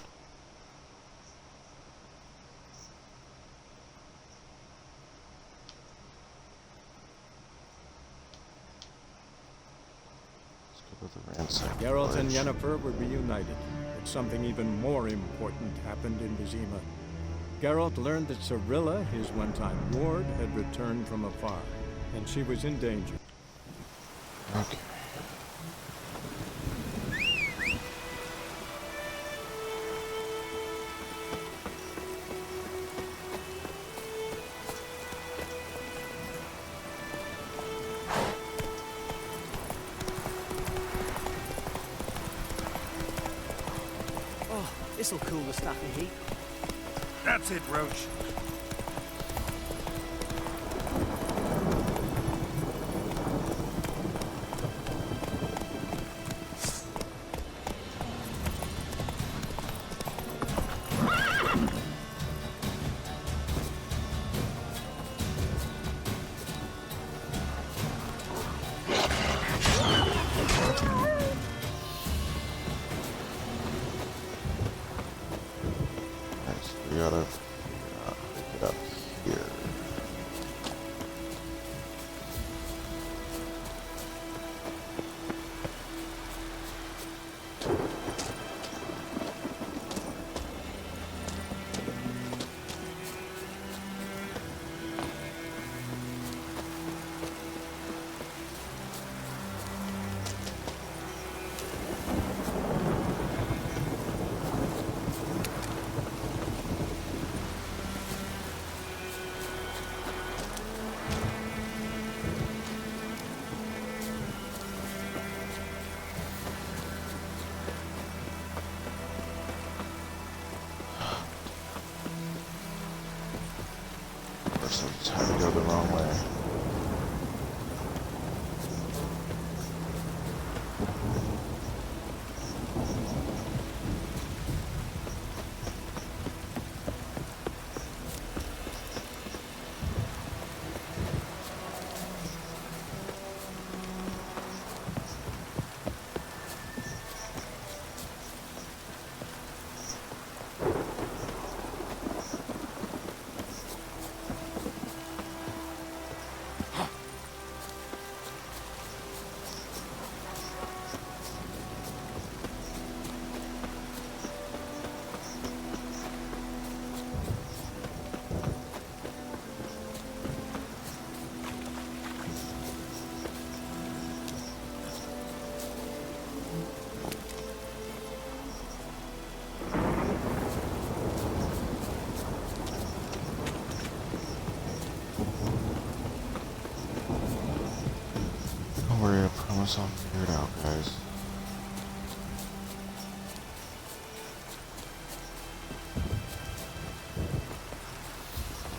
Geralt and Yennefer were reunited, but something even more important happened in Vizima. Geralt learned that Cirilla, his one-time ward, had returned from afar, and she was in danger. Okay. This'll cool the stuff in heat. That's it, Roach. We gotta get up here. It's time to go the wrong way. this all figured out, guys.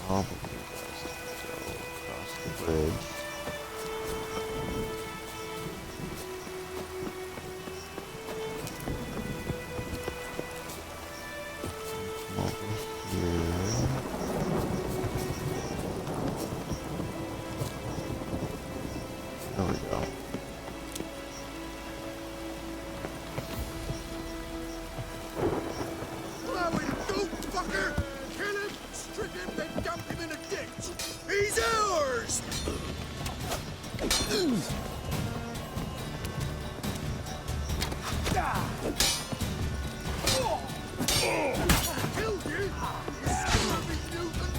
Probably best to go across the bridge. Come over here. There we go. Blow him, dope fucker! Kill him, strip him, then dump him in a ditch! He's ours! Killed you? You scummy mutant!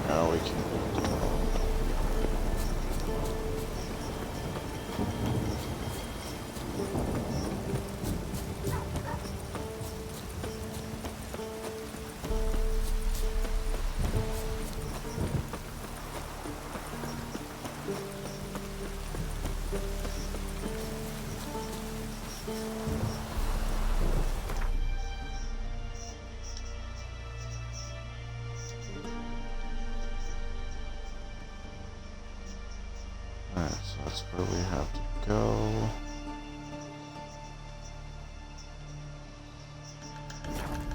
Now we can Alright, so that's where we have to go.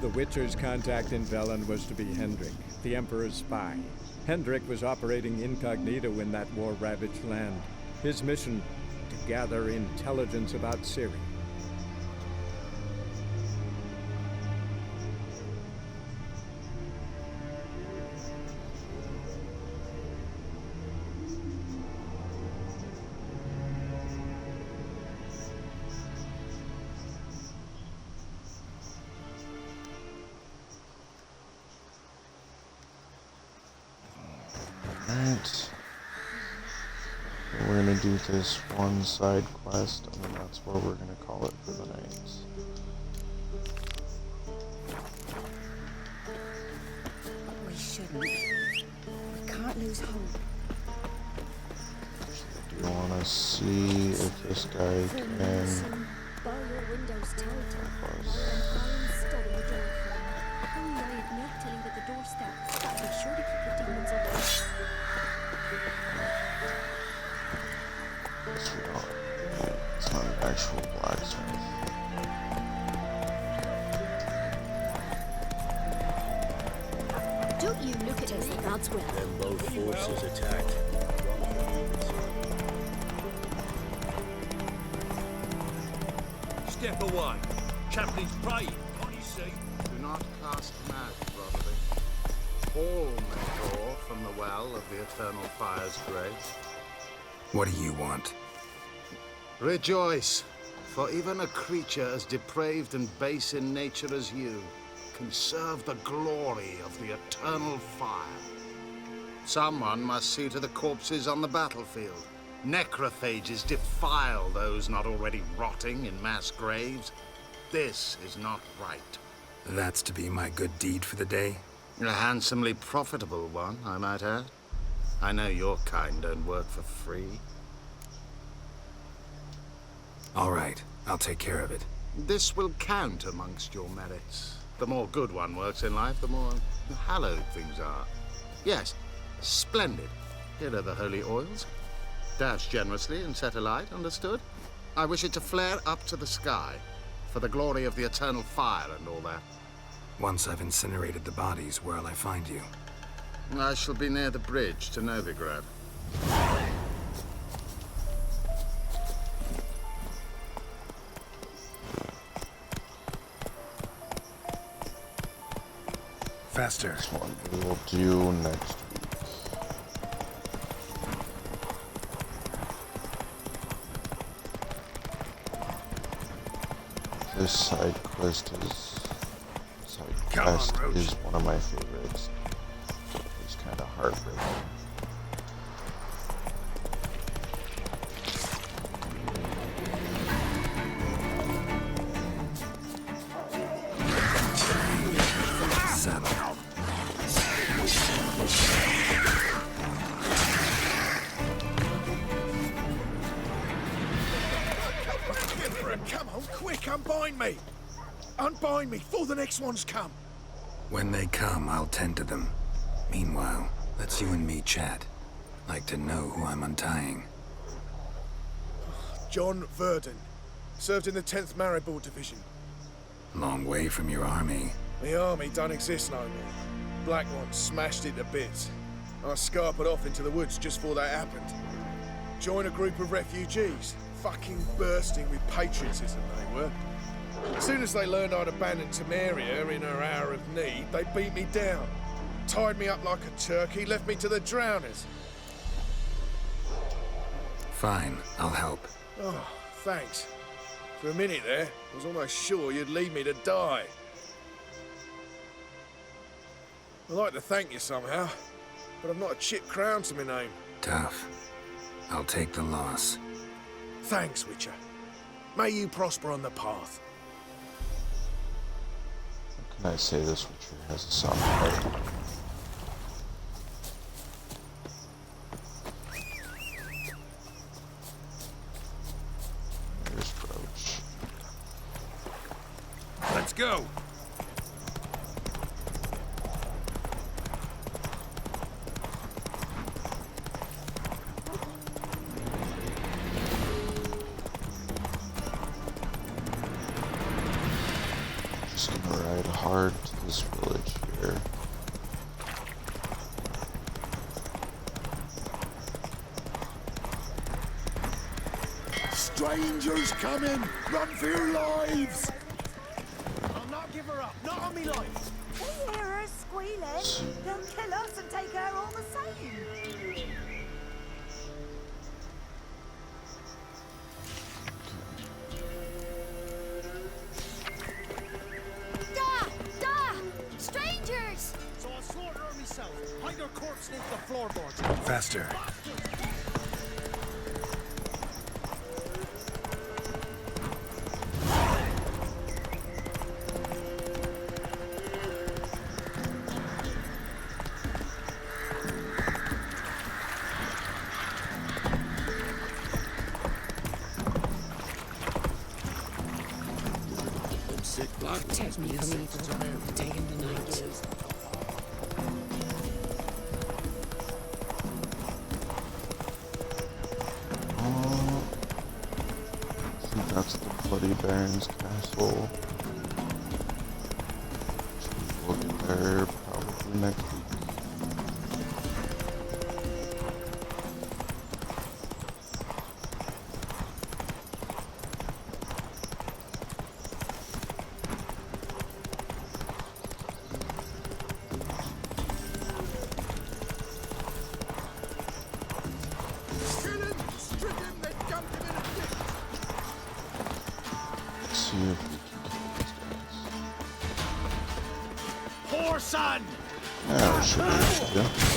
The Witcher's contact in Velen was to be Hendrik, the Emperor's spy. Hendrik was operating incognito in that war-ravaged land. His mission, to gather intelligence about Ciri. Alright. We're gonna do this one side quest, and then that's where we're gonna call it for the night. We shouldn't. We can't lose hope. Do you wanna see if this guy can Bar your windows tight. help An us? iron stud in the door frame. Only I had milk to leave at the doorstep. That'd be sure to keep the demons away. Guess we don't. It's not an actual blacksmith. Don't you look at me. God's will. Then both forces attacked. Step away. Chaplain's praying. Can't you see? Do not cast mad, Rotherby. All may draw from the well of the Eternal Fire's grace. What do you want? Rejoice, for even a creature as depraved and base in nature as you can serve the glory of the Eternal Fire. Someone must see to the corpses on the battlefield. Necrophages defile those not already rotting in mass graves. This is not right. That's to be my good deed for the day? A handsomely profitable one, I might add. I know your kind don't work for free. All right, I'll take care of it. This will count amongst your merits. The more good one works in life, the more hallowed things are. Yes, splendid. Here are the holy oils. Dash generously and set alight, understood? I wish it to flare up to the sky, for the glory of the eternal fire and all that. Once I've incinerated the bodies, where'll I find you? I shall be near the bridge to Novigrad. Faster. This one we will do next week. This side quest is one of my favorites. It's kind of heartbreaking. Come on, quick, unbind me! Unbind me, before the next ones come! When they come, I'll tend to them. Meanwhile, let's you and me chat. Like to know who I'm untying. John Verdon. Served in the 10th Maribor Division. Long way from your army. The army don't exist no more. Black Ones smashed it to bits. I scarpered off into the woods just before that happened. Joined a group of refugees. Fucking bursting with patriotism they were. As soon as they learned I'd abandoned Temeria in her hour of need, they beat me down. Tied me up like a turkey, left me to the drowners. Fine, I'll help. Oh, thanks. For a minute there, I was almost sure you'd leave me to die. I'd like to thank you somehow, but I've not a chip crown to my name. Tough. I'll take the loss. Thanks, Witcher. May you prosper on the path. What can I say? This Witcher has a soft heart. There's Roach. Let's go! Just gonna ride hard to this village here. Strangers coming! Run for your lives! I'll not give her up. Not on me life. We hear her squealing. They'll kill us and take her all the same. Strangers! So I'll slaughter her myself. Hide her corpse neath the floorboards. Faster. Protect me from evil. Day and night. I think that's the Bloody Baron's castle. We'll get there probably next week. See if we can kill these guys. Poor son! Yeah, we should be able to.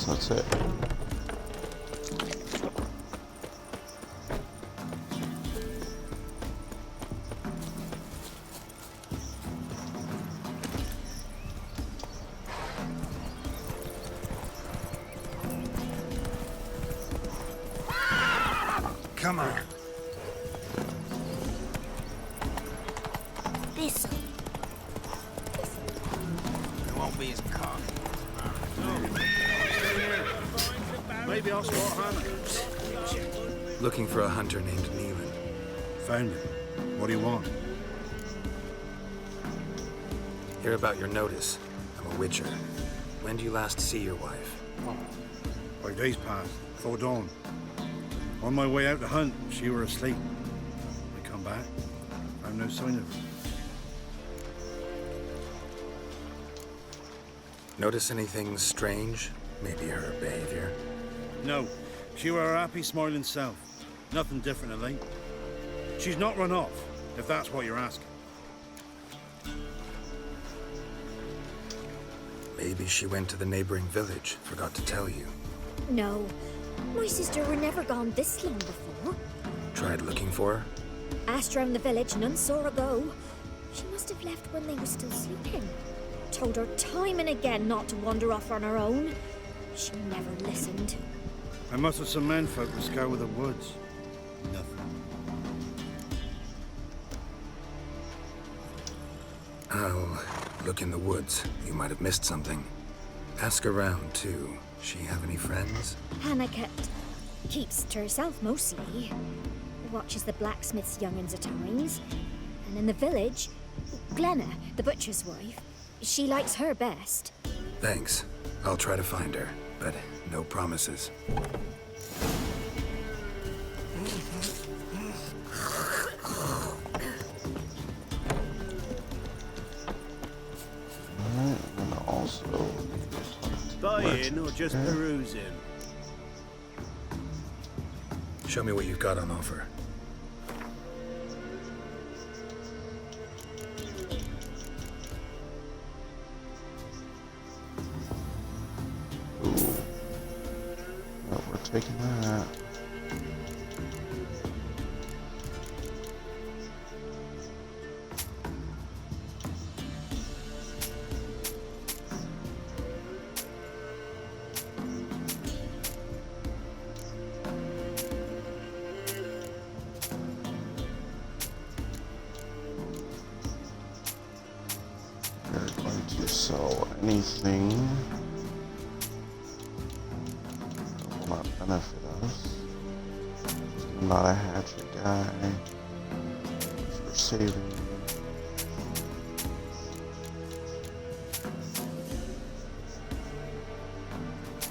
guess that's it. Come on. This. It won't be as common. Maybe I'll spot Hannah. Looking for a hunter named Neelan. Found him. What do you want? Hear about your notice. I'm a witcher. When do you last see your wife? 5 days passed, before dawn. On my way out to hunt, she were asleep. I come back, found no sign of her. Notice anything strange? Maybe her behavior? No, she were her happy, smiling self. Nothing different of late. She's not run off, if that's what you're asking. Maybe she went to the neighboring village, forgot to tell you. No, my sister were never gone this long before. Tried looking for her? Asked round the village, none saw her go. She must have left when they were still sleeping. Told her time and again not to wander off on her own. She never listened. I must have some menfolk to scour the woods. Nothing. I'll look in the woods. You might have missed something. Ask around, too. She have any friends? Hannah keeps to herself mostly. Watches the blacksmith's young'uns at times. And in the village, Glenna, the butcher's wife, she likes her best. Thanks. I'll try to find her, but no promises. Alright, and also Buying or just perusing? Show me what you've got on offer. Ooh. Well, we're taking that. We're going to sell anything that will not benefit us. I'm not a hatchet guy. For saving.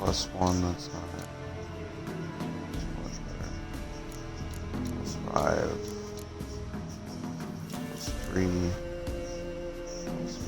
+1, that's not much better. +5. +3. +5.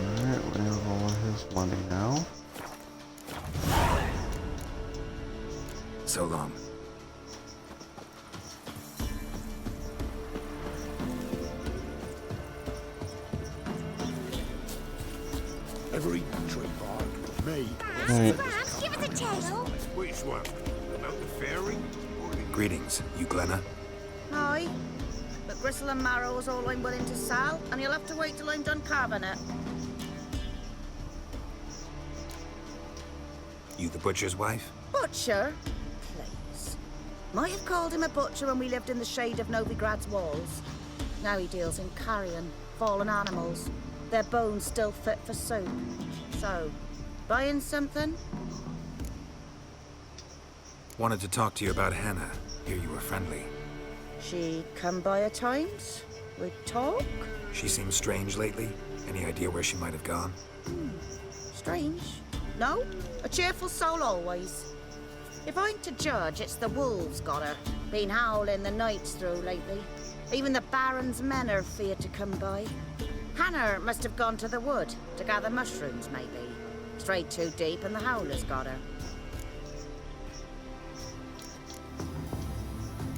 Alright, we have all of his money now. So long. Ever eaten tree bark? Me. Right. Give us a tale. Which one? About the fairy? Or the... Greetings. You Glenna? Aye. But gristle and marrow is all I'm willing to sell, and you'll have to wait till I'm done carving it. You the butcher's wife? Butcher? Please. Might have called him a butcher when we lived in the shade of Novigrad's walls. Now he deals in carrion, fallen animals. Their bones still fit for soup. So, buying something? Wanted to talk to you about Hannah. Hear you were friendly. She come by at times? We'd talk? She seems strange lately. Any idea where she might have gone? Strange. No? A cheerful soul always. If I'm to judge, it's the wolves got her. Been howling the nights through lately. Even the Baron's men are feared to come by. Hannah must have gone to the wood to gather mushrooms, maybe. Strayed too deep and the howlers got her.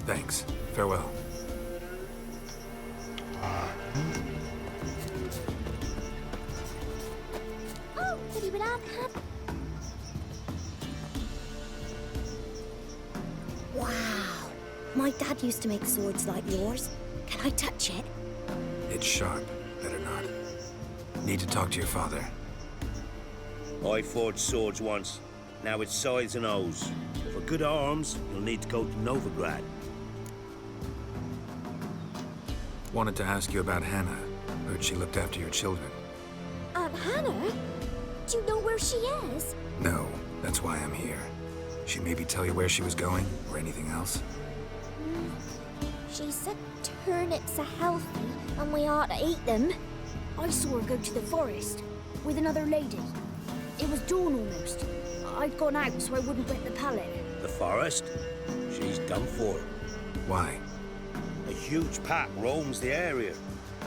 Thanks. Farewell. Oh, but he would have had. Wow. My dad used to make swords like yours. Can I touch it? It's sharp. Better not. Need to talk to your father. I forged swords once. Now it's size and O's. For good arms, you'll need to go to Novigrad. Wanted to ask you about Hannah. Heard she looked after your children. Hannah? Do you know where she is? No, that's why I'm here. She maybe tell you where she was going, or anything else? She said turnips are healthy and we ought to eat them. I saw her go to the forest with another lady. It was dawn almost. I'd gone out so I wouldn't wet the pallet. The forest? She's done for. Why? A huge pack roams the area.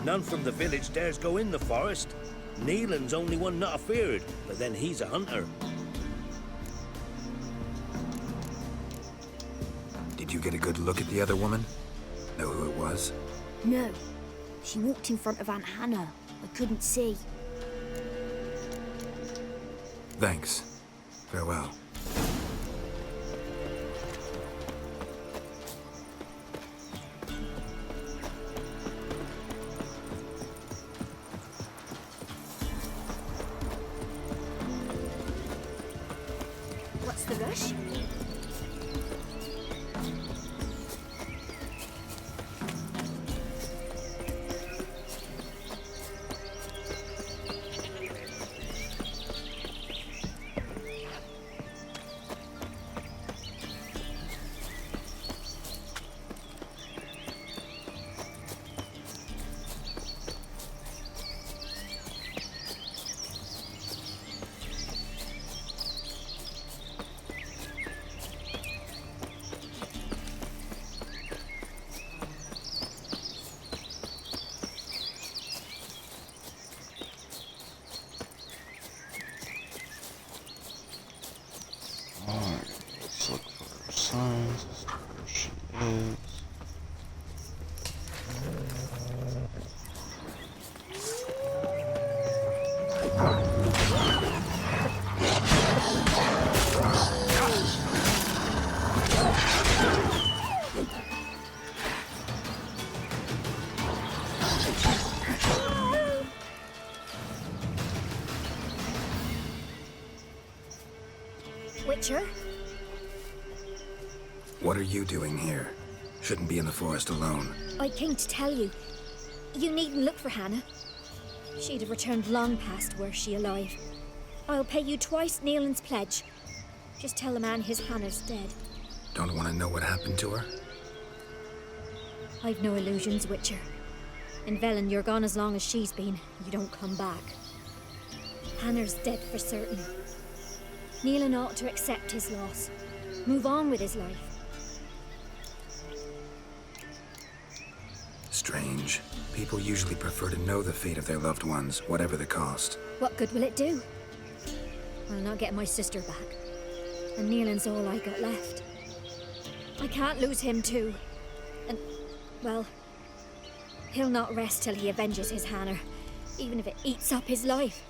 None from the village dares go in the forest. Neelan's only one not afeared, but then he's a hunter. Did you get a good look at the other woman? Know who it was? No. She walked in front of Aunt Hannah. I couldn't see. Thanks. Farewell. What's the rush? Alright, let's look for her signs as to where she is. Witcher? What are you doing here? Shouldn't be in the forest alone. I came to tell you. You needn't look for Hannah. She'd have returned long past were she alive. I'll pay you twice Neelan's pledge. Just tell the man his Hannah's dead. Don't want to know what happened to her? I've no illusions, Witcher. In Velen, you're gone as long as she's been. You don't come back. Hannah's dead for certain. Neelan ought to accept his loss. Move on with his life. Strange. People usually prefer to know the fate of their loved ones, whatever the cost. What good will it do? I'll not get my sister back. And Neelan's all I got left. I can't lose him too. And, well, he'll not rest till he avenges his Hannah, even if it eats up his life.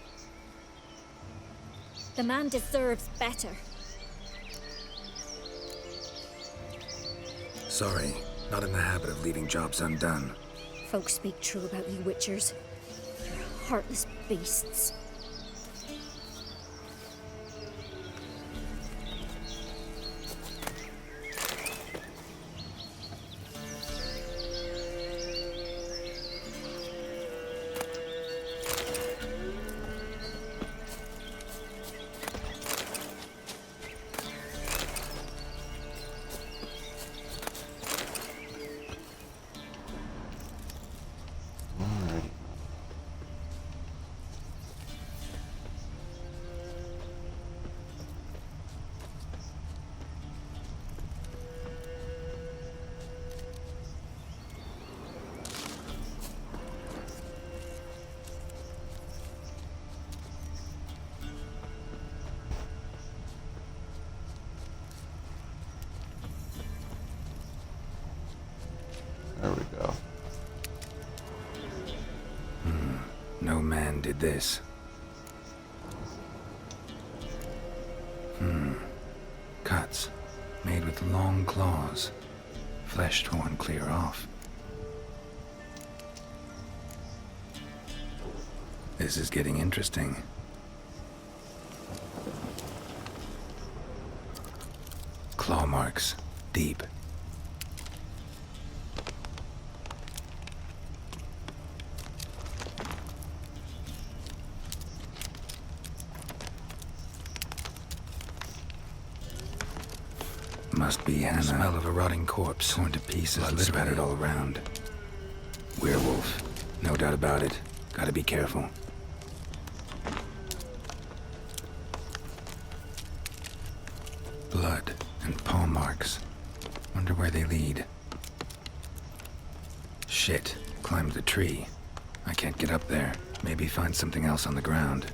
The man deserves better. Sorry, not in the habit of leaving jobs undone. Folks speak true about you Witchers. You're heartless beasts. No man did this. Cuts, made with long claws. Flesh torn clear off. This is getting interesting. Claw marks, deep. Must be Hannah. Smell of a rotting corpse, torn to pieces, blood spattered all around. Werewolf, no doubt about it. Gotta be careful. Blood and paw marks. Wonder where they lead. Shit, climbed the tree. I can't get up there. Maybe find something else on the ground.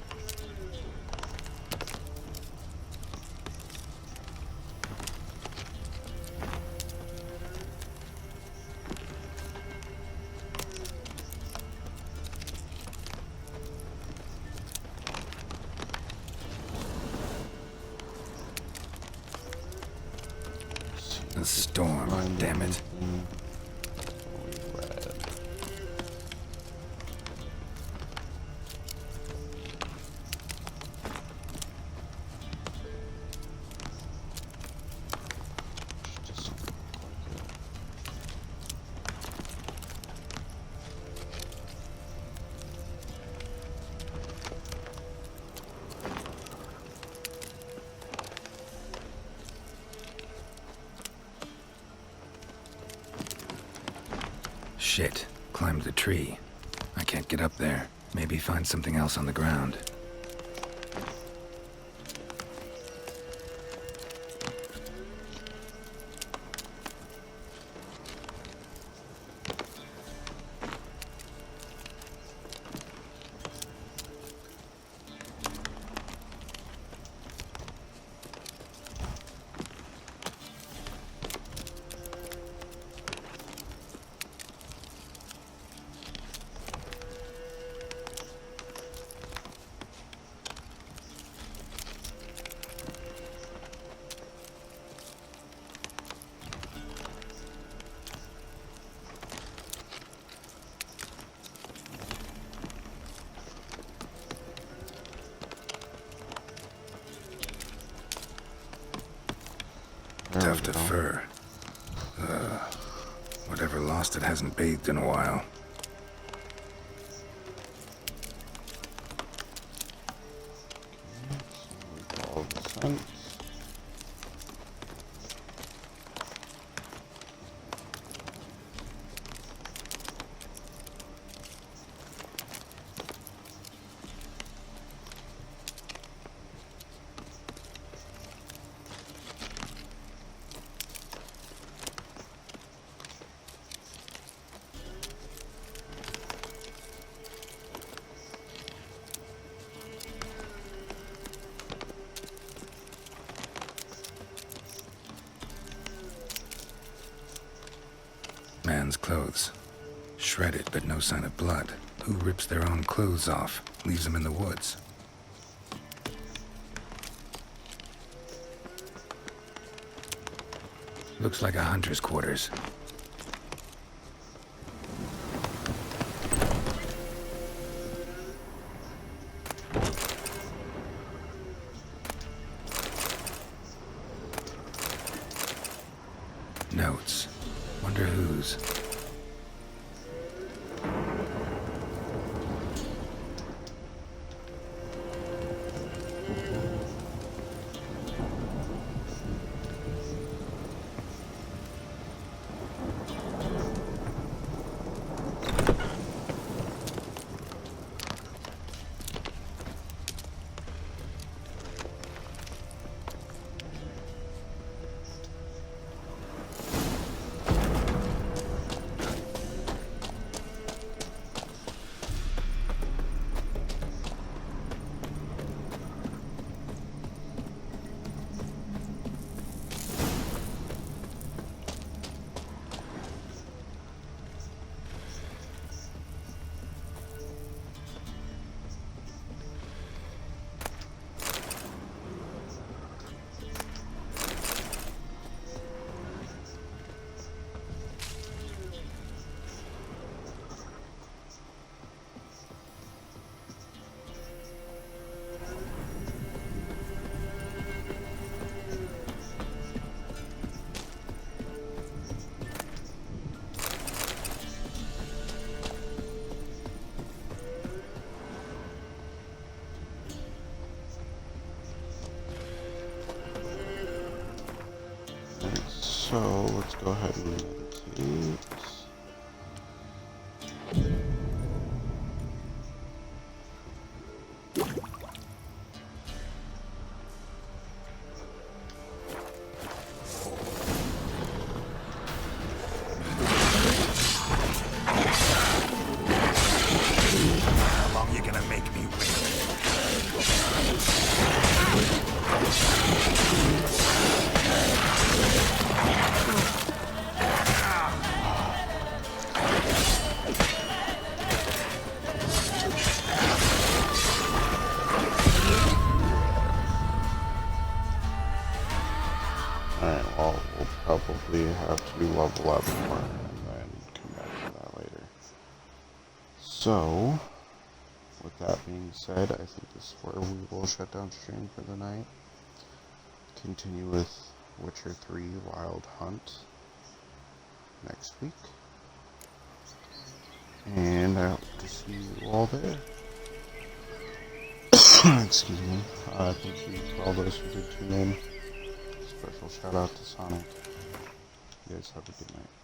A storm, damn it. Shit, climbed the tree. I can't get up there. Maybe find something else on the ground. Tuft of fur. Whatever lost it hasn't bathed in a while. All the scents. Man's clothes. Shredded, but no sign of blood. Who rips their own clothes off, leaves them in the woods? Looks like a hunter's quarters. Notes. Wonder whose. So let's go ahead and meditate. How long you gonna make me wait? Alright, well, we'll probably have to level up more and then come back to that later. So, with that being said, I think this is where we will shut down stream for the night. Continue with Witcher 3 Wild Hunt next week. And I hope to see you all there. Excuse me. Thank you to all those who did tune in. Special shout out to Sonic. You guys have a good night.